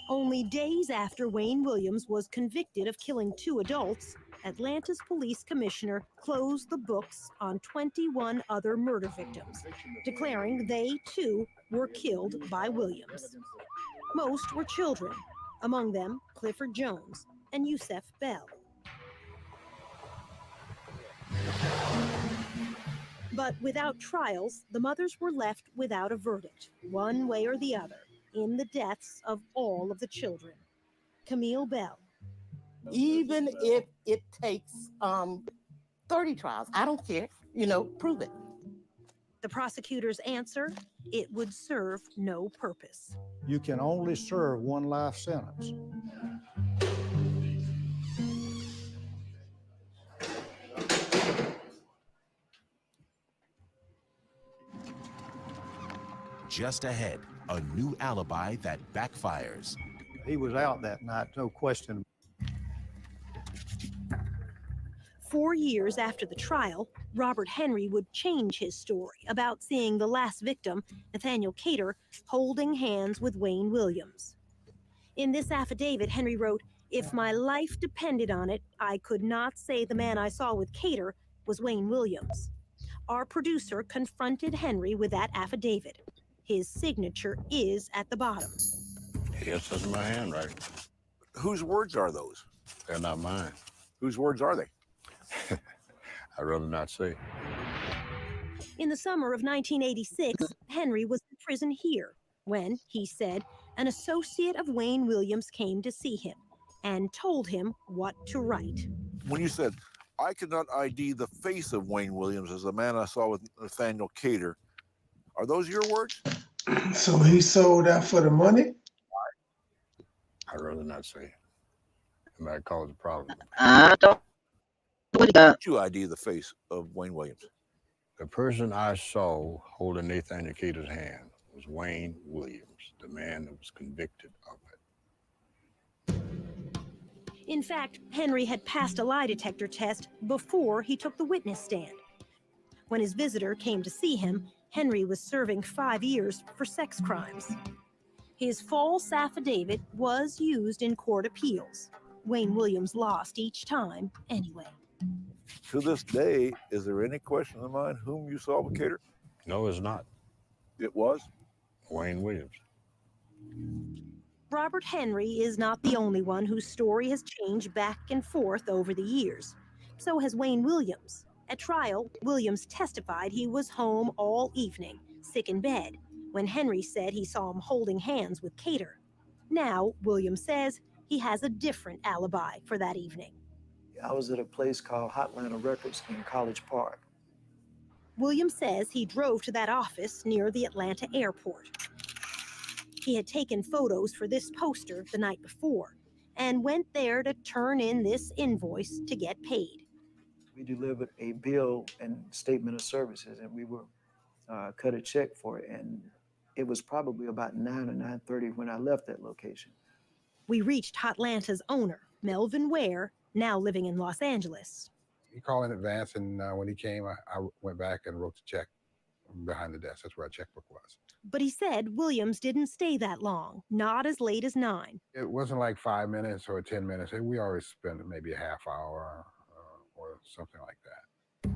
Only days after Wayne Williams was convicted of killing 2 adults, Atlanta's police commissioner closed the books on 21 other murder victims, declaring they too were killed by Williams. Most were children, among them Clifford Jones and Yusef Bell. But without trials, the mothers were left without a verdict, one way or the other, in the deaths of all of the children. Camille Bell. Even if it takes 30 trials, I don't care. Prove it. The prosecutor's answer, it would serve no purpose. You can only serve 1 life sentence. Just ahead, a new alibi that backfires. He was out that night, no question. 4 years after the trial, Robert Henry would change his story about seeing the last victim, Nathaniel Cater, holding hands with Wayne Williams. In this affidavit, Henry wrote, "If my life depended on it, I could not say the man I saw with Cater was Wayne Williams." Our producer confronted Henry with that affidavit. His signature is at the bottom. Yes, that's my handwriting. Whose words are those? They're not mine. Whose words are they? I'd rather not say. In the summer of 1986, Henry was in prison here when, he said, an associate of Wayne Williams came to see him and told him what to write. When you said, I could not ID the face of Wayne Williams as the man I saw with Nathaniel Cater, are those your words? So he sold out for the money? I'd rather not say. It might cause a problem. I don't. Did you ID the face of Wayne Williams? The person I saw holding Nathaniel Cater's hand was Wayne Williams, the man that was convicted of it. In fact, Henry had passed a lie detector test before he took the witness stand. When his visitor came to see him, Henry was serving 5 years for sex crimes. His false affidavit was used in court appeals. Wayne Williams lost each time anyway. To this day, is there any question in mind whom you saw with Cater? No, it's not. It was? Wayne Williams. Robert Henry is not the only one whose story has changed back and forth over the years. So has Wayne Williams. At trial, Williams testified he was home all evening, sick in bed, when Henry said he saw him holding hands with Cater. Now, Williams says he has a different alibi for that evening. I was at a place called Hotlanta Records in College Park. Williams says he drove to that office near the Atlanta airport. He had taken photos for this poster the night before and went there to turn in this invoice to get paid. We delivered a bill and statement of services, and we were cut a check for it. And it was probably about 9 or 9:30 when I left that location. We reached Hotlanta's owner, Melvin Ware, now living in Los Angeles. He called in advance, and when he came, I went back and wrote the check behind the desk. That's where our checkbook was. But he said Williams didn't stay that long, not as late as 9. It wasn't like 5 minutes or 10 minutes. We always spent maybe a half hour or something like that.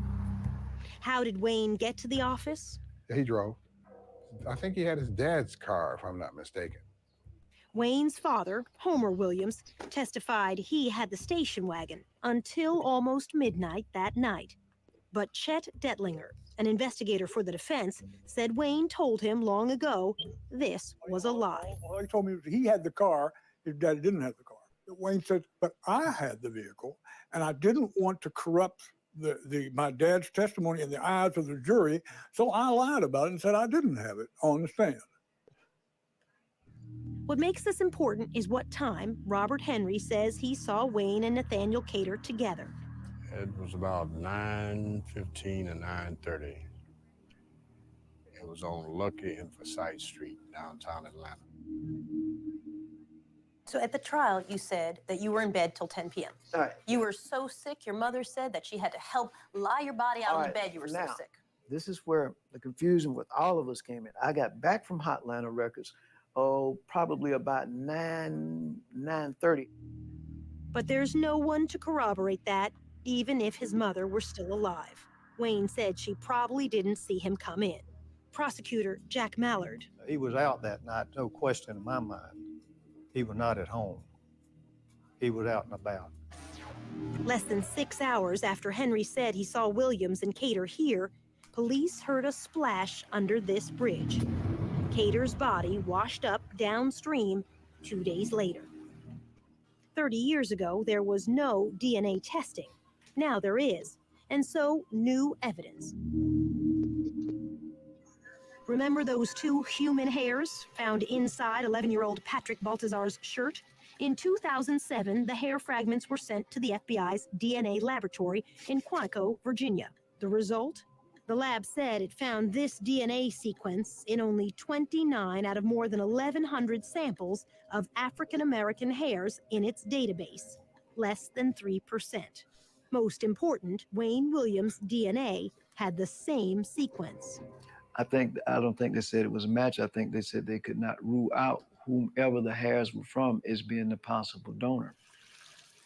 How did Wayne get to the office? He drove. I think he had his dad's car, if I'm not mistaken. Wayne's father, Homer Williams, testified he had the station wagon until almost midnight that night. But Chet Detlinger, an investigator for the defense, said Wayne told him long ago this was a lie. Well, he told me he had the car, his dad didn't have the car. Wayne said, but I had the vehicle, and I didn't want to corrupt my dad's testimony in the eyes of the jury, so I lied about it and said I didn't have it on the stand. What makes this important is what time Robert Henry says he saw Wayne and Nathaniel Cater together. It was about 9:15 or 9:30. It was on Lucky and Forsyth Street, downtown Atlanta. So at the trial, you said that you were in bed till 10 p.m. All right. You were so sick, your mother said that she had to help lie your body out All on the right, bed. You were now, so sick. This is where the confusion with all of us came in. I got back from Hotlanta Records, probably about 9:30. But there's no one to corroborate that, even if his mother were still alive. Wayne said she probably didn't see him come in. Prosecutor Jack Mallard. He was out that night, no question in my mind. He was not at home. He was out and about. Less than 6 hours after Henry said he saw Williams and Cater here, police heard a splash under this bridge. Cater's body washed up downstream 2 days later. 30 years ago, there was no DNA testing. Now there is, and so new evidence. Remember those 2 human hairs found inside 11-year-old Patrick Baltazar's shirt? In 2007, the hair fragments were sent to the FBI's DNA laboratory in Quantico, Virginia. The result? The lab said it found this DNA sequence in only 29 out of more than 1,100 samples of African-American hairs in its database, less than 3%. Most important, Wayne Williams' DNA had the same sequence. I don't think they said it was a match. I think they said they could not rule out whomever the hairs were from as being the possible donor.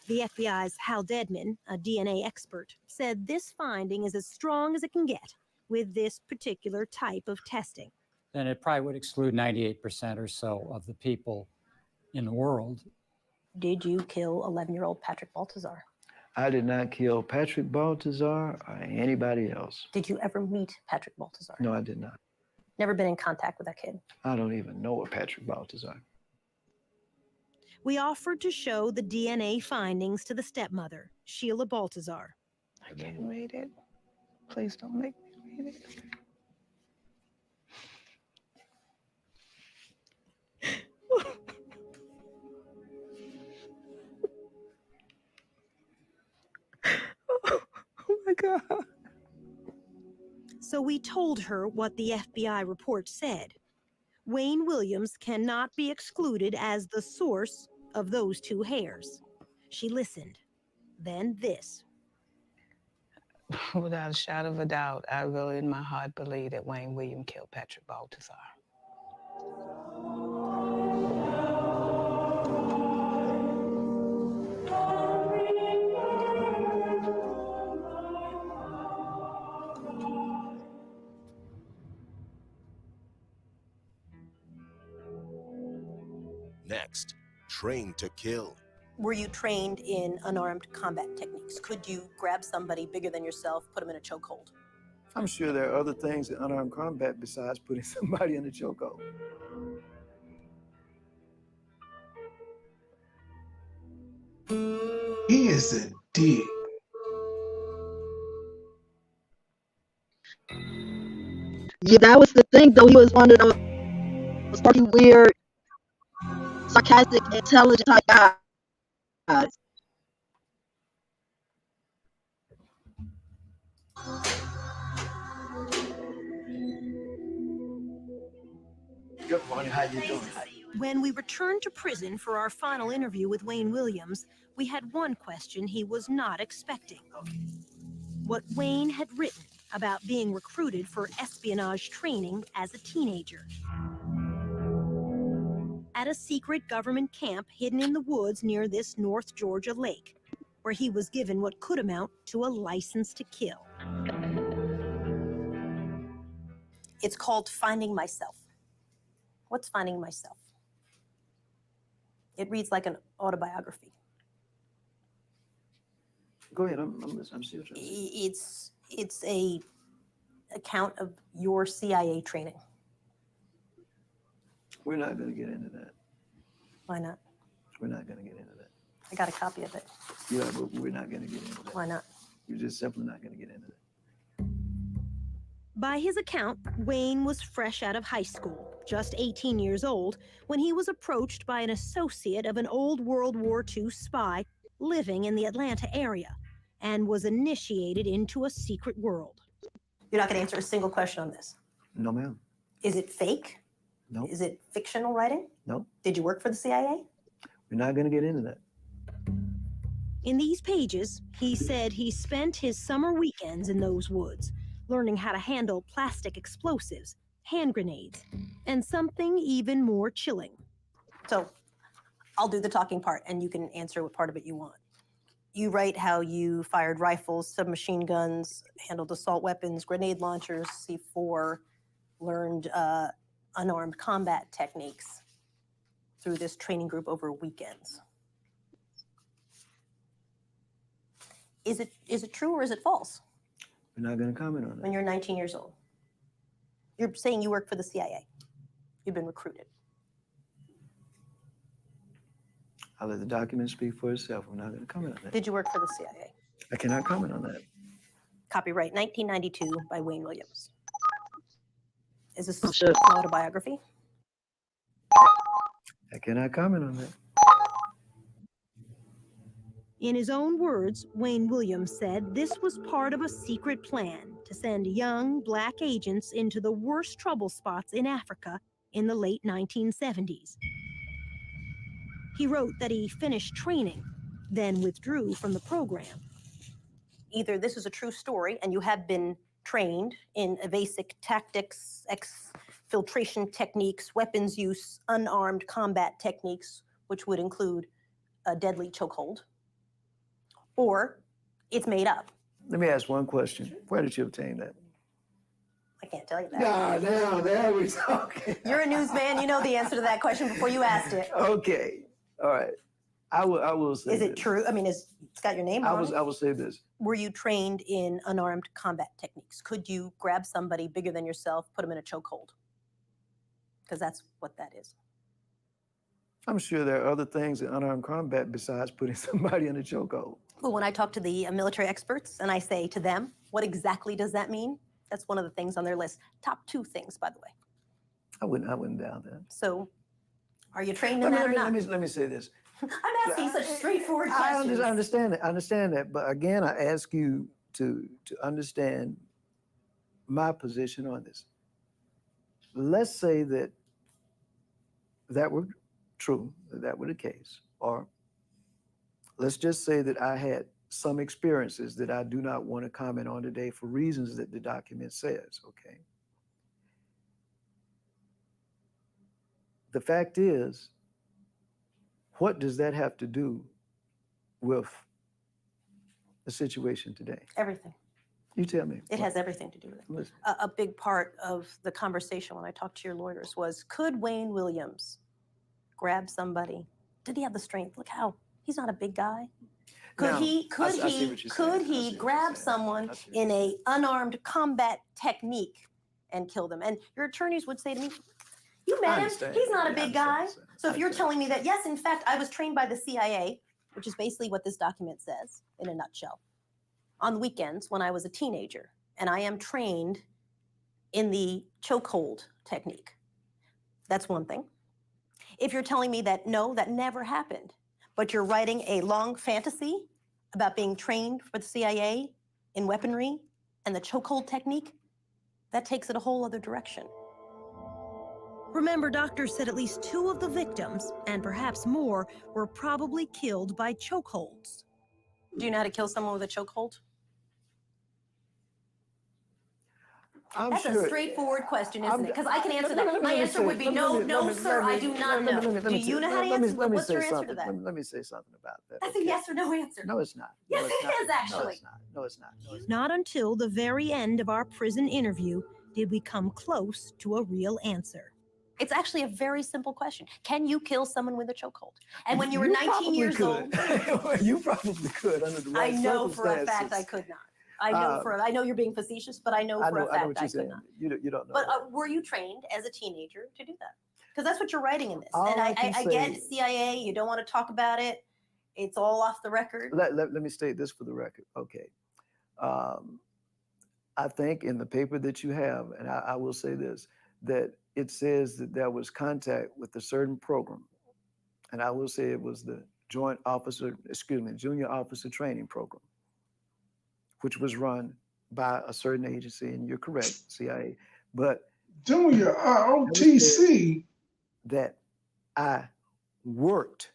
The FBI's Hal Dedman, a DNA expert, said this finding is as strong as it can get with this particular type of testing. Then it probably would exclude 98% or so of the people in the world. Did you kill 11-year-old Patrick Baltazar? I did not kill Patrick Baltazar or anybody else. Did you ever meet Patrick Baltazar? No, I did not. Never been in contact with that kid? I don't even know a Patrick Baltazar. We offered to show the DNA findings to the stepmother, Sheila Baltazar. I can't read it. Please don't make me read it. Oh my God. So we told her what the FBI report said. Wayne Williams cannot be excluded as the source of those 2 hairs. She listened. Then this. Without a shadow of a doubt, I really in my heart believe that Wayne Williams killed Patrick Baltazar. Next, Train to Kill. Were you trained in unarmed combat techniques? Could you grab somebody bigger than yourself, put them in a chokehold? I'm sure there are other things in unarmed combat besides putting somebody in a chokehold. He is a dick. Yeah, that was the thing, though. He was one of those pretty weird, sarcastic, intelligent type guys. Good morning, how you doing? When we returned to prison for our final interview with Wayne Williams, we had one question he was not expecting. What Wayne had written about being recruited for espionage training as a teenager. At a secret government camp hidden in the woods near this North Georgia lake, where he was given what could amount to a license to kill. It's called Finding Myself. What's Finding Myself? It reads like an autobiography. Go ahead, I'm still trying. It's a account of your CIA training. We're not going to get into that. Why not? We're not going to get into that. I got a copy of it. Yeah, but we're not going to get into that. Why not? We're just simply not going to get into that. By his account, Wayne was fresh out of high school, just 18 years old, when he was approached by an associate of an old World War II spy living in the Atlanta area and was initiated into a secret world. You're not going to answer a single question on this. No, ma'am. Is it fake? No. Is it fictional writing? No. Did you work for the CIA? We're not going to get into that. In these pages, he said he spent his summer weekends in those woods, learning how to handle plastic explosives, hand grenades, and something even more chilling. So I'll do the talking part and you can answer what part of it you want. You write how you fired rifles, submachine guns, handled assault weapons, grenade launchers, C4, learned unarmed combat techniques through this training group over weekends. Is it true or is it false? We're not going to comment on that. When you're 19 years old, you're saying you work for the CIA. You've been recruited. I'll let the document speak for itself. I'm not going to comment on that. Did you work for the CIA? I cannot comment on that. Copyright 1992 by Wayne Williams. Is this Sure. an autobiography? I cannot comment on that. In his own words, Wayne Williams said this was part of a secret plan to send young Black agents into the worst trouble spots in Africa in the late 1970s. He wrote that he finished training, then withdrew from the program. Either this is a true story and you have been trained in evasive tactics, exfiltration techniques, weapons use, unarmed combat techniques, which would include a deadly chokehold, or it's made up. Let me ask one question. Where did you obtain that? I can't tell you that. Now we're talking. You're a newsman. You know the answer to that question before you asked it. Okay. All right. I will say Is it this. true? I mean, it's got your name on it. I will say this. Were you trained in unarmed combat techniques? Could you grab somebody bigger than yourself, put them in a chokehold? Because that's what that is. I'm sure there are other things in unarmed combat besides putting somebody in a chokehold. But when I talk to the military experts and I say to them, what exactly does that mean? That's one of the things on their list. Top 2 things, by the way. I wouldn't doubt that. So, are you trained in that or not? Let me say this. I'm asking such straightforward questions. I understand it. I understand that. But again, I ask you to understand my position on this. Let's say that were true, that were the case, or let's just say that I had some experiences that I do not want to comment on today for reasons that the document says, okay? The fact is, what does that have to do with the situation today? Everything. You tell me. It has everything to do with it. Listen. A big part of the conversation when I talked to your lawyers was, could Wayne Williams grab somebody? Did he have the strength? Look how, he's not a big guy. Could he grab someone in a unarmed combat technique and kill them? And your attorneys would say to me, you met him, he's not a big guy. So if you're telling me that, yes, in fact, I was trained by the CIA, which is basically what this document says in a nutshell, on the weekends when I was a teenager, and I am trained in the chokehold technique. That's one thing. If you're telling me that, no, that never happened, but you're writing a long fantasy about being trained for the CIA in weaponry and the chokehold technique, that takes it a whole other direction. Remember, doctors said at least 2 of the victims, and perhaps more, were probably killed by chokeholds. Do you know how to kill someone with a chokehold? That's a straightforward question, isn't it? Because I can answer that. My answer would be no, sir, I do not know. Do you know how to answer? What's your answer to that? Let me say something about that. That's a yes or no answer. No, it's not. Yes, it is actually. No, it's not. No, it's not. Not until the very end of our prison interview did we come close to a real answer. It's actually a very simple question. Can you kill someone with a chokehold? And when you were 19 years old, you probably could under the right I know for a fact circumstances. I could not. I know you're being facetious, but I know for a fact I could not. You don't know. But were you trained as a teenager to do that? Because that's what you're writing in this. All And I can I get say- CIA, you don't want to talk about it. It's all off the record. Let me state this for the record. Okay. I think in the paper that you have, and I will say this, that it says that there was contact with a certain program. And I will say it was the junior officer training program, which was run by a certain agency, and you're correct, CIA. But Junior ROTC. That I worked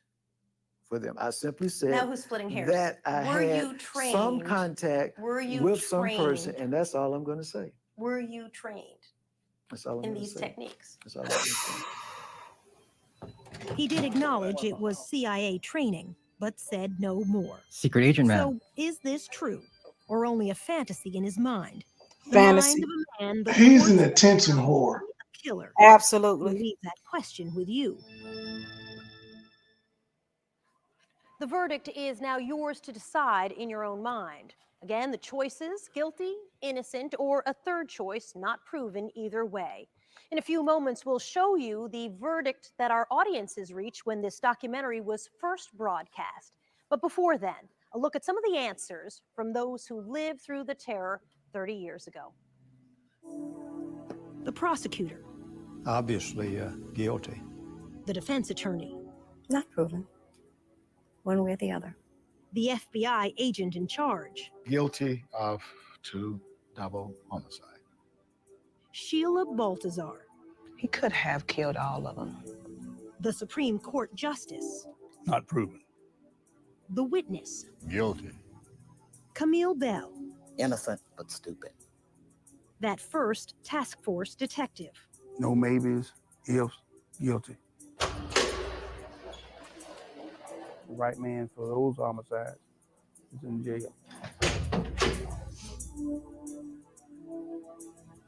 for them. I simply said Now who's splitting hairs? that I Were had you trained? some contact Were you with some person, trained? and that's all I'm going to say. Were you trained That's all I'm in gonna these say. techniques? That's all I'm going to say. He did acknowledge it was CIA training, but said no more. Secret agent man. So is this true, or only a fantasy in his mind? The Fantasy. mind of a man the He's courts an attention whore. a killer. Absolutely. We'll leave that question with you. The verdict is now yours to decide in your own mind. Again, the choices: guilty, innocent, or a third choice not proven either way. In a few moments, we'll show you the verdict that our audiences reached when this documentary was first broadcast. But before then, a look at some of the answers from those who lived through the terror 30 years ago. The prosecutor, Obviously guilty. the defense attorney, Not proven, one way or the other. the FBI agent in charge, Guilty of 2 double homicide. Sheila Baltazar, He could have killed all of them. the Supreme Court justice, Not proven. the witness, Guilty. Camille Bell, Innocent but stupid. that first task force detective, No maybes, ifs, guilty. The right man for those homicides is in jail.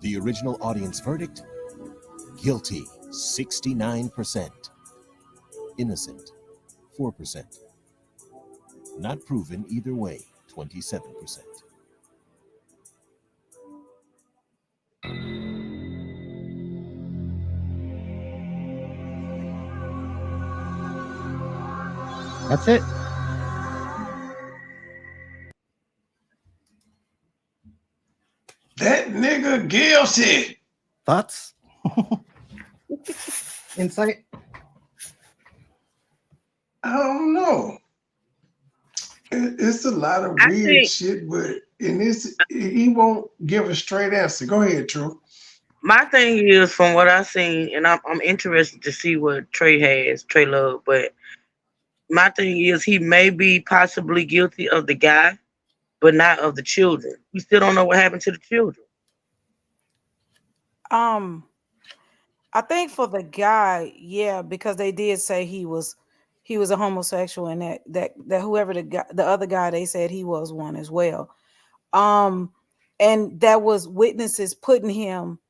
The original audience verdict: guilty 69%, innocent 4%, not proven either way 27%. That's it. That nigga guilty. Thoughts? Insight? I don't know. It's a lot of weird shit, but in this, he won't give a straight answer. Go ahead, True. My thing is, from what I've seen, and I'm interested to see what Trey Love, but my thing is he may be possibly guilty of the guy, but not of the children. We still don't know what happened to the children. I think for the guy, yeah, because they did say he was a homosexual, and that whoever the other guy, they said he was one as well. And that was witnesses putting him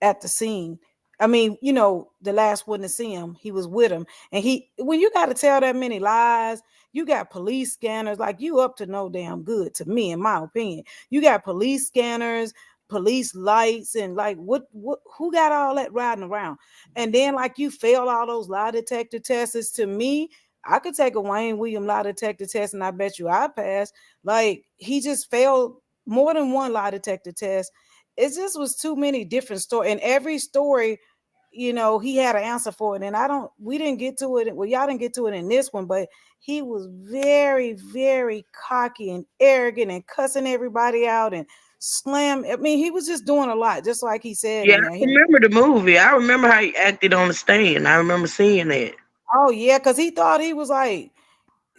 at the scene. I mean, you know, the last one to see him, he was with him. And when you got to tell that many lies, you got police scanners, like you up to no damn good, to me, in my opinion. You got police scanners, police lights, and like who got all that riding around? And then like you failed all those lie detector tests. To me, I could take a Wayne Williams lie detector test and I bet you I passed. Like he just failed more than one lie detector test. It just was too many different stories, and every story, you know, he had an answer for it. And we didn't get to it. Well, y'all didn't get to it in this one, but he was very, very cocky and arrogant and cussing everybody out and I mean, he was just doing a lot, just like he said. Yeah, I remember the movie. I remember how he acted on the stand. I remember seeing that. Oh yeah, because he thought he was like,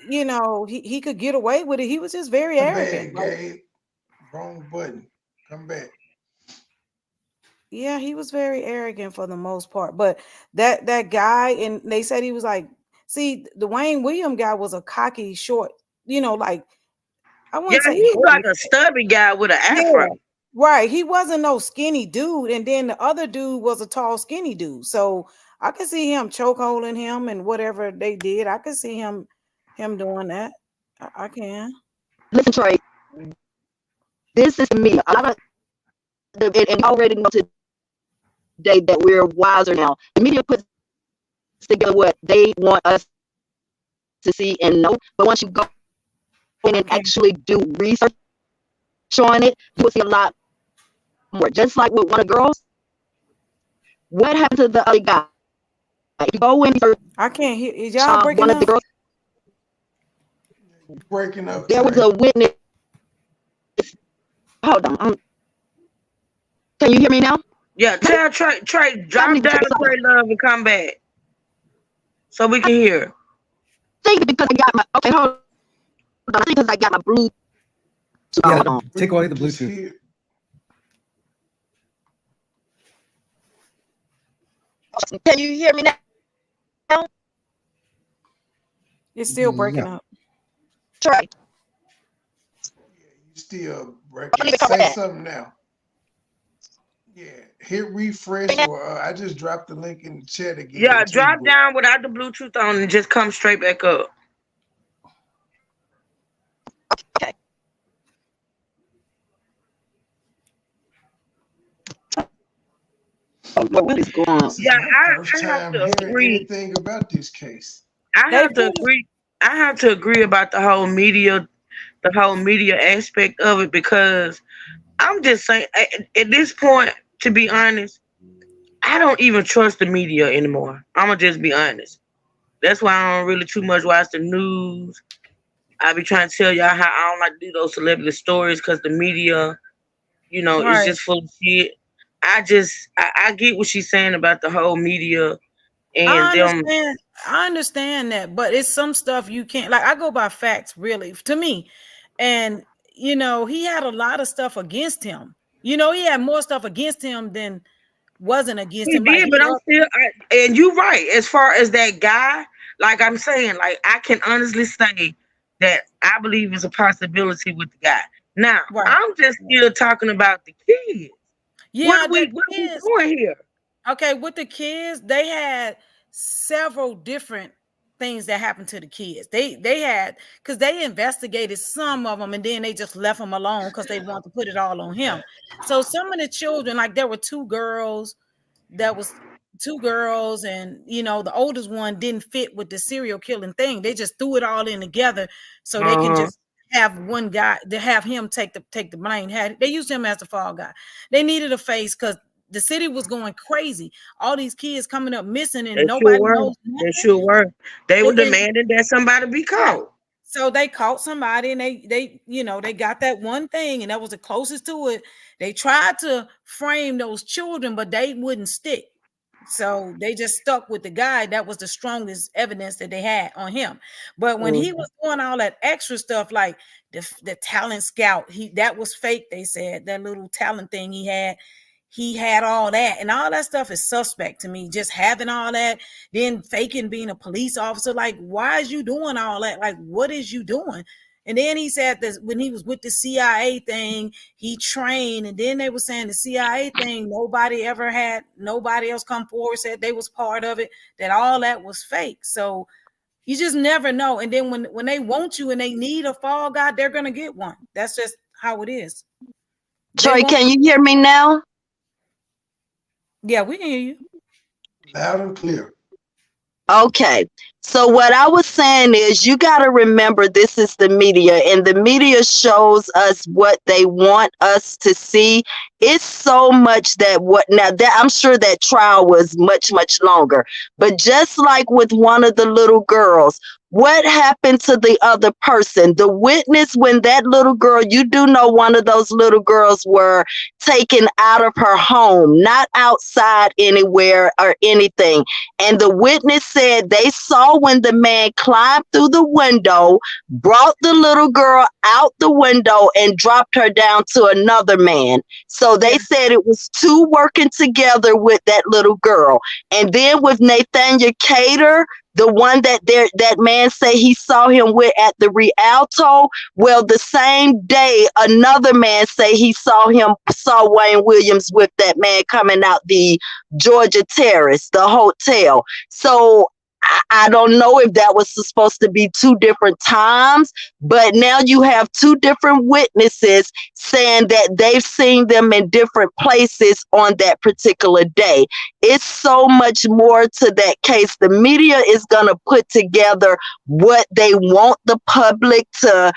you know, he could get away with it. He was just very arrogant. Gabe. Wrong button. Come back. Yeah, he was very arrogant for the most part. But that guy, and they said he was like, see, the Wayne Williams guy was a cocky, short, you know, like I wouldn't say he was like a stubby guy with an afro. Yeah, right. He wasn't no skinny dude, and then the other dude was a tall, skinny dude. So I could see him chokeholding him and whatever they did. I could see him doing that. I can. Listen, Trey, this is me. A lot of and already know today that we're wiser now. The media puts together what they want us to see and know. But once you go in and actually do research on it, you will see a lot more. Just like with one of the girls, what happened to the other guy? If you go in and I can't hear. Is y'all breaking one of the up? girls, Breaking up. there was a witness. Hold on. Can you hear me now? Yeah, tell Trey, drop down Trey Love and come back so we can hear. I think because I got my hold on. I think because I got my Bluetooth. Yeah, on. take away the Bluetooth. Can you hear me now? It's still breaking up. Trey. You still breaking. Say something now. Yeah, hit refresh, or I just dropped the link in the chat again. Yeah, too, drop but- down without the Bluetooth on and just come straight back up. Okay. What is going on? This is Yeah, my first I have time to hearing agree. anything about this case. I have to agree about the whole media aspect of it, because I'm just saying at this point, to be honest, I don't even trust the media anymore. I'm gonna just be honest. That's why I don't really too much watch the news. I be trying to tell y'all how I don't like to do those celebrity stories because the media, is Right. just full of shit. I get what she's saying about the whole media and them. I understand that, but it's some stuff you can't, like, I go by facts, really, to me. And he had a lot of stuff against him. He had more stuff against him than wasn't against He him. did, but I'm still, and you're right. As far as that guy, like I'm saying, like I can honestly say that I believe it's a possibility with the guy. Now, I'm just still talking about the kids. Yeah, What are we doing here? Okay, with the kids, they had several different things that happened to the kids. They had, because they investigated some of them and then they just left them alone because they wanted to put it all on him. So some of the children, like there were two girls, and the oldest one didn't fit with the serial killing thing. They just threw it all in together so they can just have one guy, to have him take the blame. They used him as the fall guy. They needed a face because the city was going crazy. All these kids coming up missing and nobody knows nothing. They sure were. They were demanding that somebody be caught. So they caught somebody and they got that one thing, and that was the closest to it. They tried to frame those children, but they wouldn't stick. So they just stuck with the guy. That was the strongest evidence that they had on him. But when he was doing all that extra stuff, like the talent scout, that was fake. They said that little talent thing he had all that, and all that stuff is suspect to me. Just having all that, then faking being a police officer. Like, why is you doing all that? Like, what is you doing? And then he said that when he was with the CIA thing, he trained, and then they were saying the CIA thing, nobody else come forward, said they was part of it, that all that was fake. So you just never know. And then when they want you and they need a fall guy, they're gonna get one. That's just how it is. Troy, can you hear me now? Yeah, we can hear you. Loud and clear. Okay. So what I was saying is you got to remember this is the media, and the media shows us what they want us to see. It's so much that I'm sure that trial was much, much longer. But just like with one of the little girls, what happened to the other person? The witness, when that little girl, you do know one of those little girls were taken out of her home, not outside anywhere or anything. And the witness said they saw when the man climbed through the window, brought the little girl out the window and dropped her down to another man. So they said it was two working together with that little girl. And then with Nathaniel Cater, the one that man say he saw him with at the Rialto, well, the same day, another man say he saw Wayne Williams with that man coming out the Georgia Terrace, the hotel. So I don't know if that was supposed to be two different times, but now you have two different witnesses saying that they've seen them in different places on that particular day. It's so much more to that case. The media is going to put together what they want the public to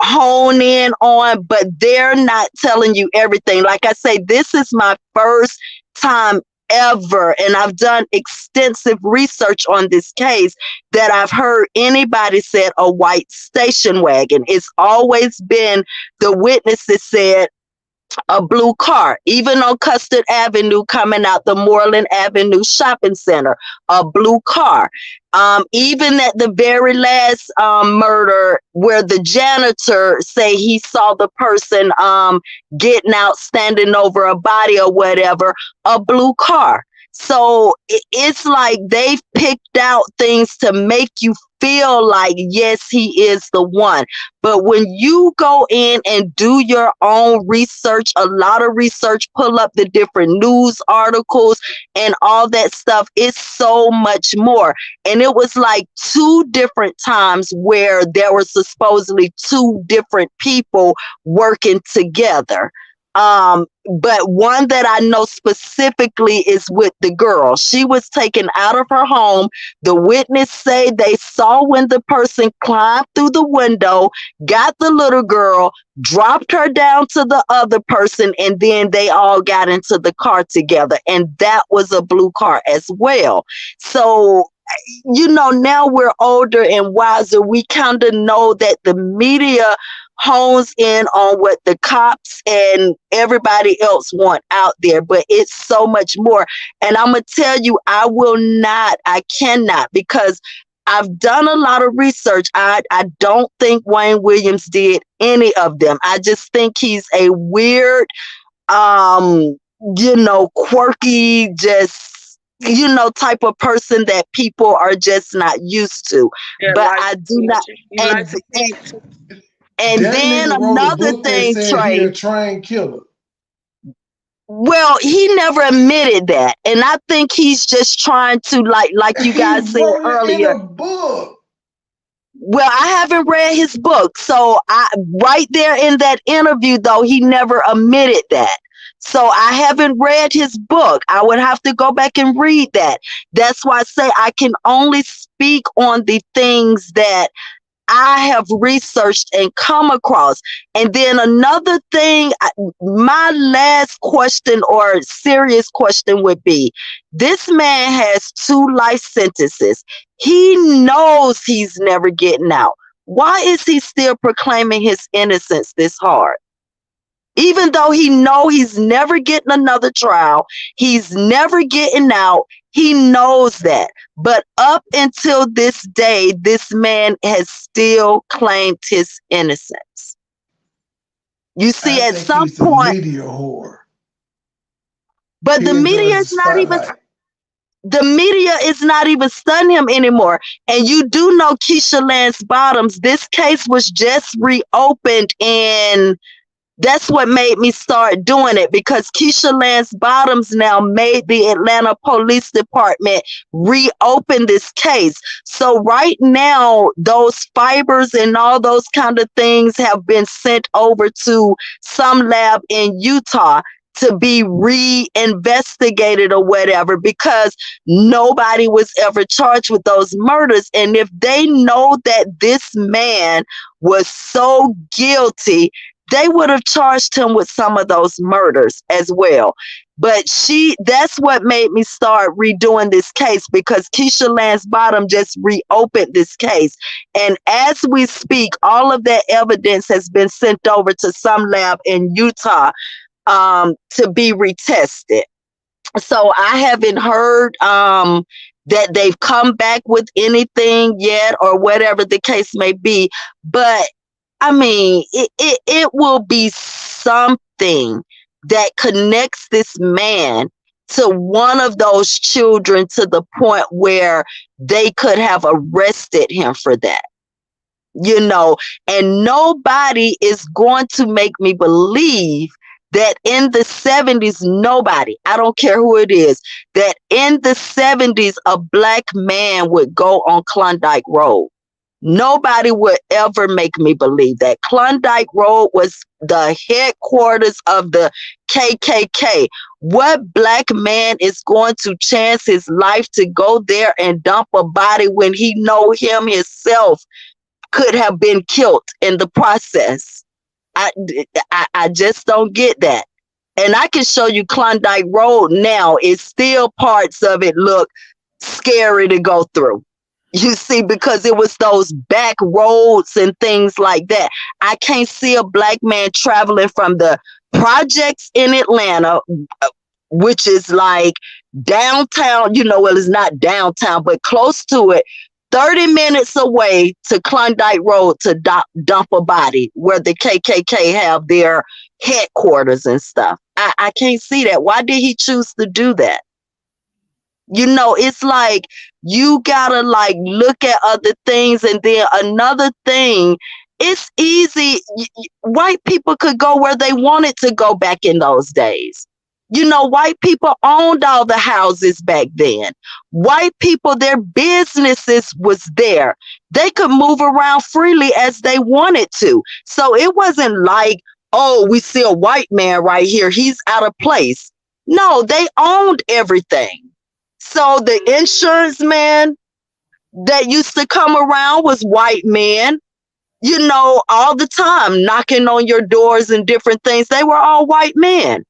hone in on, but they're not telling you everything. Like I say, this is my first time ever, and I've done extensive research on this case, that I've heard anybody said a white station wagon. It's always been the witnesses said a blue car, even on Custard Avenue coming out the Moreland Avenue shopping center, a blue car. Even at the very last murder where the janitor say he saw the person getting out, standing over a body or whatever, a blue car. So it's like they've picked out things to make you feel like, yes, he is the one. But when you go in and do your own research, a lot of research, pull up the different news articles and all that stuff, it's so much more. And it was like two different times where there were supposedly two different people working together. But one that I know specifically is with the girl. She was taken out of her home. The witness say they saw when the person climbed through the window, got the little girl, dropped her down to the other person, and then they all got into the car together. And that was a blue car as well. So, now we're older and wiser. We kind of know that the media hones in on what the cops and everybody else want out there, but it's so much more. And I'm going to tell you, I cannot, because I've done a lot of research. I don't think Wayne Williams did any of them. I just think he's a weird, quirky, type of person that people are just not used to. Yeah, but I do not. And That then nigga wrote a another book that thing, said he Trey. a trained killer. Well, he never admitted that, and I think he's just trying to, like you guys said wrote it earlier. in a book. Well, I haven't read his book, so right there in that interview, though, he never admitted that. So I haven't read his book. I would have to go back and read that. That's why I say I can only speak on the things that I have researched and come across. And then another thing, my last question or serious question would be, this man has 2 life sentences. He knows he's never getting out. Why is he still proclaiming his innocence this hard? Even though he know he's never getting another trial, he's never getting out. He knows that. But up until this day, this man has still claimed his innocence. You see, at some point, media whore. But the media is not even. The media is not even studying him anymore. And you do know Keisha Lance Bottoms. This case was just reopened, and that's what made me start doing it, because Keisha Lance Bottoms now made the Atlanta Police Department reopen this case. So right now, those fibers and all those kind of things have been sent over to some lab in Utah to be reinvestigated or whatever, because nobody was ever charged with those murders. And if they know that this man was so guilty, they would have charged him with some of those murders as well. But that's what made me start redoing this case, because Keisha Lance Bottom just reopened this case. And as we speak, all of that evidence has been sent over to some lab in Utah to be retested. So I haven't heard that they've come back with anything yet, or whatever the case may be. But I mean, it will be something that connects this man to one of those children to the point where they could have arrested him for that. And nobody is going to make me believe that in the 70s, nobody, I don't care who it is, that in the 70s, a black man would go on Klondike Road. Nobody would ever make me believe that. Klondike Road was the headquarters of the KKK. What black man is going to chance his life to go there and dump a body when he know him himself could have been killed in the process? I just don't get that. And I can show you Klondike Road now. It's still parts of it look scary to go through. You see, because it was those back roads and things like that. I can't see a black man traveling from the projects in Atlanta, which is like downtown, well, it's not downtown, but close to it, 30 minutes away to Klondike Road to dump a body where the KKK have their headquarters and stuff. I can't see that. Why did he choose to do that? It's like you gotta like look at other things. And then another thing, it's easy. White people could go where they wanted to go back in those days. White people owned all the houses back then. White people, their businesses was there. They could move around freely as they wanted to. So it wasn't like, oh, we see a white man right here, he's out of place. No, they owned everything. So the insurance man that used to come around was white men, all the time, knocking on your doors and different things. They were all white men.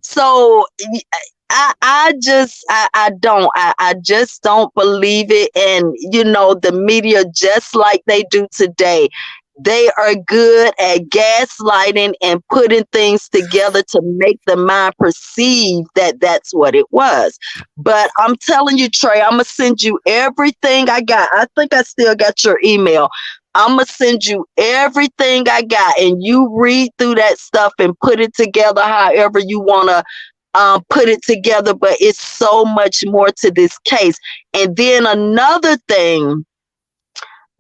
So I just don't believe it. And, the media, just like they do today, they are good at gaslighting and putting things together to make the mind perceive that that's what it was. But I'm telling you, Trey, I'm going to send you everything I got. I think I still got your email. I'm going to send you everything I got, and you read through that stuff and put it together however you want to put it together. But it's so much more to this case. And then another thing,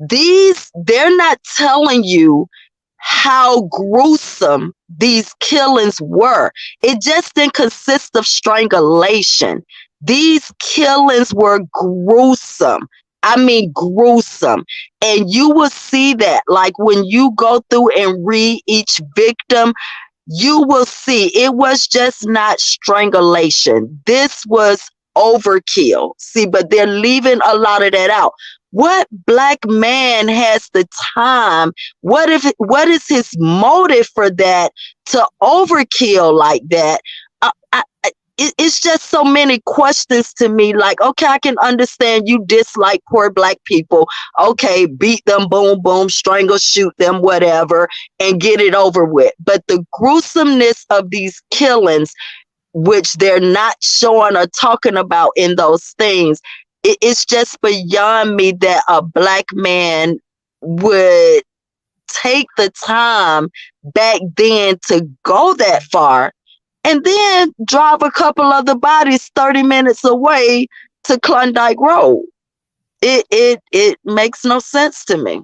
they're not telling you how gruesome these killings were. It just didn't consist of strangulation. These killings were gruesome. I mean, gruesome. And you will see that, like when you go through and read each victim, you will see it was just not strangulation. This was overkill. See, but they're leaving a lot of that out. What black man has the time? What is his motive for that to overkill like that? It's just so many questions to me. Like, okay, I can understand you dislike poor black people. Okay, beat them, boom, boom, strangle, shoot them, whatever, and get it over with. But the gruesomeness of these killings, which they're not showing or talking about in those things, it's just beyond me that a black man would take the time back then to go that far and then drive a couple of the bodies 30 minutes away to Klondike Road. It makes no sense to me.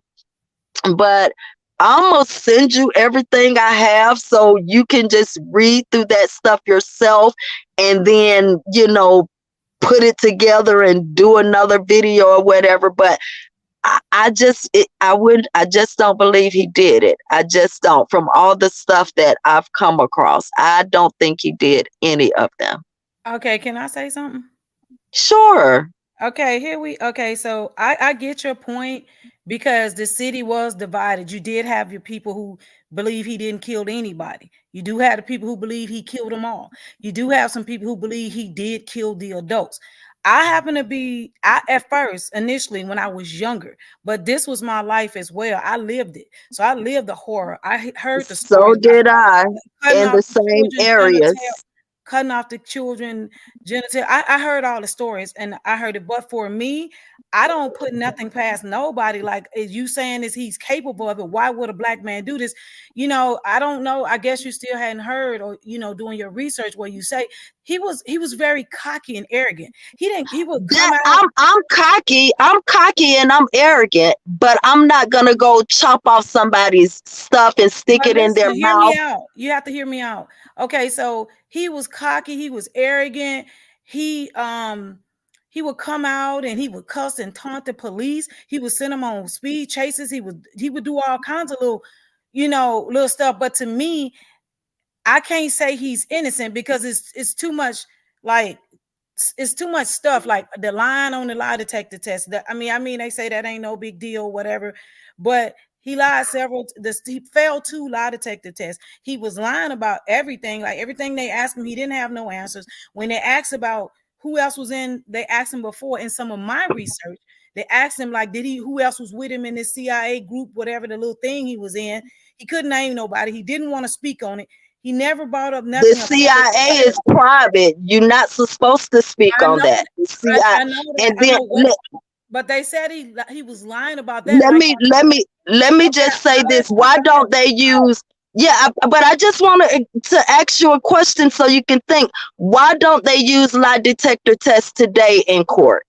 But I'm gonna send you everything I have so you can just read through that stuff yourself and then, put it together and do another video or whatever. But I just don't believe he did it. I just don't. From all the stuff that I've come across, I don't think he did any of them. Okay, can I say something? Sure. Okay, so I get your point, because the city was divided. You did have your people who believe he didn't kill anybody. You do have the people who believe he killed them all. You do have some people who believe he did kill the adults. I happen to be, at first, initially, when I was younger, but this was my life as well. I lived it. So I lived the horror. I heard the story. So did I, in the same areas. Cutting off the children genital. I heard all the stories and I heard it. But for me, I don't put nothing past nobody. Like, is you saying is he's capable of it? Why would a black man do this? I don't know. I guess you still hadn't heard or, doing your research where you say he was very cocky and arrogant. He would come out. I'm cocky and I'm arrogant, but I'm not gonna go chop off somebody's stuff and stick it in their Hear mouth. me out. You have to hear me out. Okay, so he was cocky, he was arrogant, he would come out and he would cuss and taunt the police. He would send them on speed chases. He would do all kinds of little, little stuff. But to me, I can't say he's innocent because it's too much, like it's too much stuff, like the lying on the lie detector test. I mean, they say that ain't no big deal, whatever, but he lied he failed 2 lie detector tests. He was lying about everything, like everything they asked him, he didn't have no answers. When they asked about who else was in, they asked him before in some of my research, they asked him like, who else was with him in this CIA group, whatever the little thing he was in. He couldn't name nobody. He didn't want to speak on it. He never brought up nothing. The CIA is private. You're not supposed to speak on that. The CIA, I know that. and then but they said he was lying about that. Let me just say this. Why don't they use? Yeah, but I just want to ask you a question so you can think. Why don't they use lie detector tests today in court?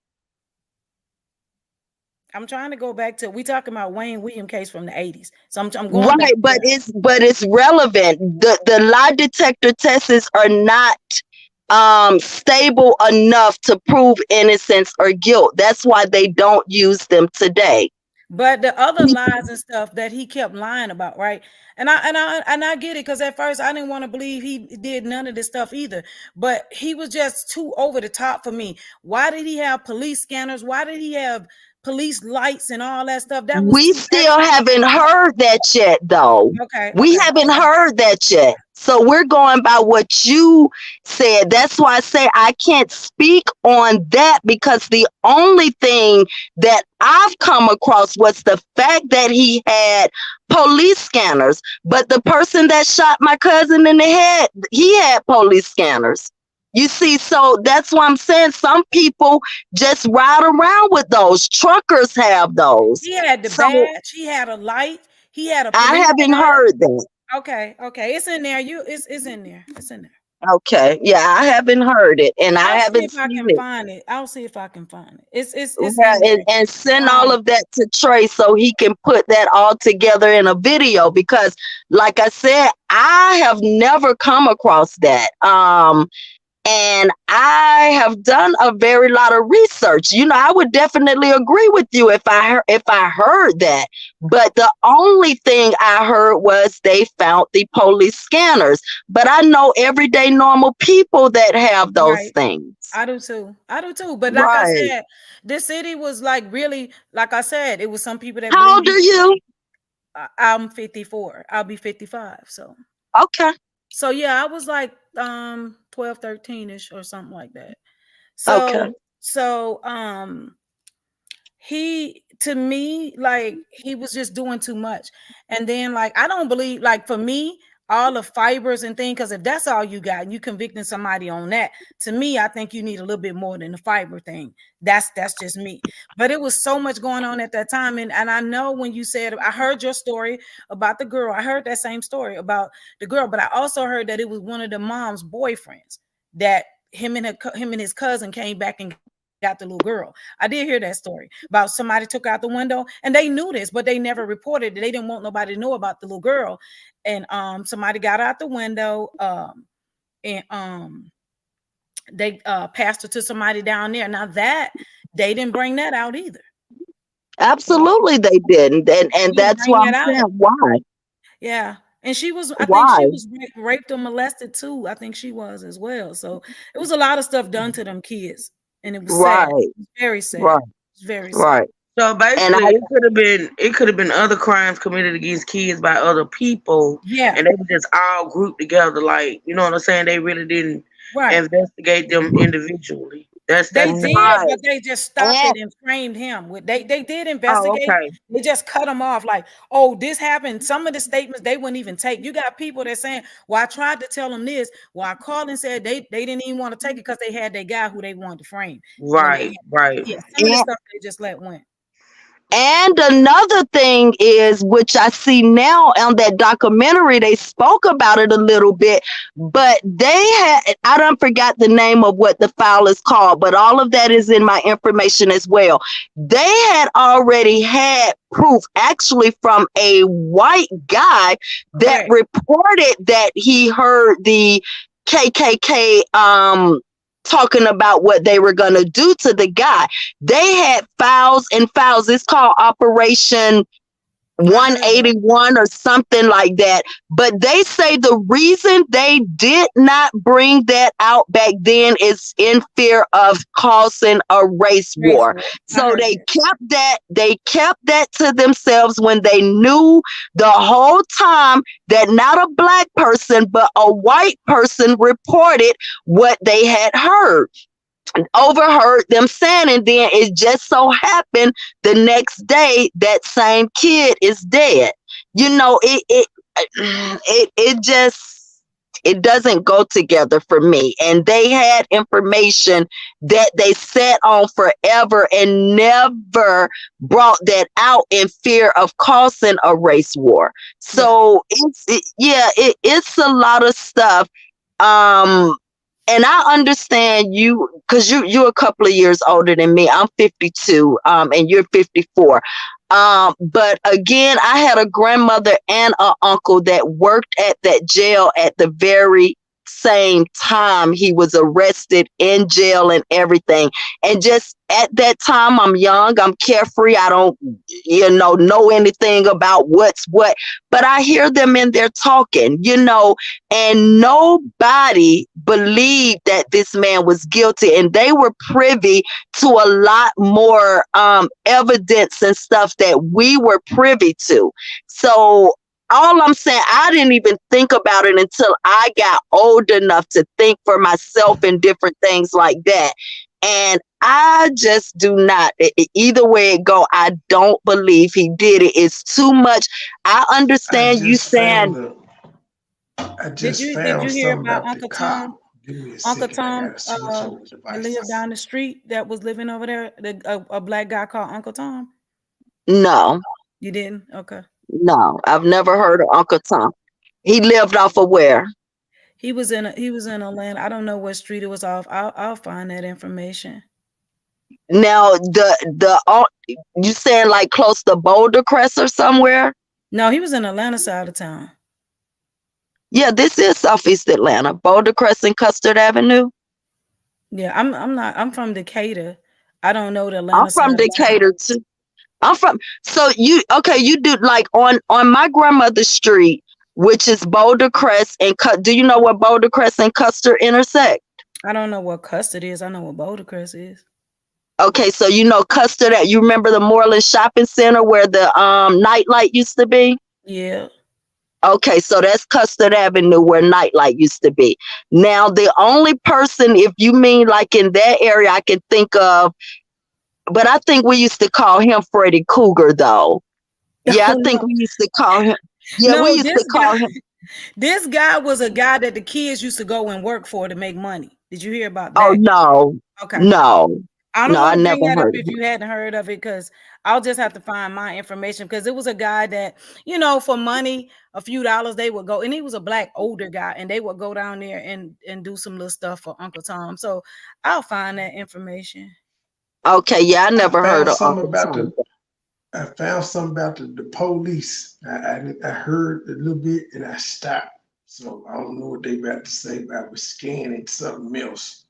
I'm trying to go back to, we talking about Wayne Williams case from the 80s. So I'm going right, but it's relevant. The lie detector tests are not stable enough to prove innocence or guilt. That's why they don't use them today. But the other lies and stuff that he kept lying about, right? And I get it, because at first I didn't want to believe he did none of this stuff either. But he was just too over the top for me. Why did he have police scanners? Why did he have police lights and all that stuff? That was we still haven't heard that yet, though. We haven't heard that yet. So we're going by what you said. That's why I say I can't speak on that, because the only thing that I've come across was the fact that he had police scanners. But the person that shot my cousin in the head, he had police scanners. You see, so that's why I'm saying some people just ride around with those. Truckers have those. He had the badge. He had a light. He had a. I haven't heard that. Okay, it's in there. It's in there. It's in there. Okay, yeah, I haven't heard it, and I haven't seen it. Find it. I'll see if I can find it. It's and send all of that to Trey so he can put that all together in a video, because, like I said, I have never come across that. And I have done a very lot of research. I would definitely agree with you if I heard that. But the only thing I heard was they found the police scanners. But I know everyday normal people that have those things. I do too. But like I said, this city was like really, like I said, it was some people that. How old are you? I'm 54. I'll be 55. So. Okay. So yeah, I was like 12, 13-ish or something like that. So he, to me, like, he was just doing too much. And then, like, I don't believe, like, for me, all the fibers and things, because if that's all you got and you convicting somebody on that, to me, I think you need a little bit more than the fiber thing. That's just me. But it was so much going on at that time. And I know when you said, I heard your story about the girl. I heard that same story about the girl, but I also heard that it was one of the mom's boyfriends that him and his cousin came back and got the little girl. I did hear that story about somebody took out the window, and they knew this, but they never reported it. They didn't want nobody to know about the little girl. And somebody got out the window, and they passed her to somebody down there. Now that they didn't bring that out either. Absolutely, they didn't, and that's why I'm saying why. Yeah. And she was, I think she was raped or molested too. I think she was as well. So it was a lot of stuff done to them kids. And it was sad. It was very sad. Right. It was very sad. So basically, it could have been other crimes committed against kids by other people. Yeah. And they were just all grouped together. Like, you know what I'm saying? They really didn't investigate them individually. They did, but they just stopped it and framed him. They did investigate. Oh, okay. They just cut him off. Like, oh, this happened. Some of the statements they wouldn't even take. You got people that saying, well, I tried to tell them this. Well, I called and said they didn't even want to take it because they had their guy who they wanted to frame. Right. Yeah, some of the stuff they just let went. And another thing is, which I see now on that documentary, they spoke about it a little bit, but I don't forgot the name of what the file is called, but all of that is in my information as well. They had already had proof actually from a white guy that reported that he heard the KKK talking about what they were going to do to the guy. They had files and files. It's called Operation 181 or something like that. But they say the reason they did not bring that out back then is in fear of causing a race war. So they kept that to themselves when they knew the whole time that not a black person but a white person reported what they had heard. Overheard them saying, and then it just so happened the next day that same kid is dead. You know, it just, it doesn't go together for me. And they had information that they sat on forever and never brought that out in fear of causing a race war. So it's a lot of stuff. And I understand you, because you're a couple of years older than me. I'm 52, and you're 54. But again, I had a grandmother and an uncle that worked at that jail at the very same time he was arrested, in jail and everything. And just at that time, I'm young, I'm carefree, I don't know anything about what's what, but I hear them in there talking, and nobody believed that this man was guilty, and they were privy to a lot more evidence and stuff that we were privy to. So all I'm saying, I didn't even think about it until I got old enough to think for myself and different things like that. And I just do not, either way it go, I don't believe he did it. It's too much. I understand you saying. Did you hear about Uncle Tom? Uncle Tom that lived down the street that was living over there, a black guy called Uncle Tom? No. You didn't? Okay. No, I've never heard of Uncle Tom. He lived off of where? He was in Atlanta. I don't know what street it was off. I'll find that information. Now you saying like close to Boulder Crest or somewhere? No, he was in Atlanta side of town. Yeah, this is Southeast Atlanta, Boulder Crest and Custard Avenue. Yeah, I'm from Decatur. I don't know the Atlanta. I'm from Decatur too. You do like on my grandmother's street, which is Boulder Crest and do you know what Boulder Crest and Custard intersect? I don't know what Custard is. I know what Boulder Crest is. Okay, so you know Custard, you remember the Moreland Shopping Center where the Nightlight used to be? Yeah. Okay, so that's Custard Avenue where Nightlight used to be. Now, the only person, if you mean like in that area, I can think of, but I think we used to call him Freddy Cougar, though. Yeah, I think we used to call him. Yeah, no, we used to call him. This guy was a guy that the kids used to go and work for to make money. Did you hear about that? Oh, no. Okay. No. I don't No, want I to never bring that up heard if of you hadn't heard of it, because I'll just have to find my information, because it was a guy that, for money, a few dollars, they would go, and he was a black older guy, and they would go down there and do some little stuff for Uncle Tom. So I'll find that information. Okay, yeah, I never heard of Uncle Tom. I found something about the police. I heard a little bit and I stopped. So I don't know what they about to say, but I was scanning something else.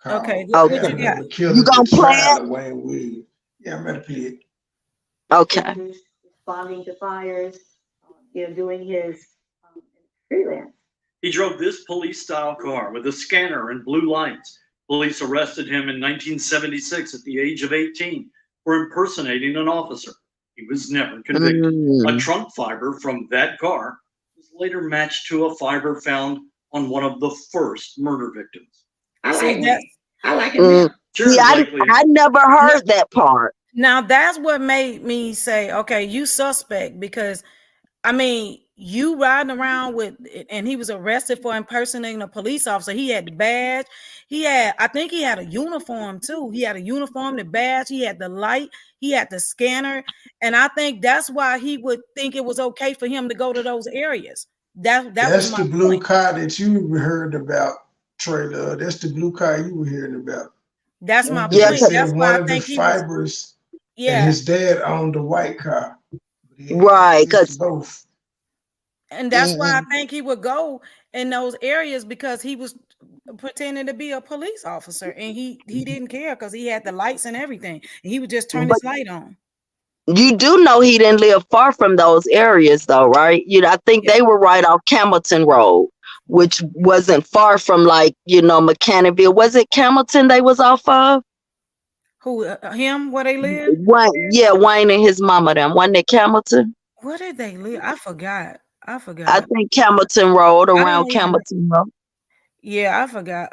Okay, what you got? You gonna play it? Yeah, I'm gonna play it. Okay. Responding to fires, doing his freelance. He drove this police-style car with a scanner and blue lights. Police arrested him in 1976 at the age of 18 for impersonating an officer. He was never convicted. A trunk fiber from that car was later matched to a fiber found on one of the first murder victims. I like it. See, I never heard that part. Now that's what made me say, okay, you suspect, because you riding around with, and he was arrested for impersonating a police officer. He had the badge, I think he had a uniform too. He had a uniform, the badge, he had the light, he had the scanner. And I think that's why he would think it was okay for him to go to those areas. That was That's my the blue point. car that you heard about, Trailer. That's the blue car you were hearing about. That's my They point. said That's why one I of the think he was, fibers, and yeah. his dad owned the white car. Right, because both. And that's why I think he would go in those areas, because he was pretending to be a police officer, and he didn't care because he had the lights and everything. And he would just turn but his light on. you do know he didn't live far from those areas though, right? I think they were right off Campbellton Road, which wasn't far from like, Mechanicsville. Was it Campbellton they was off of? Who, him, where they live? Wayne and his mama them. Wasn't it Campbellton? Where did they live? I forgot. I think Campbellton Road, around Campbellton Road. Yeah, I forgot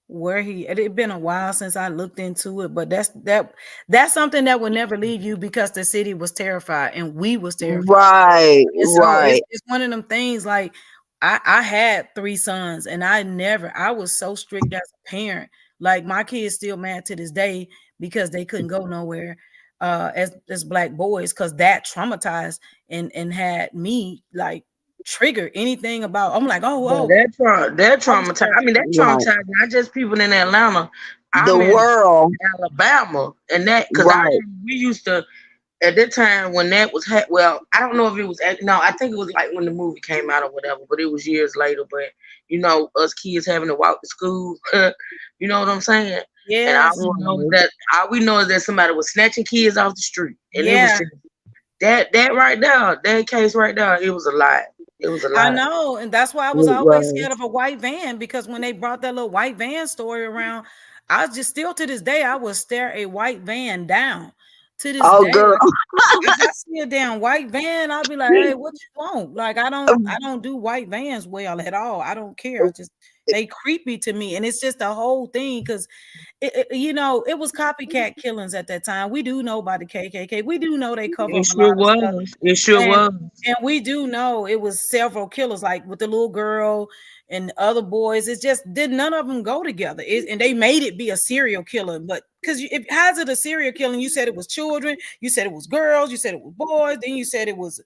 where it had been a while since I looked into it, but that's something that would never leave you, because the city was terrified and we was terrified. Right, And so right. it's one of them things, like I had 3 sons, and I was so strict as a parent. Like, my kids still mad to this day because they couldn't go nowhere as black boys, because that traumatized and had me like trigger anything about. I'm like, that traumatized. I mean, that traumatized not just people in Atlanta. I'm in world, Alabama, and that because we used to at that time when that was well, I don't know if it was I think it was like when the movie came out or whatever, but it was years later. But us kids having to walk to school, you know what I'm saying? Yeah. And all we know is that somebody was snatching kids off the street, and it was just that right there, that case right there. It was a lie. It was a lie. I know, and that's why I was always scared of a white van, because when they brought that little white van story around, I was just still to this day I would stare a white van down. To this day, girl. if I see a damn white van, I'll be like, "Hey, what you want?" Like, I don't do white vans well at all. I don't care. They creepy to me, and it's just the whole thing, because it was copycat killings at that time. We do know about the KKK. We do know they cover up a lot of stuff. It sure was. And we do know it was several killers, like with the little girl and other boys. It's just none of them go together. And they made it be a serial killer. But because how's it a serial killing? You said it was children. You said it was girls. You said it was boys. Then you said it was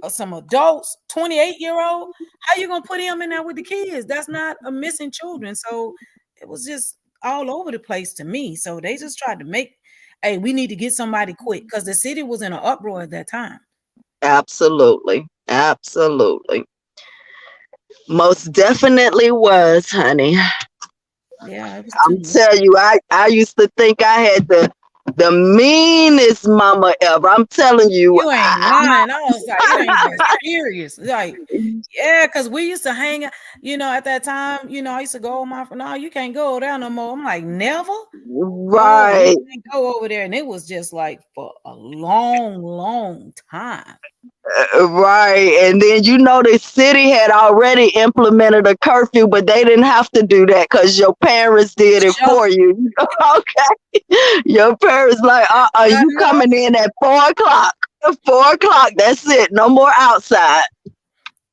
some adults, 28-year-old. How you going to put him in there with the kids? That's not a missing children. So it was just all over the place to me. So they just tried to hey, we need to get somebody quick, because the city was in an uproar at that time. Absolutely. Most definitely was, honey. Yeah, I'm telling you, I used to think I had the meanest mama ever. I'm telling you. You ain't lying. I was like, it ain't that serious. Like, yeah, because we used to hang out, at that time, I used to go with no, you can't go there no more. I'm like, never? Right. You can't go over there. And it was just like for a long, long time. Right. And then the city had already implemented a curfew, but they didn't have to do that because your parents did it for you. Okay. Your parents like, you coming in at 4:00. 4:00. That's it. No more outside.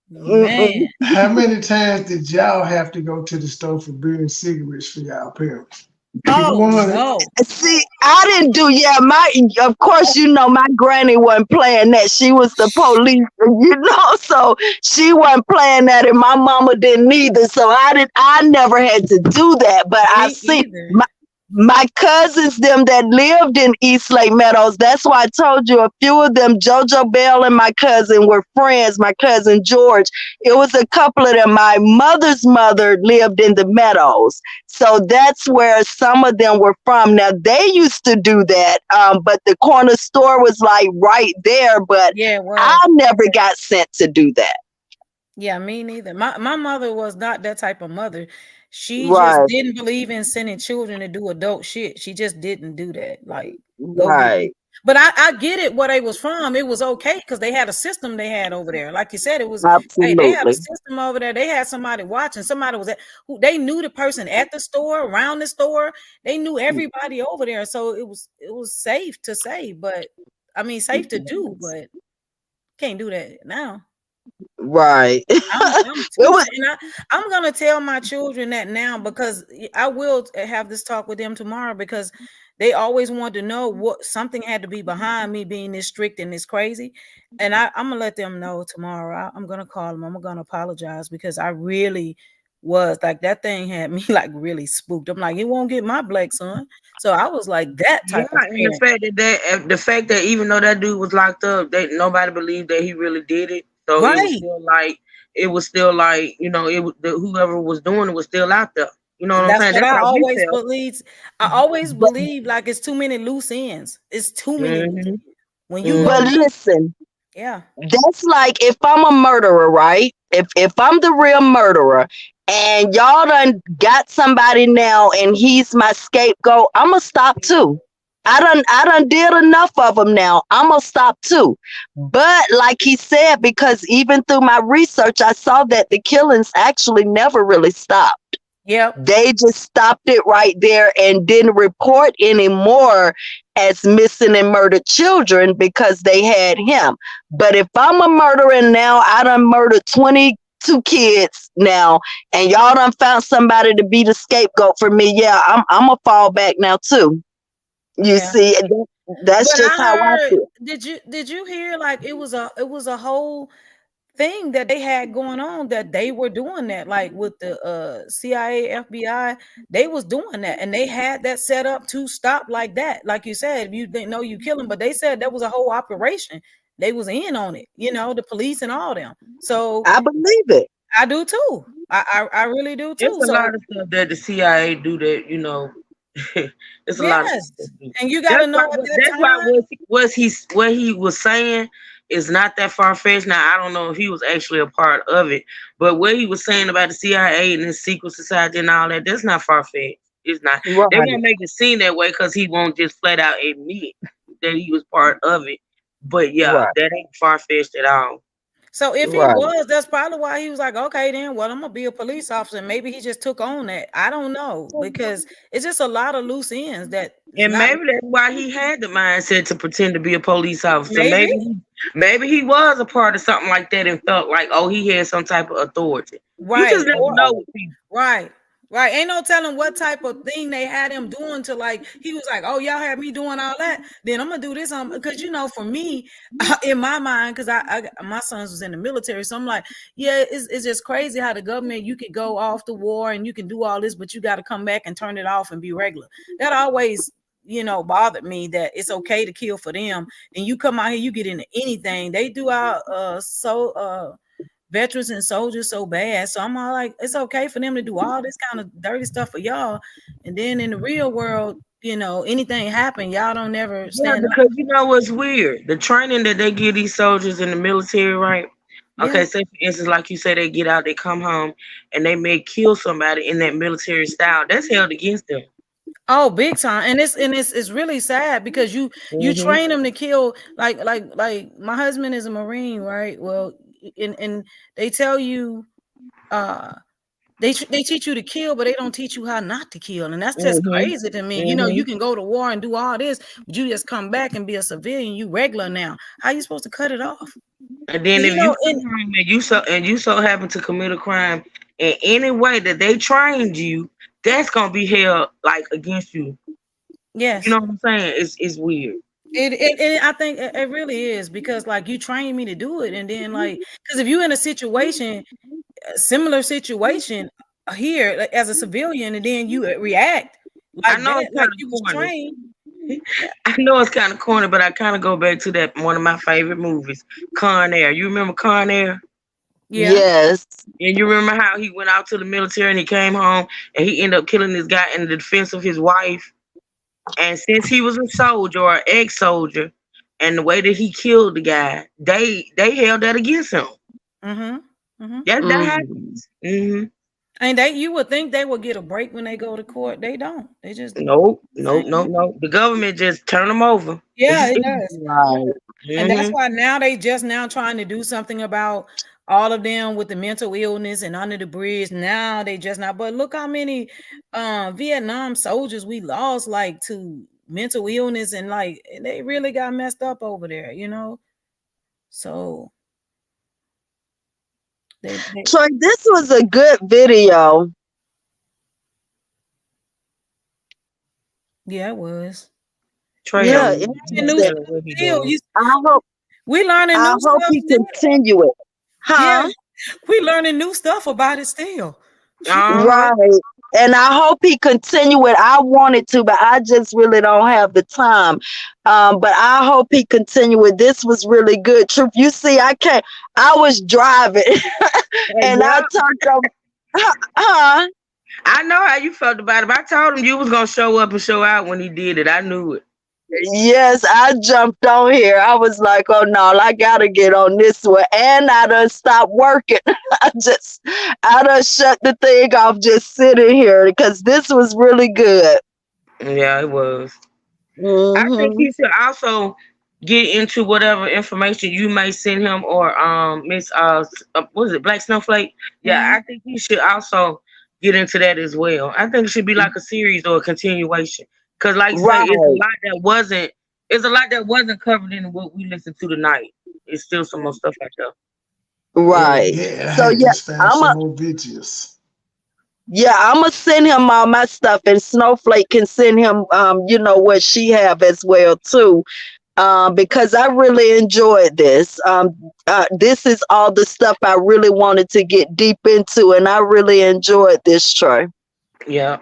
Man. How many times did y'all have to go to the store for beer and cigarettes for y'all parents? No. See, I didn't do. Of course, my granny wasn't playing that. She was the police, so she wasn't playing that, and my mama didn't either. So I never had to do that. But I see my cousins, them that lived in East Lake Meadows. That's why I told you a few of them, JoJo Bell and my cousin, were friends. My cousin George. It was a couple of them. My mother's mother lived in the Meadows. So that's where some of them were from. Now, they used to do that, but the corner store was like right there. But I never got sent to do that. Yeah, me neither. My mother was not that type of mother. She just didn't believe in sending children to do adult shit. She just didn't do that. Like, but I get it where they was from. It was okay because they had a system they had over there. Like you said, it was hey, they had a system over there. They had somebody watching. Somebody was who they knew the person at the store, around the store. They knew everybody over there. So it was safe to say, but I mean safe to do, but can't do that now. Right. I'm gonna tell my children that now, because I will have this talk with them tomorrow, because they always want to know what something had to be behind me being this strict and this crazy. And I'm gonna let them know tomorrow. I'm gonna call them. I'm gonna apologize, because I really was like, that thing had me like really spooked. I'm like, it won't get my black son. So I was like that type of and the fact that even though that dude was locked up, nobody believed that he really did it. So it was still like, you know, whoever was doing it was still out there. You know what I'm That's saying? what That's I how we always felt. believe. I always believe like it's too many loose ends. It's too many loose ends. When you go, But listen, yeah, that's like if I'm a murderer, right? If I'm the real murderer and y'all done got somebody now and he's my scapegoat, I'ma stop too. I done did enough of them now. I'ma stop too. But like he said, because even through my research, I saw that the killings actually never really stopped. Yep. They just stopped it right there and didn't report anymore as missing and murdered children because they had him. But if I'm a murderer now, I done murdered 22 kids now, and y'all done found somebody to be the scapegoat for me. Yeah, I'm a fall back now too. You see, that's But just I how I heard, feel. did you hear like it was a whole thing that they had going on, that they were doing that, like with the CIA, FBI, they was doing that, and they had that set up to stop like that. Like you said, you didn't know you kill them, but they said that was a whole operation. They was in on it, you know, the police and all them. So I believe it. I do too. I really do It's too. a So lot of stuff that the CIA do that, you know. It's a lot of stuff yes, they do. and you got to know at that That's why time. what he was saying is not that far fetched. Now I don't know if he was actually a part of it, but what he was saying about the CIA and the secret society and all that, that's not far fetched. It's not. They Right. won't make it seem that way because he won't just flat out admit that he was part of it. But yeah, Right. that ain't far fetched at all. So if he Right. was, that's probably why he was like, okay, then well, I'm gonna be a police officer. Maybe he just took on that. I don't know, because it's just a lot of loose ends that is And not. maybe that's why he had the mindset to pretend to be a police officer. Maybe. Maybe he was a part of something like that and felt like, oh, he had some type of authority. You Right. just never know with people. Right. Right. Ain't no telling what type of thing they had him doing to, like, he was like, oh, y'all had me doing all that. Then I'm gonna do this. Because you know, for me, in my mind, because I my sons was in the military, so I'm like, yeah, it's just crazy how the government, you could go off the war and you can do all this, but you got to come back and turn it off and be regular. That always, you know, bothered me, that it's okay to kill for them, and you come out here, you get into anything they do out veterans and soldiers so bad. So I'm all like, it's okay for them to do all this kind of dirty stuff for y'all, and then in the real world, you know, anything happen, y'all don't never Yeah, stand up. because you know what's weird? The training that they give these soldiers in the military, right? Okay, Yeah. say for instance, like you say, they get out, they come home, and they may kill somebody in that military style. That's held against them. Oh, big time. And it's really sad, because you Mhm. train them to kill, like my husband is a Marine, right? Well, and they tell you they teach you to kill, but they don't teach you how not to kill. And that's just Mhm. crazy to me. You know, you Mhm. can go to war and do all this, but you just come back and be a civilian, you regular now. How you supposed to cut it off? And then You if you know, come home and you so happen to commit a crime in any way that they trained you, that's gonna be held like against you. You yes. know what I'm saying? It's weird. I think it really is, because like you train me to do it, and then like, because if you're in a situation, a similar situation here, like, as a civilian, and then you react I like know that, it's like kind of you was corny. trained. I know it's kind of corny, but I kind of go back to that one of my favorite movies, Con Air. You remember Con Air? Yeah. Yes. And you remember how he went out to the military and he came home and he ended up killing this guy in the defense of his wife. And since he was a soldier or ex-soldier, and the way that he killed the guy, they held that against him. Mm-hmm. Mm-hmm. That happens. Mm-hmm. And you would think they would get a break when they go to court. They don't. They just Nope, same. nope, nope, nope. The government just turn them over. Yeah, it does. Right. And that's Mm-hmm. why now they just now trying to do something about all of them with the mental illness and under the bridge. Now they just not. But look how many Vietnam soldiers we lost, like, to mental illness, and like they really got messed up over there, you know. So Troy, this was a good video. Yeah, it was. Trey Yeah, don't New interesting. what he still, doing. we learning I new hope stuff he still. continue it. Yeah, Huh? we learning new stuff about it still. Right. And I hope he continue it. I wanted to, but I just really don't have the time. But I hope he continue it. This was really good. Truth, you see, I was driving and I turned on. Huh? I know how you felt about it. But I told him you was gonna show up and show out when he did it. I knew it. Yes, I jumped on here. I was like, oh no, I gotta get on this one. And I done stopped working. I done shut the thing off just sitting here because this was really good. Yeah, it was. I think Mm-hmm. he should also get into whatever information you may send him or Miss what is it, Black Snowflake? Yeah, I think he should also get into that as well. I think it should be like a series or a continuation. Cause like you say, Right. it's a lot that wasn't covered in what we listened to tonight. It's still some more stuff out there. Right. Yeah, I So had yeah, just found some more videos. I'm gonna send him all my stuff, and Snowflake can send him, what she have as well too, because I really enjoyed this. This is all the stuff I really wanted to get deep into, and I really enjoyed this, Troy. Yeah.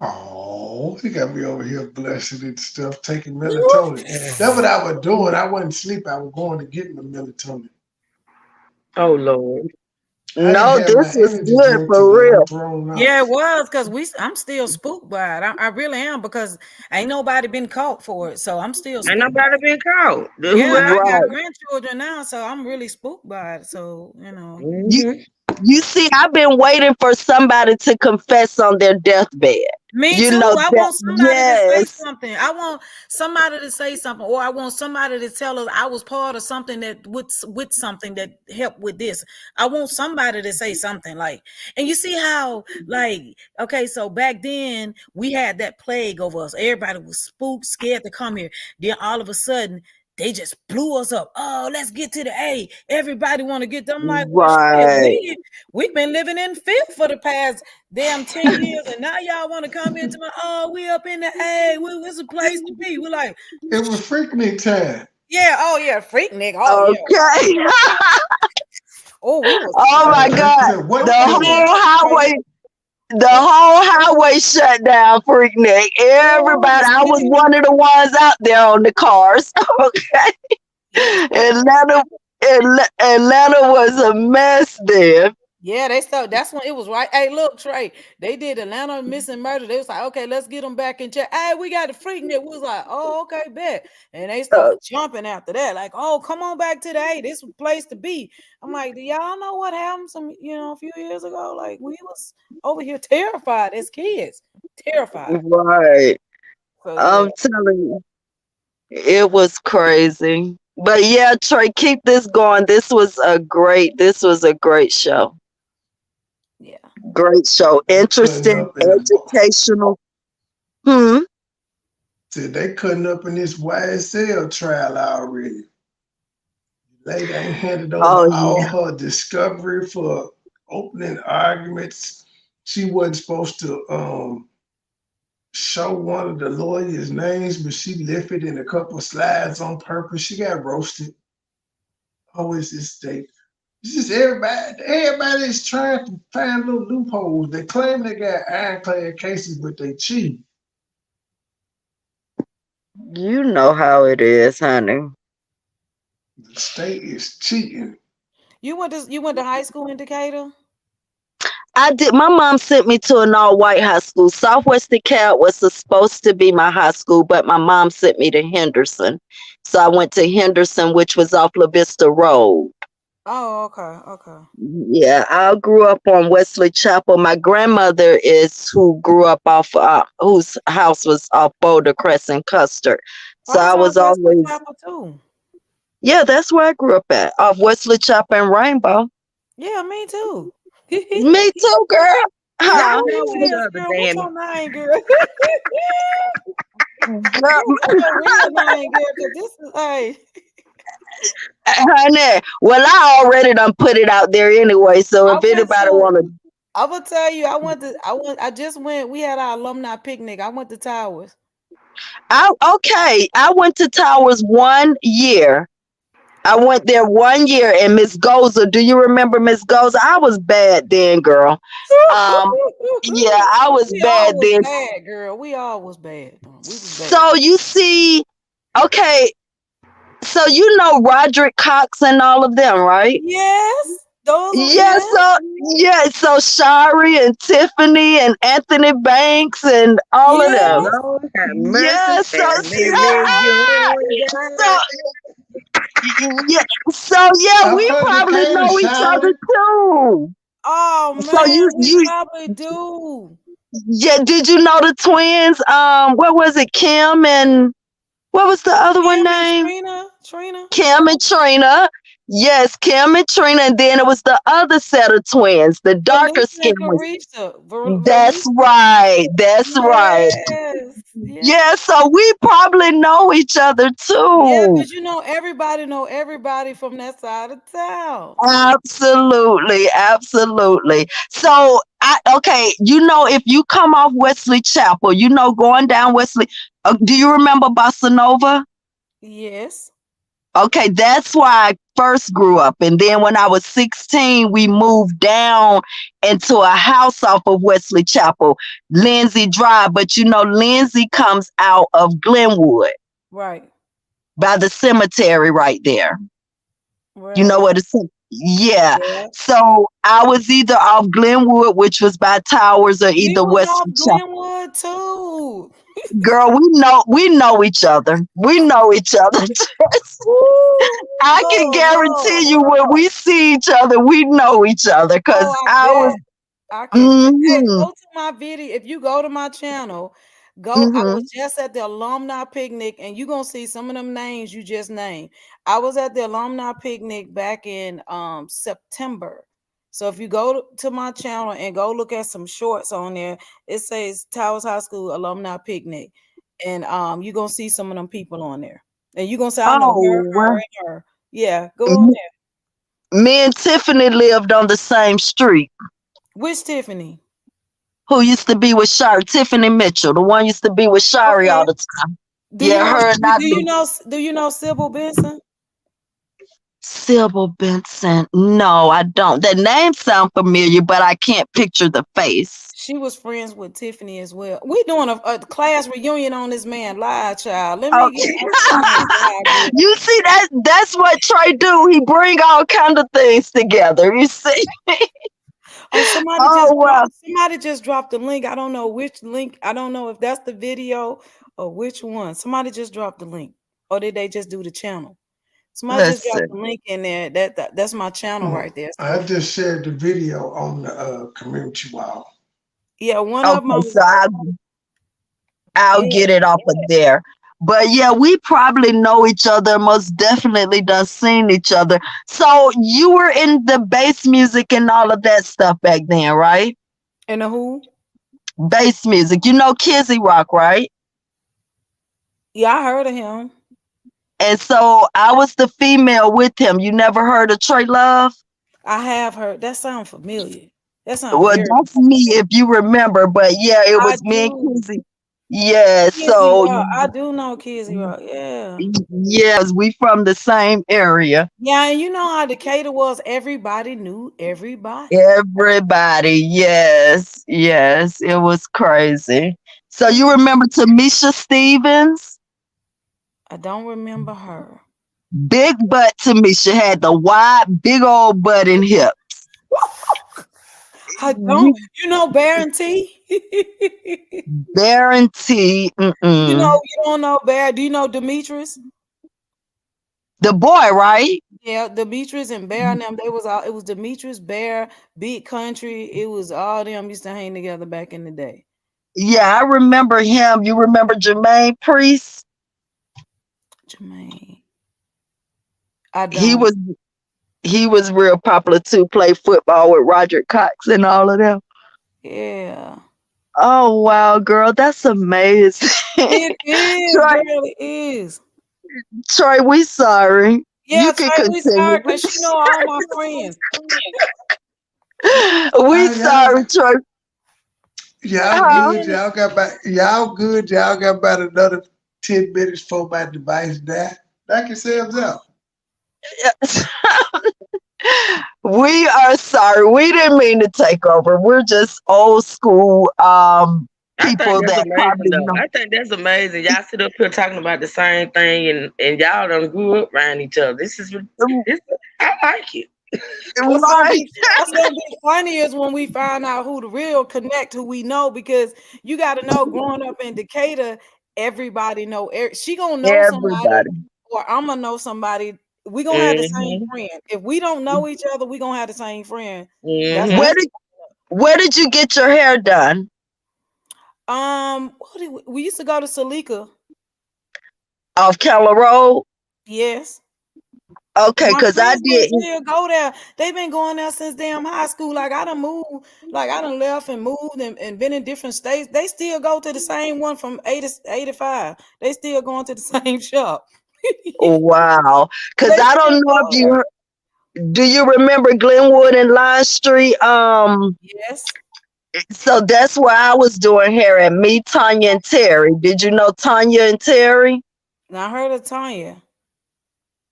Oh, he got me over here blessed and stuff, taking melatonin. That's what I was doing. I wasn't sleep. I was going to get my melatonin. Oh Lord. No, this was good for real. Yeah, it was because I'm still spooked by it. I really am because ain't nobody been caught for it, so I'm still. Ain't nobody been caught. Yeah, and I got Right. grandchildren now, so I'm really spooked by it. So You see, I've been waiting for somebody to confess on their deathbed. Me You too. know I that, want somebody to say yes. something. I want somebody to say something, or I want somebody to tell us I was part of something that with something that helped with this. I want somebody to say something like, and you see how okay, so back then we had that plague over us. Everybody was spooked, scared to come here. Then all of a sudden they just blew us up. Oh, let's get to the A. Everybody want to get them. Like, well, Right. shit, we've been living in fear for the past damn 10 years, and now y'all want to come into we up in the A. Where's a place to be? We're like, it was Freaknik time. Yeah, Freaknik. Okay. We was. Oh my God! The whole highway shut down, Freaknik. Everybody, I was one of the ones out there on the cars. Okay. Atlanta was a mess there. Yeah, they started. That's when it was right. Hey, look, Trey, they did Atlanta missing murder. They was like, okay, let's get them back in check. Hey, we got the Freaknik. We was like, oh, okay, bet. And they started jumping after that, like, oh, come on back to the A. This is a place to be. I'm like, do y'all know what happened a few years ago? Like, we was over here terrified as kids, terrified. Right. So, I'm telling you, it was crazy. But yeah, Trey, keep this going. This was a great show. Yeah. Great show. Interesting, educational. Said they cutting up in this YSL trial already. Lady ain't handed over all her discovery for opening arguments. She wasn't supposed to show one of the lawyers' names, but she left it in a couple of slides on purpose. She got roasted. Always this state. It's just everybody is trying to find little loopholes. They claim they got ironclad cases, but they cheat. You know how it is, honey. The state is cheating. You went to high school in Decatur? I did. My mom sent me to an all-white high school. Southwest DeKalb was supposed to be my high school, but my mom sent me to Henderson. So I went to Henderson, which was off La Vista Road. Oh, okay. Yeah, I grew up on Wesley Chapel. My grandmother is who grew up off, whose house was off Boulder Crescent, Custer. So I was always. Too. Yeah, that's where I grew up at, off Wesley Chapel and Rainbow. Yeah, me too. Me too, girl. Huh? What's your name, girl? What's your real name, girl? Because this is Honey, well, I already done put it out there anyway. So I if went anybody to. want to, I will tell you. I just went. We had our alumni picnic. I went to Towers. I went to Towers 1 year. I went there 1 year, and Miss Goza, do you remember Miss Goza? I was bad then, girl. Yeah, I was We all bad was then. bad, girl. We all was bad. We was bad. So you see, okay, so you know Roderick Cox and all of them, right? Yes, those. Yeah, so Shari and Tiffany and Anthony Banks and all of them. Lord have mercy. Yeah, so we I probably understand, know each other Shari. too. Oh So man, we you probably do. yeah, did you know the twins? What was it? Kim and what was the other one Kim and name? Trina. Kim and Trina. Yes, Kim and Trina, and then it was the other set of twins, the darker Velisa skin and ones. Carissa. That's Velisa. right. That's right. Yes. Yeah, so we probably know each other Yeah, too. because you know everybody from that side of town. Absolutely, absolutely. So okay, if you come off Wesley Chapel, going down Wesley, do you remember Bossa Nova? Yes. Okay, that's where I first grew up. And then when I was 16, we moved down into a house off of Wesley Chapel, Lindsay Drive. But Lindsay comes out of Glenwood Right. by the cemetery right there. You know what it's yeah. Yeah. So I was either off Glenwood, which was by Towers, or We either was off Wesley Chapel. Glenwood too. Girl, we know each other. We know each other. I can guarantee you when we see each other, we know each other because I was. I can. Hey, go to my video. If you go to my channel, I was just at the alumni picnic, and you're gonna see some of them names you just named. I was at the alumni picnic back in September. So if you go to my channel and go look at some shorts on there, it says Towers High School alumni picnic, and you're gonna see some of them people on there, and you're gonna say, I know her, and her. Yeah, go on there. Me and Tiffany lived on the same street. Which Tiffany? Who used to be with Shari? Tiffany Mitchell, the one used to be with Shari all the time. Do you know Sybil Benson? Sybil Benson. No, I don't. That name sounds familiar, but I can't picture the face. She was friends with Tiffany as well. We doing a class reunion on this man live, child. Let me get You see, that's what Trey do. He bring all kind of things together. You see. Somebody just dropped the link. I don't know which link. I don't know if that's the video or which one. Somebody just dropped the link, or did they just do the channel? Somebody just dropped the link in there. That's my channel right there. So. I just shared the video on the community wall. Yeah, one of them. So I'll get it off of there. But yeah, we probably know each other, most definitely done seen each other. So you were in the bass music and all of that stuff back then, right? And the who? Bass music. You know Kizzy Rock, right? Yeah, I heard of him. And so I was the female with him. You never heard of Trey Love? I have heard. That sounds familiar. That sounds that's me if you remember. But yeah, it was me and Kizzy. Yeah, so Rock. I do know Kizzy Rock. Yeah. Yes, we from the same area. Yeah, and you know how Decatur was. Everybody knew everybody. Everybody, yes, it was crazy. So you remember Tamisha Stevens? I don't remember her. Big butt Tamisha had the wide, big old butt and hips. I don't. You know Baron T? Baron T. You don't know Bear. Do you know Demetrius? The boy, right? Yeah, Demetrius and Bear and them. It was Demetrius, Bear, Beat Country. It was all them used to hang together back in the day. Yeah, I remember him. You remember Jermaine Priest? Jermaine. I don't. He was real popular too. Played football with Roger Cox and all of them. Yeah. Oh wow, girl, that's amazing. It is. Troy, girl, it is. Troy, we sorry. Yeah, You can Trey, we sorry continue. because she know all my friends. We y'all, sorry, Troy. y'all Huh? good. Y'all got about y'all good. Y'all got about another 10 minutes for my device die. Knock yourselves out. We are sorry. We didn't mean to take over. We're just old school I think people that's that amazing probably though. know. I think that's amazing. Y'all sit up here talking about the same thing and y'all done grew up around each other. This I like it. Right. What's gonna be funny is when we find out who the real connect, who we know, because you got to know, growing up in Decatur, everybody know. She gonna know somebody, Everybody. or I'm gonna know somebody. We gonna have the same friend. If we don't know each other, we gonna have the same friend. That's Where did you get your hair done? what did we used to go to Salika. Off Keller Road? Yes. Okay, My because I friends they didn't. still go there. They've been going there since damn high school. Like I done moved, like I done left and moved and been in different states. They still go to the same one from 85. They still going to the same shop. Wow. Because They I don't still know if go you there. do you remember Glenwood and Line Street? Yes. So that's where I was doing hair at, me, Tanya, and Terry. Did you know Tanya and Terry? Now I heard of Tanya.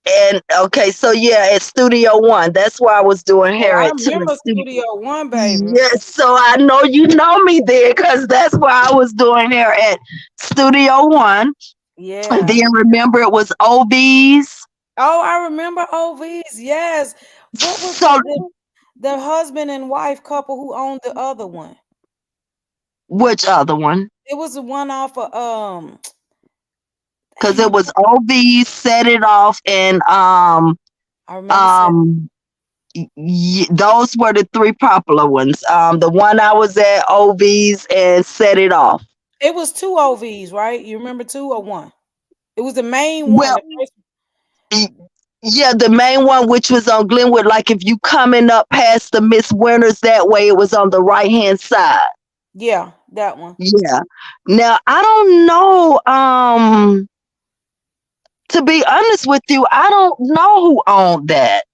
And okay, so yeah, at Studio One. That's where I was doing Oh, hair I at too. remember Studio One, baby. Yes, so I know you know me there because that's where I was doing hair at Studio One. And Yeah. then remember it was OB's. Oh, I remember OVs. Yes. What was So the husband and wife couple who owned the other one? which other one? It was the one off of Because damn, it was OB's, Set It Off, and I remember those were the three popular ones. The one I was at, OV's and Set It Off. it was two OVs, right? You remember two or one? It was the main one. Well, yeah, the main one, which was on Glenwood, like if you coming up past the Miss Winters that way, it was on the right hand side. Yeah, that one. Yeah. Now I don't know. To be honest with you, I don't know who owned that.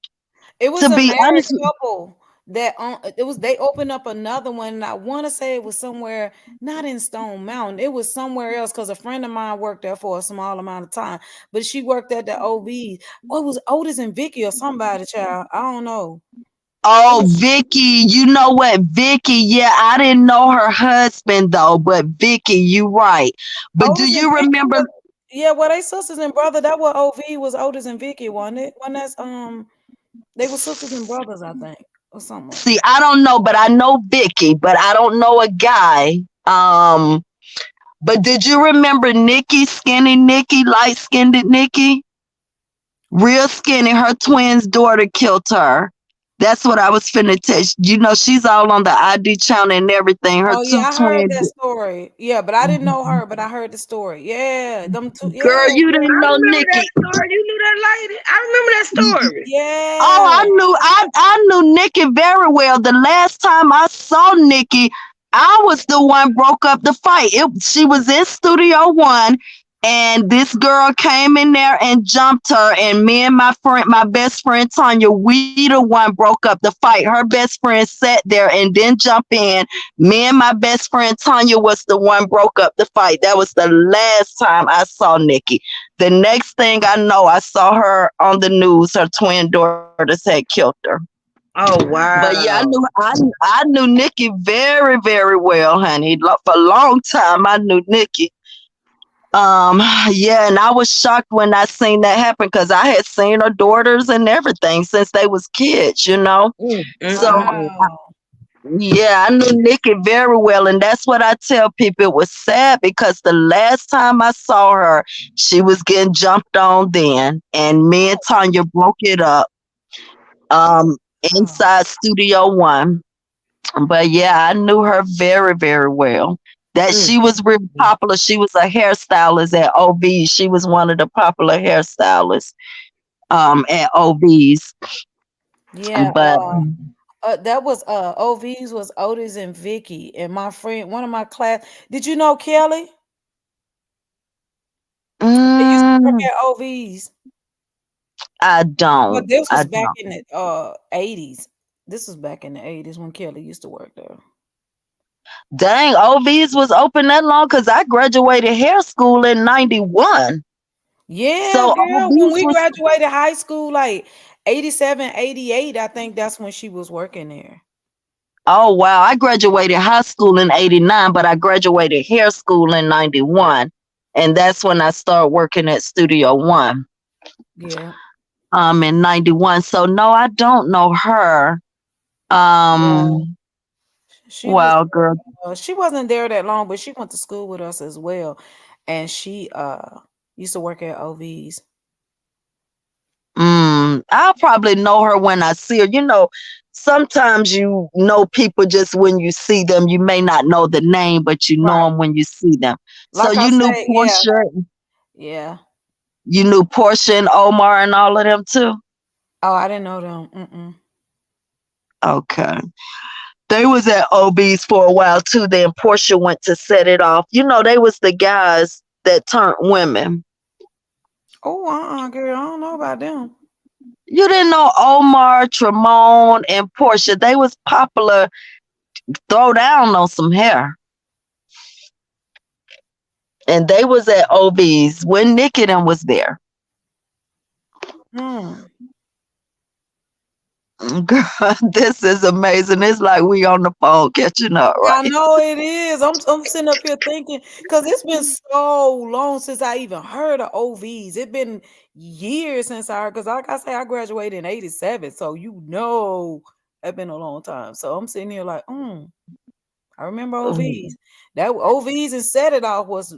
It was To a be married honest, couple that it was they opened up another one, and I want to say it was somewhere not in Stone Mountain. It was somewhere else because a friend of mine worked there for a small amount of time, but she worked at the OV. What was Otis and Vicky or somebody, child? I don't know. oh, Vicky, you know what, Vicky? Yeah, I didn't know her husband though, but Vicky, you right. But do Otis and you Vicky remember? was, yeah, well, they sisters and brother. That what OV was Otis and Vicky, wasn't it? When that's they were sisters and brothers, I think, or something like See, that. I don't know, but I know Vicky, but I don't know a guy. But did you remember Nikki, skinny Nikki, light skinned Nikki? Real skinny. Her twin's daughter killed her. That's what I was finna test. You know, she's all on the ID channel and everything. Her Oh two yeah, I heard twins. that story. Yeah, but I didn't know her, but I heard the story. Yeah, them two. Girl, Yeah, you didn't I know remember that Nikki. story. You knew that lady. I remember that story. Oh, yeah. I knew Nikki very well. The last time I saw Nikki, I was the one broke up the fight. She was in Studio One, and this girl came in there and jumped her. And me and my best friend Tanya, we the one broke up the fight. Her best friend sat there and didn't jump in. Me and my best friend Tanya was the one broke up the fight. That was the last time I saw Nikki. The next thing I know, I saw her on the news. Her twin daughters had killed her. Oh wow. But yeah, I knew Nikki very, very well, honey. For a long time, I knew Nikki. Yeah, and I was shocked when I seen that happen because I had seen her daughters and everything since they was kids, you know. So yeah, I knew Nikki very well, and that's what I tell people. It was sad because the last time I saw her, she was getting jumped on then, and me and Tanya broke it up inside Studio One. But yeah, I knew her very, very well. That she was real popular. She was a hairstylist at OB. She was one of the popular hairstylists at OB's. Yeah, But that was OVs was Otis and Vicky, and my friend, one of my class. Did you know Kelly? They used to work at OVs. I But don't. this I was back don't. in the 80s. This was back in the 80s when Kelly used to work there. Dang, OVs was open that long because I graduated hair school in 91. Yeah, So girl, when OVs we was, graduated high school, like 87, 88, I think that's when she was working there. oh wow. I graduated high school in 89, but I graduated hair school in 91. And that's when I started working at Studio One. Yeah. In 91. So no, I don't know her. Yeah. She was Wow, girl. she wasn't there that long, but she went to school with us as well. And she used to work at OV's. I'll probably know her when I see her. You know, sometimes you know people just when you see them. You may not know the name, but you know Right. them when you see them. So Like I you knew said, yeah. Portia. Yeah. You knew Portia and Omar and all of them too. Oh, I didn't know them. Okay. They was at OB's for a while too. Then Portia went to set it off. You know, they was the guys that turned women. Oh, girl, I don't know about them. You didn't know Omar, Tremone, and Portia. They was popular. Throw down on some hair. And they was at OB's when Nick and them was there. Girl, this is amazing. It's like we on the phone catching up, I right? know it is. I'm sitting up here thinking because it's been so long since I even heard of OVs. It's been years since I heard because like I say, I graduated in 87. So you know it's been a long time. So I'm sitting here like, I remember OVs. That OVs and Set It Off was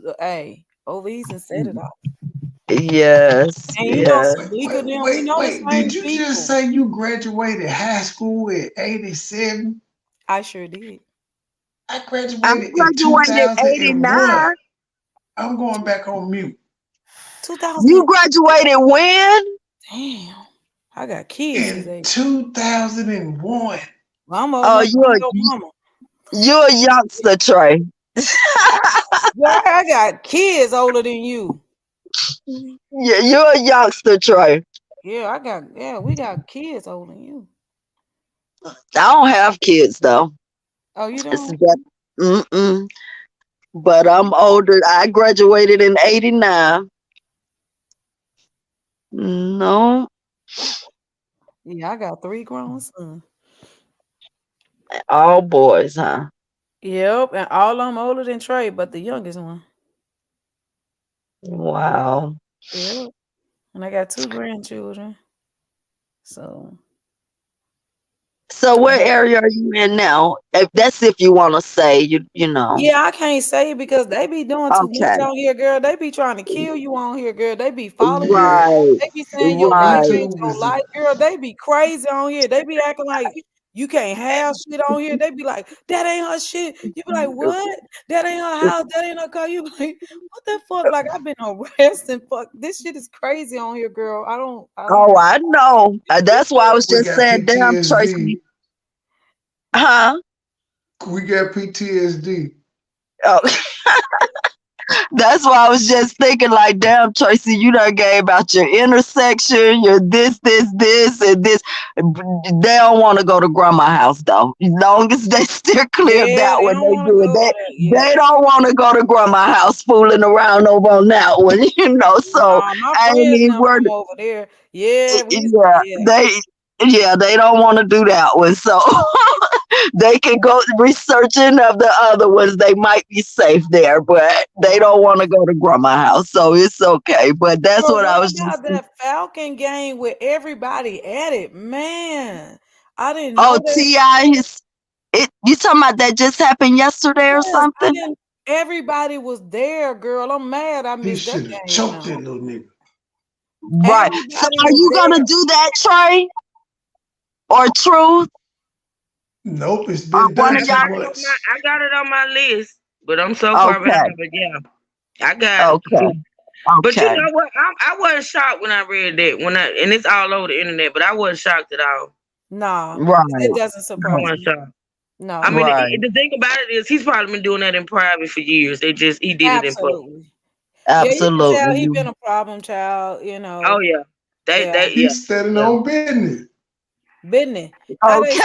OVs and Set It Off. Yes, And you know yes. Salika them, we know the same Did you people. just say you graduated high school in 87? I sure did. I I graduated in graduated in 2001. 89. I'm going back on mute. 2000. You graduated when? Damn. I got kids his In age. 2001. I'm old Oh, enough to be your mama. you're a youngster, Trey. Yeah, I got kids older than you. Yeah, you're a youngster, Trey. Yeah, we got kids older than you. I don't have kids though. Oh, you It's don't? that, but I'm older. I graduated in 89. No. Yeah, I got 3 grown sons. All boys, huh? Yep, and all of them older than Trey, but the youngest one. Wow. Yep. And I got 2 grandchildren. So what area are you in now? That's if you want to say, you know. yeah, I can't say it because they be doing too much Okay. on here, girl. They be trying to kill you on here, girl. They be following you. Right. They be saying your life ain't your life, girl. They be crazy on here. They be acting like you can't have shit on here. They be like, that ain't her shit. You be like, what? That ain't her house. That ain't her car. You be like, what the fuck? Like I've been harassed and fuck. This shit is crazy on here, girl. I don't. Oh, I know. That's why I was We just got saying, damn, Tracy. PTSD. Huh? We got PTSD. Oh. That's why I was just thinking, like, damn, Tracy, you done gave out your intersection, your this, and this. They don't want to go to grandma's house, though. As long as they steer clear of that one, they do it. They don't want to go to grandma's house fooling around over on that one, you know. So Nah, my I ain't friends even now worried. from over there. Yeah, They don't want to do that one. So they can go researching of the other ones. They might be safe there, but they don't want to go to grandma's house. So it's okay. But that's But what I what was just about that Falcon game with everybody at it? Man, I didn't Oh, know that. T.I. You talking about that just happened yesterday or Yes, I something? didn't. Everybody was there, girl. I'm mad I He missed that should have game choked now. that little nigga. Right. So Everybody are was you gonna there. do that, Trey? Or Truth? Nope, it's been One done of too y'all? much. I got it on my list, but I'm so far behind. Okay. But yeah, I got it. Okay. But you Okay. know what? I wasn't shocked when I read that. And it's all over the internet, but I wasn't shocked at all. Nah, Right. it doesn't I surprise wasn't me. shocked. No. I mean, Right. the thing about it is he's probably been doing that in private for years. He did it in public. Absolutely. Yeah, you can tell he Absolutely. been a problem child, you know. Oh yeah, He's standing on business. Business. Okay.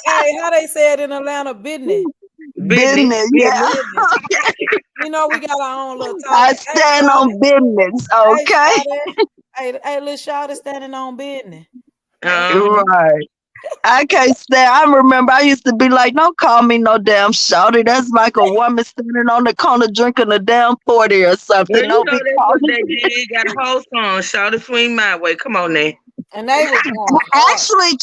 How they say it in Atlanta? Business. Business. Yeah. You know, we got our own little talk. I stand on business. Okay. Hey, little Shawty standing on business. Right. I can't stand. I remember I used to be like, don't call me no damn shawty. That's like a woman standing on the corner drinking a damn 40 or something. Well, you Don't know be that's calling what they did. Got a whole song, Shout It Swing My Way. Come on now. And they was Actually,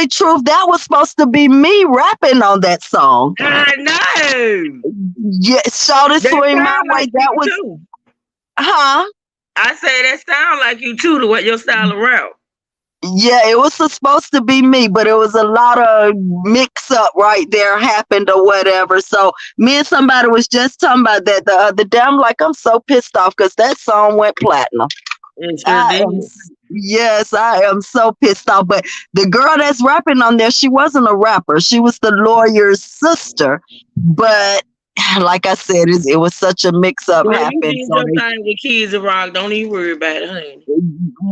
truth. That was supposed to be me rapping on that song. I know. Yeah, Shout It Swing My Way. That was. Too. Huh? I say that sound like you too, to what your style around. Yeah, it was supposed to be me, but it was a lot of mix up right there happened or whatever. So me and somebody was just talking about that the other day. I'm like, I'm so pissed off because that song went platinum. Yes, I am so pissed off. But the girl that's rapping on there, she wasn't a rapper. She was the lawyer's sister. But like I said, it was such a mix up Well, happened. you did your thing with Kids Rock. Don't even worry about it, honey.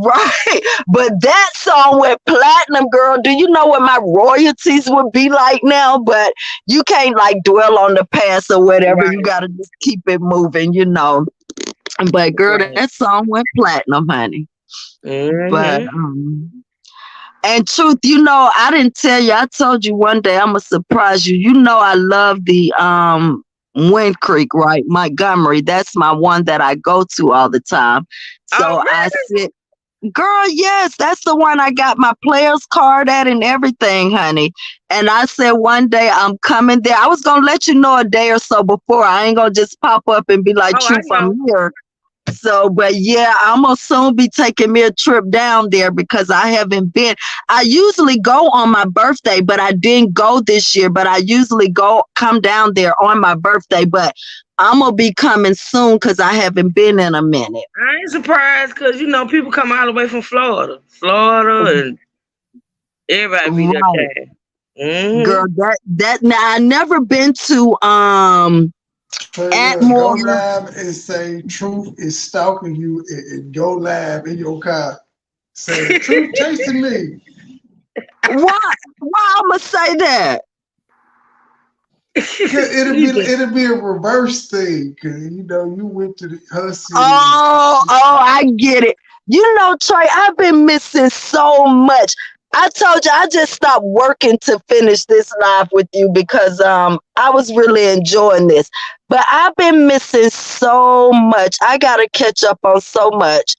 Right. But that song went platinum, girl. Do you know what my royalties would be like now? But you can't like dwell on the past or whatever. Right. You gotta just keep it moving, you know. But girl, that song went platinum, honey. But and truth, you know, I didn't tell you. I told you one day I'm gonna surprise you. You know, I love the Wind Creek, right? Montgomery. That's my one that I go to all the time. So I said, girl, yes, that's the one I got my player's card at and everything, honey. And I said one day I'm coming there. I was gonna let you know a day or so before. I ain't gonna just pop up and be like, truth, I'm here. So, but yeah, I'm gonna soon be taking me a trip down there because I haven't been. I usually go on my birthday, but I didn't go this year. But I usually come down there on my birthday. But I'm gonna be coming soon because I haven't been in a minute. I ain't surprised because you know people come all the way from Florida, and everybody be there. Girl, that now I never been to Go live and say truth is stalking you and go live in your car. Say truth chasing me. Why I'ma say that? It'll be a reverse thing, cause you know you went to her city. Oh, I get it. You know, Trey, I've been missing so much. I told you I just stopped working to finish this live with you because I was really enjoying this. But I've been missing so much. I gotta catch up on so much.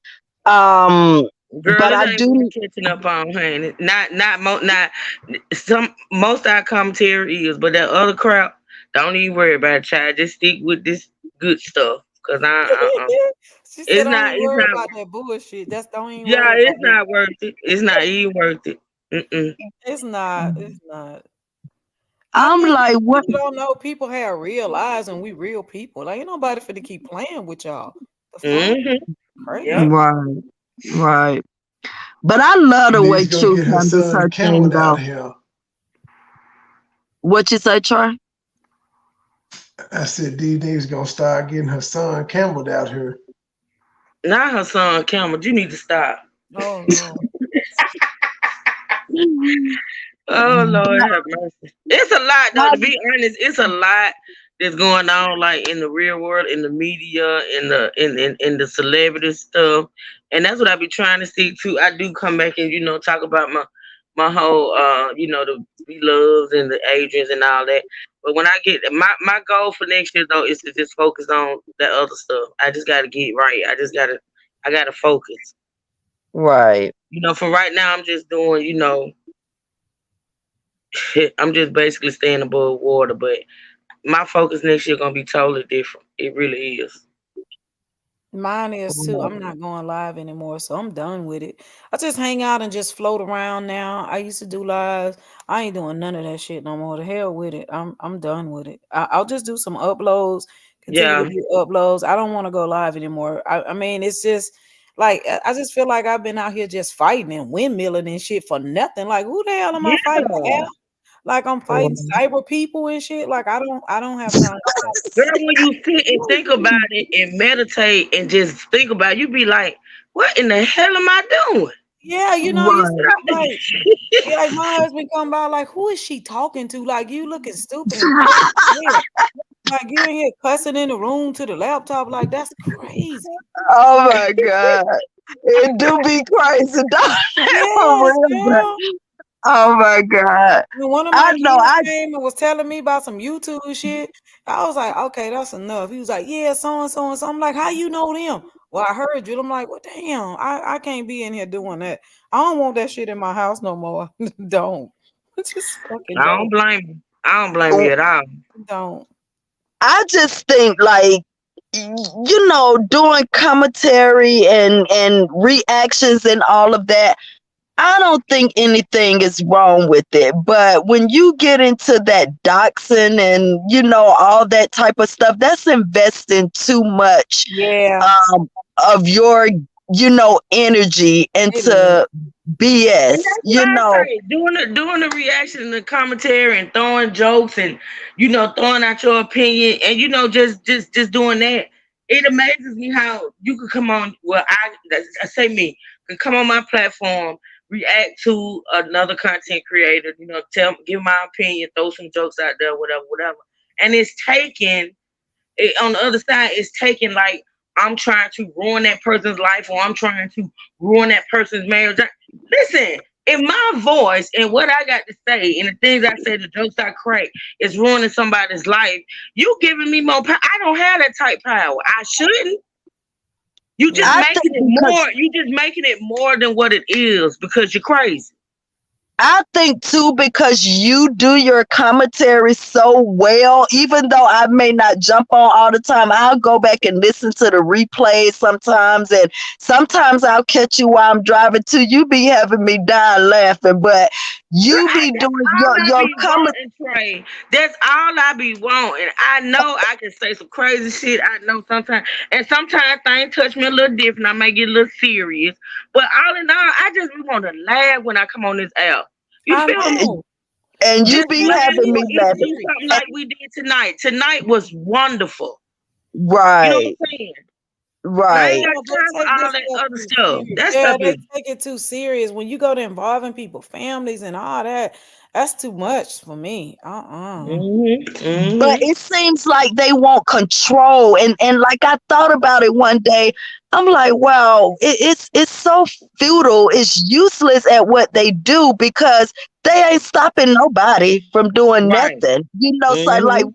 Girl, but I do catching up on, honey. Most of our commentary is, but that other crap, don't even worry about it, child. Just stick with this good stuff. Cause She said, don't even worry about that bullshit. That's don't even worry about it's not worth it. It's not even worth it. It's not. It's not. I'm like, what? You don't know. People have real lives, and we real people. Like, ain't nobody finna keep playing with y'all. Crazy. Right. But I love the way Truth handles her thing, though. What you say, Troy? I said these days gonna start getting her son Campbell out here. Not her son Campbell. You need to stop. Oh no. Oh Lord have mercy. It's a lot though, to be honest. It's a lot that's going on like in the real world, in the media, in the celebrity stuff. And that's what I be trying to see too. I do come back and, you know, talk about my whole you know, the B-Loves and the Adrians and all that. But when I get my goal for next year though is to just focus on that other stuff. I just gotta get right. I gotta focus. Right. You know, for right now I'm just doing, you know, I'm just basically staying above water, but my focus next year gonna be totally different. It really is. Mine is too. I'm not going live anymore, so I'm done with it. I just hang out and just float around now. I used to do lives. I ain't doing none of that shit no more. The hell with it. I'm done with it. I'll just do some uploads. Continue to do uploads. I don't want to go live anymore. I mean, it's just like I just feel like I've been out here just fighting and windmilling and shit for nothing. Like, who the hell am I fighting? Hell? Like I'm fighting cyber people and shit. Like I don't have time for that. Girl, when you sit and think about it and meditate and just think about it, you be like, what in the hell am I doing? Yeah, you know, you Right. like, yeah, like my husband come by, like, who is she talking to? Like, you looking stupid and crazy. Like, you in here cussing in the room to the laptop, like, that's crazy. Oh my God. It do be crazy, dog. For Yes, real, but girl. oh my God. When one of I my know kids came and was telling me about some YouTube shit, I was like, okay, that's enough. He was like, yeah, so and so and so. I'm like, how you know them? Well, I heard you. I'm like, well, damn, I can't be in here doing that. I don't want that shit in my house no more. Don't. Just fucking I don't don't. blame you. I don't blame you at all. Don't. I just think like you know, doing commentary and reactions and all of that, I don't think anything is wrong with it. But when you get into that doxing and you know all that type of stuff, that's investing too much Yeah. of your you know energy It is. into BS. And that's what You I know, say. Doing the reaction and the commentary and throwing jokes and throwing out your opinion and just doing that. It amazes me how you could come on. Well, I say me can come on my platform, react to another content creator. Give my opinion, throw some jokes out there, whatever. And it's taken. On the other side, it's taken like I'm trying to ruin that person's life or I'm trying to ruin that person's marriage. Listen, if my voice and what I got to say and the things I say, the jokes I crack is ruining somebody's life, you giving me more power. I don't have that type of power. I shouldn't. You just I making think it more. You just making it more than what it is because you're crazy. I think too, because you do your commentary so well, even though I may not jump on all the time, I'll go back and listen to the replays sometimes. And sometimes I'll catch you while I'm driving too. You be having me dying laughing, but you be doing All I your be commentary. wanting, Trey. That's all I be wanting. I know I can say some crazy shit. I know sometimes, and sometimes things touch me a little different. I may get a little serious, but all in all, I just want to laugh when I come on this app. You I feel me? know. And you Just be me and having you me and laughing. do something like we did tonight. Tonight was wonderful. You know what Right, I'm saying? I ain't right. got time for all that other stuff. That Yeah, stuff they is. take it too serious. When you go to involving people, families, and all that, that's too much for me. But it seems like they want control, and like I thought about it one day. I'm like, wow, it's so futile. It's useless at what they do because they ain't stopping nobody from doing Right. nothing. You know, so like,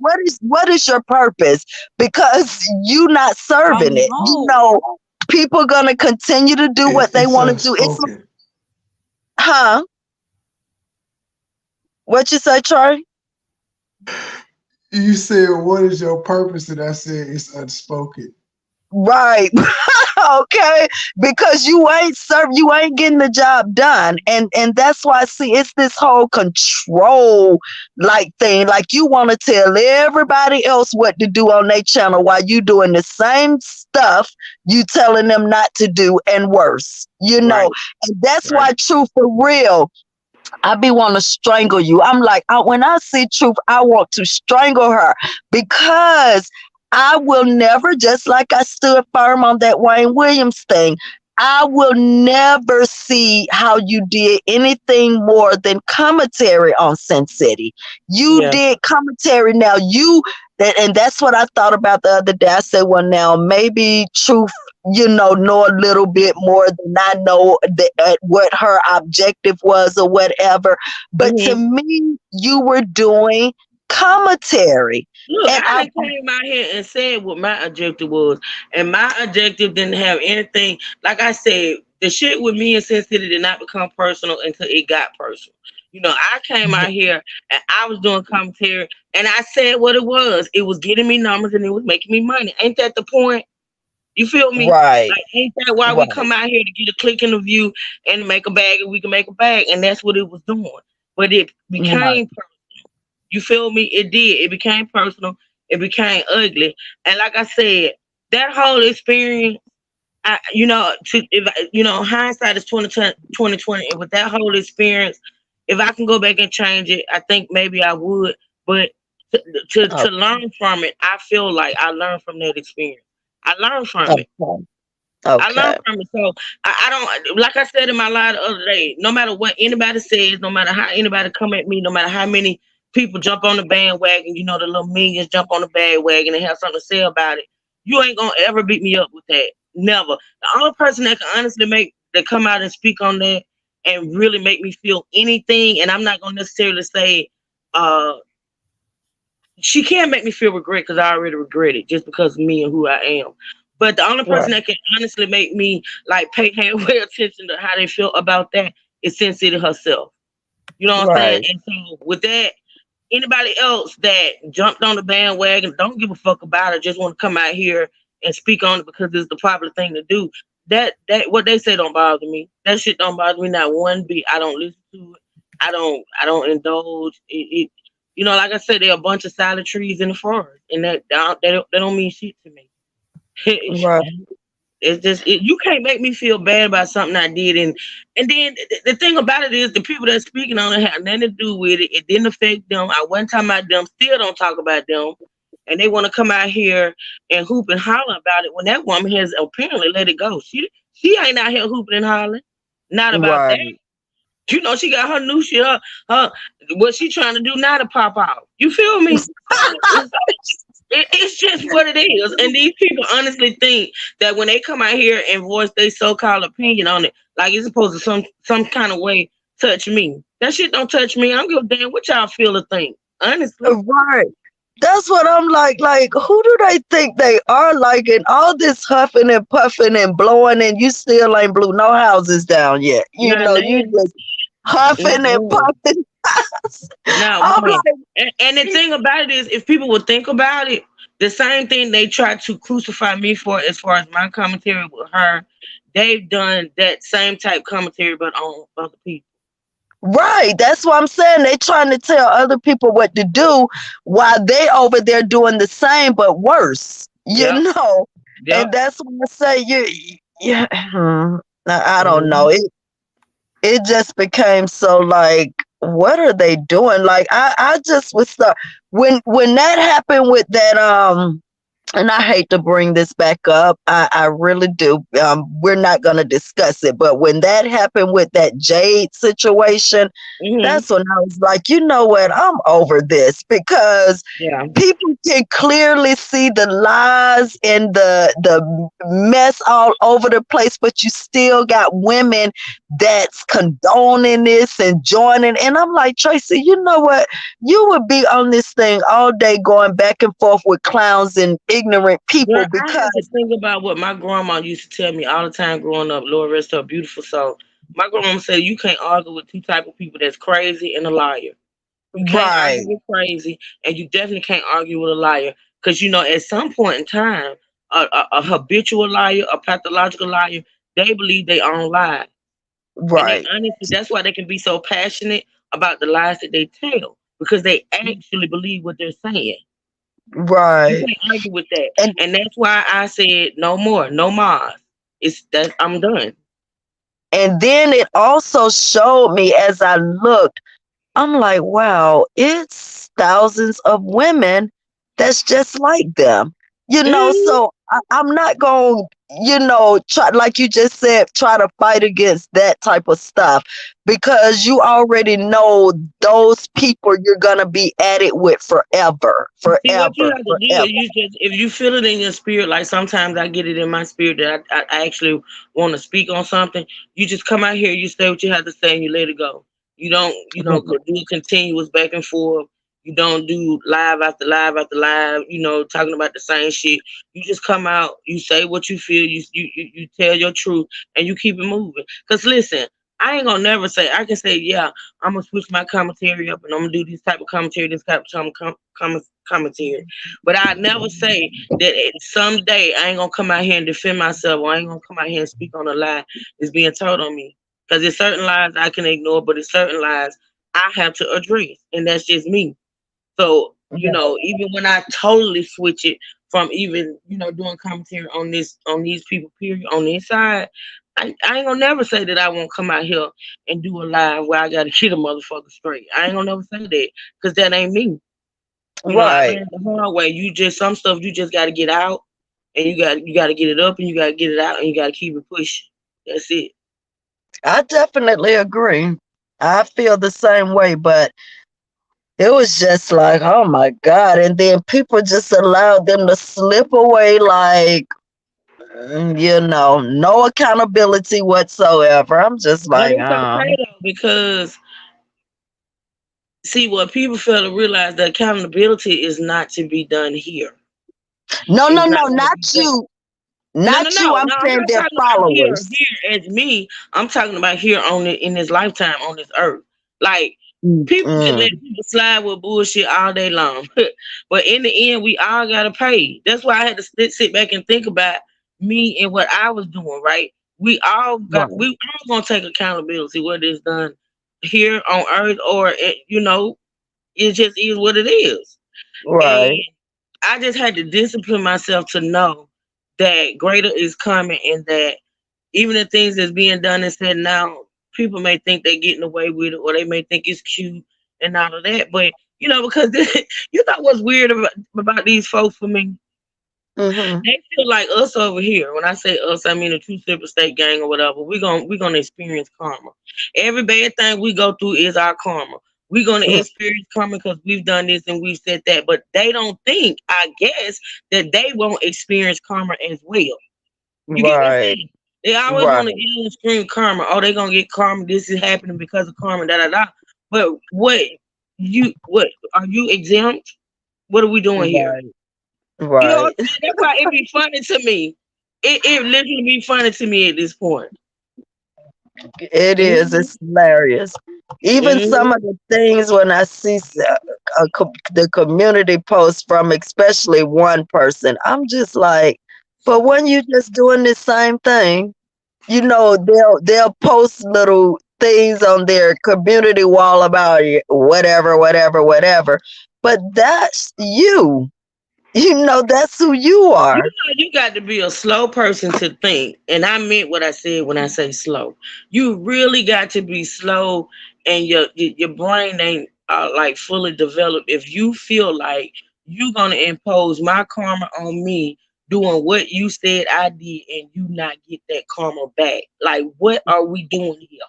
what is your purpose? Because you not serving it. You know, people gonna continue to do what they It's want to do. It's unspoken. huh? What you say, Troy? You said, "What is your purpose?" And I said, "It's unspoken." Right. Okay, because you ain't getting the job done, and that's why I see it's this whole control like thing, like you want to tell everybody else what to do on their channel while you doing the same stuff you telling them not to do and worse, you know. And that's why Truth for Real, I be want to strangle you. I'm like, when I see Truth, I want to strangle her because I will never, just like I stood firm on that Wayne Williams thing, I will never see how you did anything more than commentary on Sin City. You did commentary. Now and that's what I thought about the other day. I said, well, now maybe Truth, know a little bit more than I know what her objective was or whatever. But to me, you were doing commentary. Look, And I done came out here and said what my objective was, and my objective didn't have anything. Like I said, the shit with me and Sin City did not become personal until it got personal. I came out here and I was doing commentary, and I said what it was. It was getting me numbers and it was making me money. Ain't that the point? You feel me? Right. Like, ain't that why we come out here to get a click in the view and make a bag, and we can make a bag, and that's what it was doing. But it became personal. You feel me? It did. It became personal. It became ugly. And like I said, that whole experience, hindsight is 2020. And with that whole experience, if I can go back and change it, I think maybe I would. But to learn from it, I feel like I learned from that experience. I learned from it. I Okay. learned from it. So I don't, like I said in my line the other day, no matter what anybody says, no matter how anybody come at me, no matter how many people jump on the bandwagon, you know, the little millions jump on the bandwagon and have something to say about it, you ain't gonna ever beat me up with that. Never. The only person that can honestly come out and speak on that and really make me feel anything, and I'm not gonna necessarily say she can't make me feel regret because I already regret it just because of me and who I am. But the only person Right. that can honestly make me like pay halfway attention to how they feel about that is Sin City herself. You know what I'm saying? Right. And so with that, anybody else that jumped on the bandwagon, don't give a fuck about it, just want to come out here and speak on it because it's the popular thing to do. That what they say don't bother me. That shit don't bother me not one bit. I don't listen to it. I don't indulge. You know, like I said, there are a bunch of silent trees in the forest, and they don't mean shit to me. Right. It's just you can't make me feel bad about something I did, and then the thing about it is the people that's speaking on it have nothing to do with it. It didn't affect them. I wasn't talking about them. Still don't talk about them, and they want to come out here and hoop and holler about it when that woman has apparently let it go. She ain't out here hooping and hollering, not about that. Right. You know, she got her new shit, her what she trying to do now to pop out. You feel me? It's just what it is. And these people honestly think that when they come out here and voice their so-called opinion on it, like it's supposed to some kind of way touch me. That shit don't touch me. I don't give a damn what y'all feel or think. Honestly. Right. That's what I'm like. Like, who do they think they are? Like, and all this huffing and puffing and blowing, and you still ain't blew no houses down yet. You Not know, you now. just huffing Not and now. puffing. Now, I'm woman. like, And the thing about it is, if people would think about it, the same thing they try to crucify me for, as far as my commentary with her, they've done that same type commentary, but on other people. right. That's what I'm saying. They trying to tell other people what to do while they over there doing the same but worse. You Yep. know, Yep. and that's when I say yeah. I don't Mhm. know. It just became so like, what are they doing? Like, I just was start when that happened with that and I hate to bring this back up. I really do. We're not going to discuss it, but when that happened with that Jade situation, Mhm. that's when I was like, you know what? I'm over this because Yeah. people can clearly see the lies and the mess all over the place, but you still got women that's condoning this and joining. And I'm like, Tracy, you know what? You would be on this thing all day going back and forth with clowns and ignorant people Well, I because had to think about what my grandma used to tell me all the time growing up. Lord rest her beautiful soul. My grandma said you can't argue with two type of people that's crazy and a liar. You can't argue right, with crazy, and you definitely can't argue with a liar. Because you know, at some point in time, a habitual liar, a pathological liar, they believe they own lies, and they right, honestly, that's why they can be so passionate about the lies that they tell because they actually believe what they're saying. You right. can't argue with that. And And that's why I said no more, no more. It's that I'm done. and then it also showed me as I looked, I'm like, wow, it's thousands of women that's just like them. You know, Mhm. so I'm not going, try, like you just said, try to fight against that type of stuff because you already know those people you're going to be at it with forever, See, what you forever, have to do is forever. you just if you feel it in your spirit, like sometimes I get it in my spirit that I actually want to speak on something. You just come out here, you say what you have to say, and you let it go. You don't, do a continuous back and forth. You don't do live after live after live. Talking about the same shit. You just come out, you say what you feel, you tell your truth, and you keep it moving. Cause listen, I ain't gonna never say I can say yeah. I'm gonna switch my commentary up, and I'm gonna do this type of commentary, this type of commentary. But I never say that someday I ain't gonna come out here and defend myself, or I ain't gonna come out here and speak on a lie that's being told on me. Because there's certain lies I can ignore, but there's certain lies I have to address, and that's just me. So, even when I totally switch it from even, doing commentary on these people, period, on this side, I ain't gonna never say that I won't come out here and do a live where I gotta hit a motherfucker straight. I ain't gonna never say that because that ain't me. I Right. learned the hard way. Some stuff you just gotta get out and you got to get it up and you got to get it out and you got to keep it pushing. That's it. I definitely agree. I feel the same way, but it was just like, oh my God. And then people just allowed them to slip away like, no accountability whatsoever. I'm just But like, it's okay though, because see, what people fail to realize, the accountability is not to be done here. no, It's not not going to be done. you. No, Not you. I'm I'm saying not their talking about here. followers. Here as me, I'm talking about here on in this lifetime on this earth. Like people can Mm-mm. let people slide with bullshit all day long, but in the end, we all gotta pay. That's why I had to sit back and think about me and what I was doing. Right? Right. We all gonna take accountability, whether it's done here on earth or it just is what it is. And Right. I just had to discipline myself to know that greater is coming, and that even the things that's being done and said now, people may think they're getting away with it, or they may think it's cute and all of that. But because you know what's weird about these folks for me? Mm-hmm. They feel like us over here. When I say us, I mean the True Slipper State gang or whatever. We're gonna experience karma. Every bad thing we go through is our karma. We're gonna experience karma because we've done this and we've said that. But they don't think, I guess, that they won't experience karma as well. You get what I'm Right. saying? They always Right. want to yell and scream karma. Oh, they're gonna get karma. This is happening because of karma. Da da da. But what are you exempt? What are we doing here? Right. You know what Right. I'm saying? That's why it be funny to me. It literally be funny to me at this point. It is. Mhm. It's hilarious. Even some of the things when I see the community posts from especially one person, I'm just like, but when you just doing the same thing, they'll post little things on their community wall about it, whatever. But that's you. That's who you You are. know, you got to be a slow person to think. And I meant what I said when I say slow. You really got to be slow, and your brain ain't like fully developed if you feel like you're going to impose my karma on me doing what you said I did and you not get that karma back. Like, what are we doing here?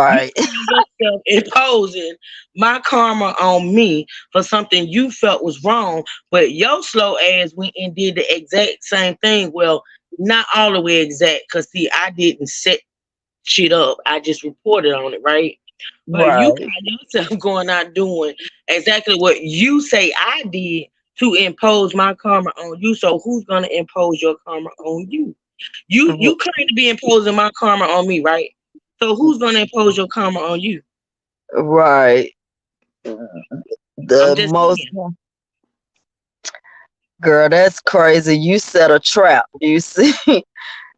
You Right. find yourself imposing my karma on me for something you felt was wrong, but your slow ass went and did the exact same thing. Well, not all the way exact, because see, I didn't set shit up. I just reported on it, right? But you Right. find yourself going out doing exactly what you say I did to impose my karma on you. So who's gonna impose your karma on you? You claim to be imposing my karma on me, right? So who's gonna impose your karma on you? Right. I'm The just most saying. Girl, that's crazy. You set a trap. You see,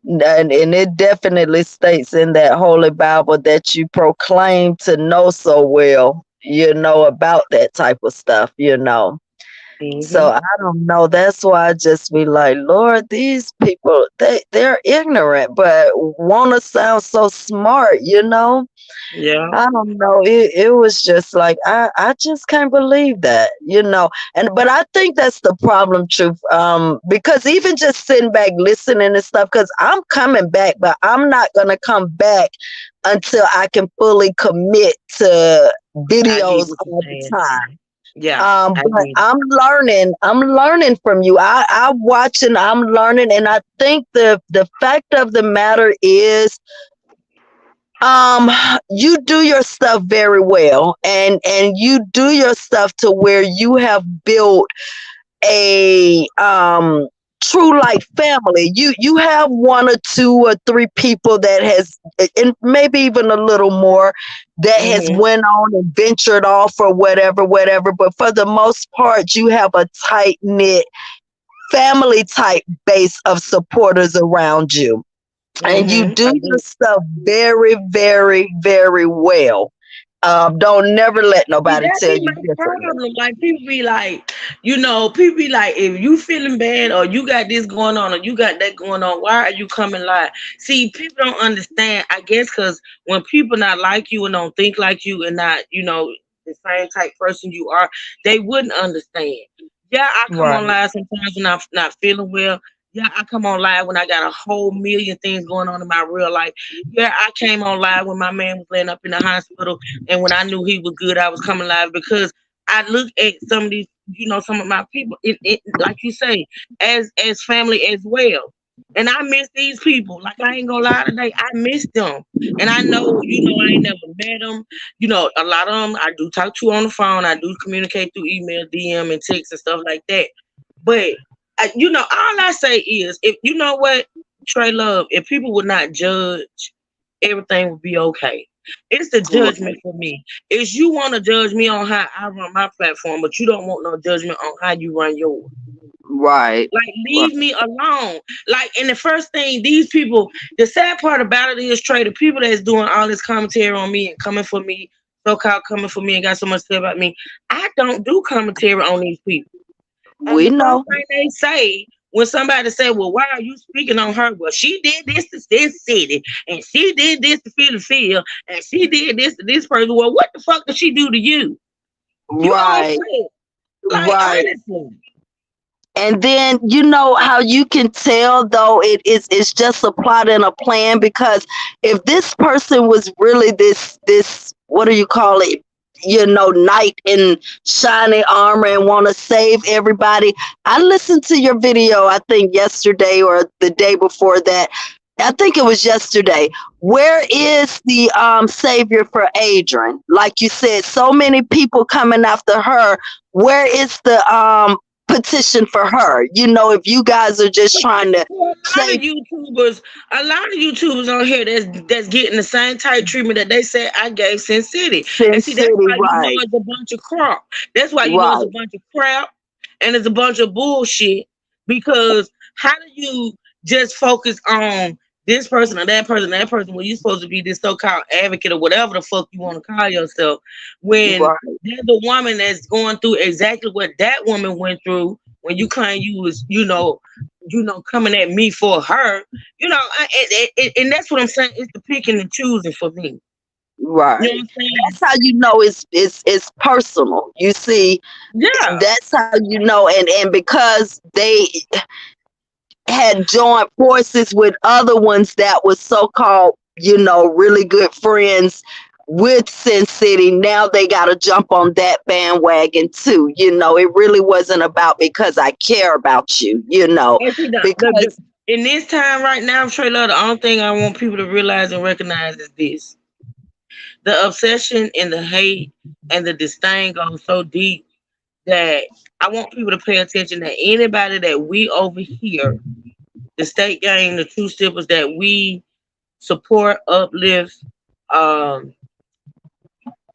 and it definitely states in that Holy Bible that you proclaim to know so well, about that type of stuff. So Mm-hmm. I don't know. That's why I just be like, Lord, these people, they're ignorant, but want to sound so smart. Yeah. I don't know. It was just like I just can't believe that. But I think that's the problem, truth. Because even just sitting back listening and stuff, because I'm coming back, but I'm not gonna come back until I can fully commit to I get videos what you're all the saying. time. Yeah, I But get it. I'm learning from you. I'm watching, I'm learning, and I think the fact of the matter is, you do your stuff very well, and you do your stuff to where you have built a true like family. You have one or two or three people that has, and maybe even a little more, that has Mm-hmm. went on and ventured off or whatever, but for the most part you have a tight knit family type base of supporters around you, and you Mm-hmm. do I your do. stuff very, very, very well. Don't never let See, nobody that tell be you my differently. problem. Like people be like, people be like, if you feeling bad or you got this going on or you got that going on, why are you coming live? See, people don't understand. I guess because when people not like you and don't think like you and not, the same type person you are, they wouldn't understand. Yeah, I come on Right. live sometimes when I'm not feeling well. Yeah, I come on live when I got a whole million things going on in my real life. Yeah, I came on live when my man was laying up in the hospital, and when I knew he was good, I was coming live because I look at some of these, some of my people, like you say, as family as well. And I miss these people. Like I ain't gonna lie today, I miss them. And I know, I ain't never met them. A lot of them I do talk to on the phone. I do communicate through email, DM, and text and stuff like that. But all I say is, if you know what, Trey Love, if people would not judge, everything would be okay. It's the judgment for me. Is you want to judge me on how I run my platform, but you don't want no judgment on how you run yours. Right. Like, leave me alone. Like, and the first thing, these people, the sad part about it is, Trey, the people that's doing all this commentary on me and coming for me, so-called coming for me and got so much to say about me, I don't do commentary on these people. And We the first know. thing they say when somebody say, well, why are you speaking on her? Well, she did this to this city, and she did this to Philadelphia, and she did this to this person. Well, what the fuck did she do to you? You Right. understand? Like, Right. honestly. And then you know how you can tell though it's just a plot and a plan, because if this person was really this what do you call it, knight in shining armor and want to save everybody. I listened to your video, I think yesterday or the day before that. I think it was yesterday. Where is the savior for Adrian? Like you said, so many people coming after her. Where is the petition for her? If you guys are just trying to A lot of YouTubers on here that's getting the same type treatment that they said I gave Sin City. Sin And see, that's City, why you know right. it's a bunch of crap. That's why you know it's Right. a bunch of crap and it's a bunch of bullshit. Because how do you just focus on this person or that person, when you're supposed to be this so-called advocate or whatever the fuck you want to call yourself, when Right. there's a woman that's going through exactly what that woman went through, when you claim you was, coming at me for her, and that's what I'm saying. It's the picking and choosing for me. Right. You know what I'm saying? That's how you know it's personal. You see, Yeah. that's how you know, and because they had joined forces with other ones that was so-called, really good friends with Sin City, now they got to jump on that bandwagon too. It really wasn't about because I care about you, And see, because in this time right now, Trey Love, the only thing I want people to realize and recognize is this: the obsession and the hate and the disdain goes so deep that I want people to pay attention that anybody that we over here, the state gang, the two steppers that we support, uplift,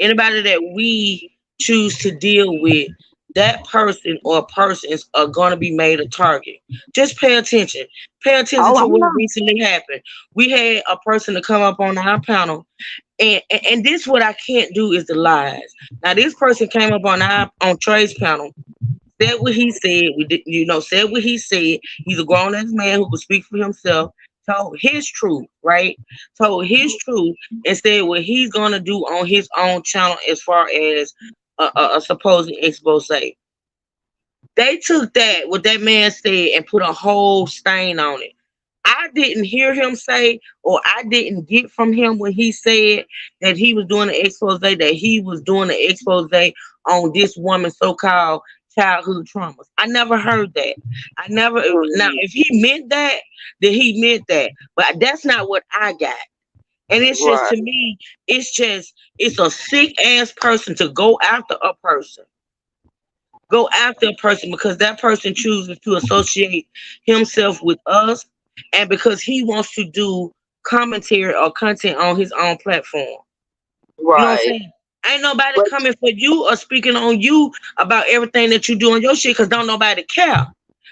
anybody that we choose to deal with, that person or persons are going to be made a target. Just pay attention. Pay attention to what recently happened. We had a person to come up on our panel, and this what I can't do is the lies. Now this person came up on Trey's panel, said what he said. We did, said what he said. He's a grown ass man who could speak for himself. Told his truth, right? Told his truth and said what he's gonna do on his own channel as far as a supposed expose. They took that what that man said and put a whole stain on it. I didn't hear him say, or I didn't get from him when he said that he was doing the expose, that he was doing the expose on this woman's so-called childhood traumas. I never heard that. Now, if he meant that, then he meant that. But that's not what I got. And it's just, to me, it's a sick ass person to go after a person. Go after a person because that person chooses to associate himself with us, and because he wants to do commentary or content on his own platform. You know what I'm saying? Ain't nobody coming for you or speaking on you about everything that you do on your shit because don't nobody care.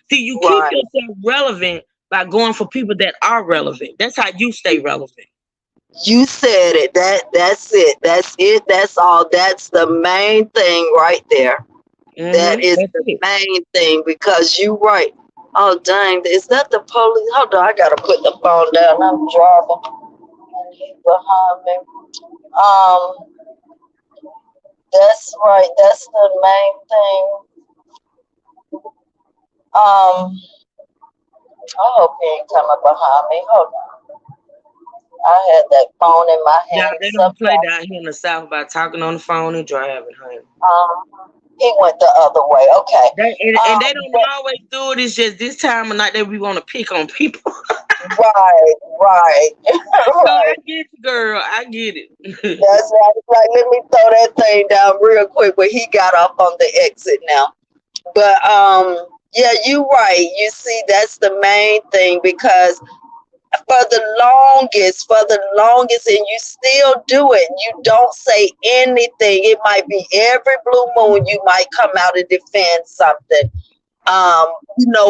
See, you keep yourself relevant by going for people that are relevant. That's how you stay relevant. You said it. That's it. That's it. That's all. That's the main thing right there. That is the main thing, because you right. Oh dang, is that the police? Hold on, I gotta put the phone down. I'm driving and he's behind me. That's right. That's the main thing. I hope he ain't coming behind me. Hold on. I had that phone in my Yeah, hand. they don't play Sometimes down here in the South about talking on the phone and driving, honey. he went the other way. Okay. And they don't always do it. It's just this time of night that we want to pick on people. Right. So I get you, girl. I get it. That's right. Let me throw that thing down real quick. But he got off on the exit now. But yeah, you're right. You see, that's the main thing because for the longest, and you still do it. You don't say anything. It might be every blue moon you might come out and defend something.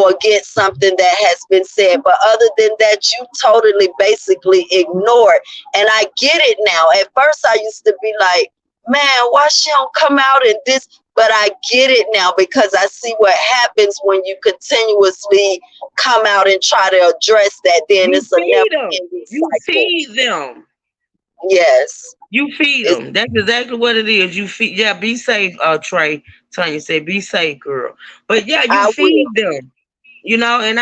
Against something that has been said. But other than that, you totally basically ignore it. And I get it now. At first, I used to be like, man, why she don't come out and this? But I get it now because I see what happens when you continuously come out and try to address that. Then it's a never-ending You cycle. feed them. Yes. You feed them. That's exactly what it is. You feed. Yeah, be safe, Trey. Tanya said, "Be safe, girl." But yeah, you feed them. And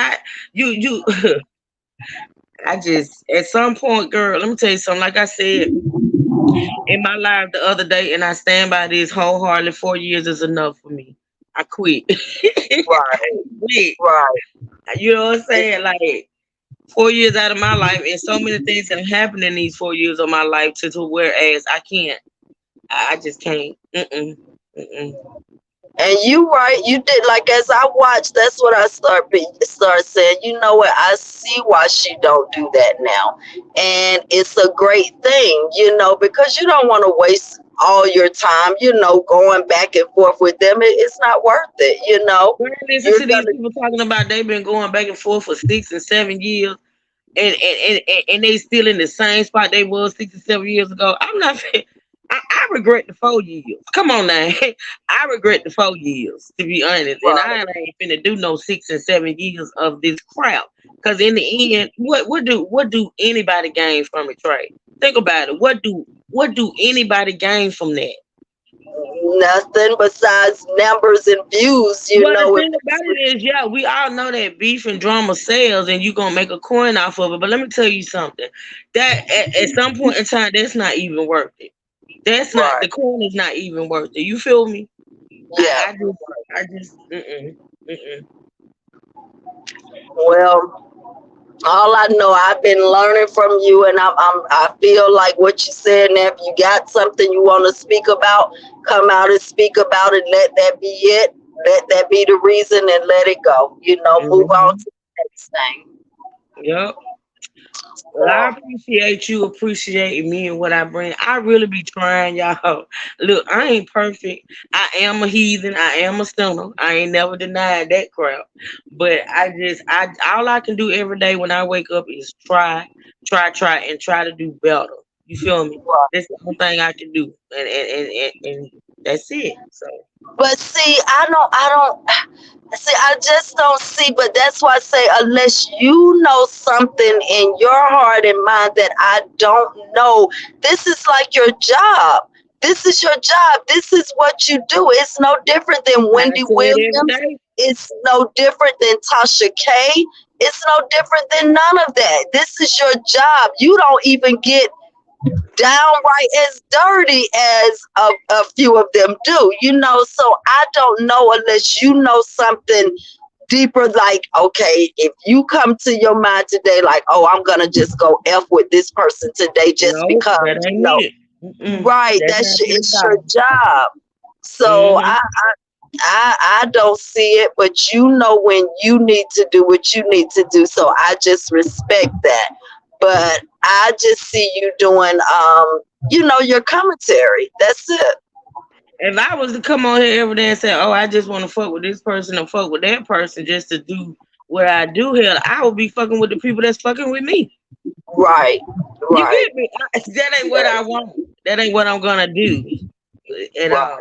you. I just at some point, girl. Let me tell you something. Like I said in my life the other day, and I stand by this wholeheartedly. 4 years is enough for me. I quit. Right. You know what I'm saying? Like 4 years out of my life, and so many things that have happened in these 4 years of my life to whereas I can't. I just can't. And you right, you did. Like as I watched, that's what I start saying. You know what? I see why she don't do that now, and it's a great thing, because you don't want to waste all your time, going back and forth with them. It's not worth it, Listen to these people talking about they've been going back and forth for 6 and 7 years, and they still in the same spot they was 6 and 7 years ago. I'm not. I regret the 4 years. Come on now. I regret the 4 years, to be honest. And I ain't finna do no 6 and 7 years of this crap. Because in the end, what do anybody gain from it, Trey? Think about it. What do anybody gain from that? Nothing besides numbers and views, The thing about it is, yeah, we all know that beef and drama sells and you're gonna make a coin off of it. But let me tell you something. That at some point in time, that's not even worth it. That's not the coin is not even worth it. You feel me? Yeah. I just. Well, all I know, I've been learning from you, and I feel like what you said. And if you got something you want to speak about, come out and speak about it. Let that be it. Let that be the reason, and let it go. Move on to the next thing. Yep. Well, I appreciate you appreciating me and what I bring. I really be trying, y'all. Look, I ain't perfect. I am a heathen. I am a sinner. I ain't never denied that crap. But all I can do every day when I wake up is try, and try to do better. You feel me? That's the only thing I can do, and that's it. So. But see, I just don't see. But that's why I say, unless you know something in your heart and mind that I don't know, this is like your job. This is your job. This is what you do. It's no different than Wendy Williams. It's no different than Tasha K. It's no different than none of that. This is your job. You don't even get downright as dirty as a few of them do, so I don't know unless you know something deeper, like, okay, if you come to your mind today like, oh, I'm gonna just go F with this person today just because that ain't it. Right, it's your job. So I don't see it, but when you need to do what you need to do, so I just respect that. But I just see you doing, your commentary. That's it. If I was to come on here every day and say, oh, I just want to fuck with this person or fuck with that person just to do what I do here, I would be fucking with the people that's fucking with me. Right. You get me? That ain't what I want. That ain't what I'm going to do at all.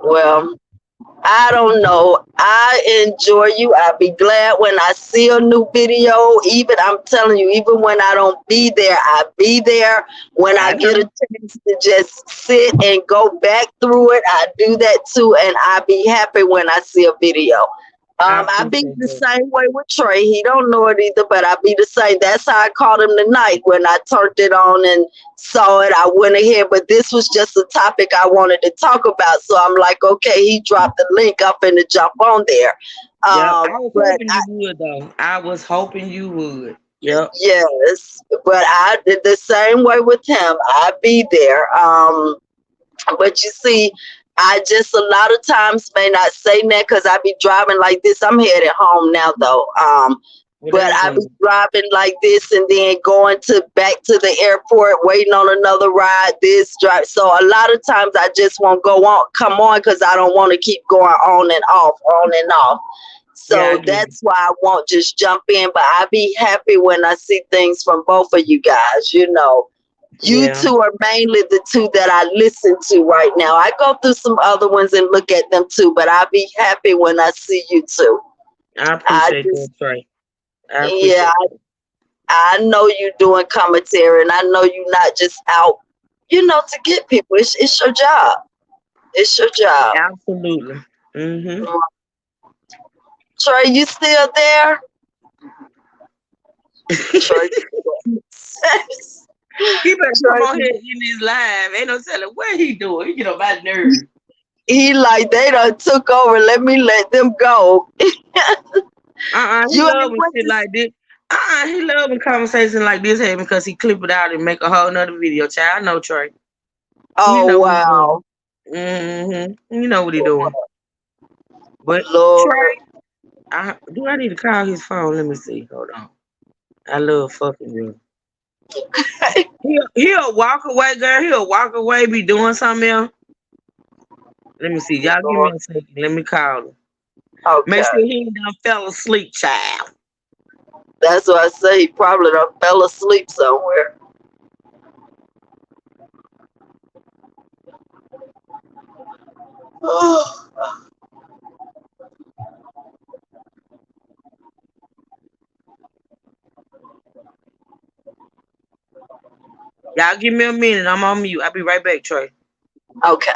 Well, I don't know. I enjoy you. I'll be glad when I see a new video. Even I'm telling you, even when I don't be there, I be there. When I get a chance to just sit and go back through it, I do that too, and I be happy when I see a video. I be the same way with Trey. He don't know it either, but I be the same. That's how I caught him tonight when I turned it on and saw it. I went ahead, but this was just a topic I wanted to talk about. So I'm like, okay, he dropped the link up and to jump on there. Yeah, I was But hoping you would though. I was hoping you would. Yep. yes, but I did the same way with him. I be there. But you see, I just a lot of times may not say that because I be driving like this. I'm headed home now though. But I be driving like this and then going to back to the airport, waiting on another ride, this drive. So a lot of times I just won't come on because I don't want to keep going on and off, on and off. So that's why I won't just jump in. But I be happy when I see things from both of you guys, you know. You two are mainly the two that I listen to right now. I go through some other ones and look at them too, but I'll be happy when I see you two. I appreciate that, Trey. Yeah, I know you doing commentary, and I know you're not just out, you know, to get people. It's your job. It's your job. Absolutely. Mm-hmm. Trey, you still there? Trey. He better come on here in this live. Ain't no telling what he doing. He get on my nerves. He like they done took over. Let them go. He love when shit like this. He love when conversations like this happen because he clip it out and make a whole nother video. Child, I know Trey. Oh wow. Mm-hmm. You know what he doing. But Lord. Trey, do I need to call his phone? Let me see. Hold on. I love fucking you. He'll walk away, girl. He'll walk away, be doing something else. Let me see. Y'all give me a second. Let me call him. Okay. Make sure he ain't done fell asleep, child. That's what I say. He probably done fell asleep somewhere. Y'all give me a minute. I'm on mute. I'll be right back, Trey. Okay.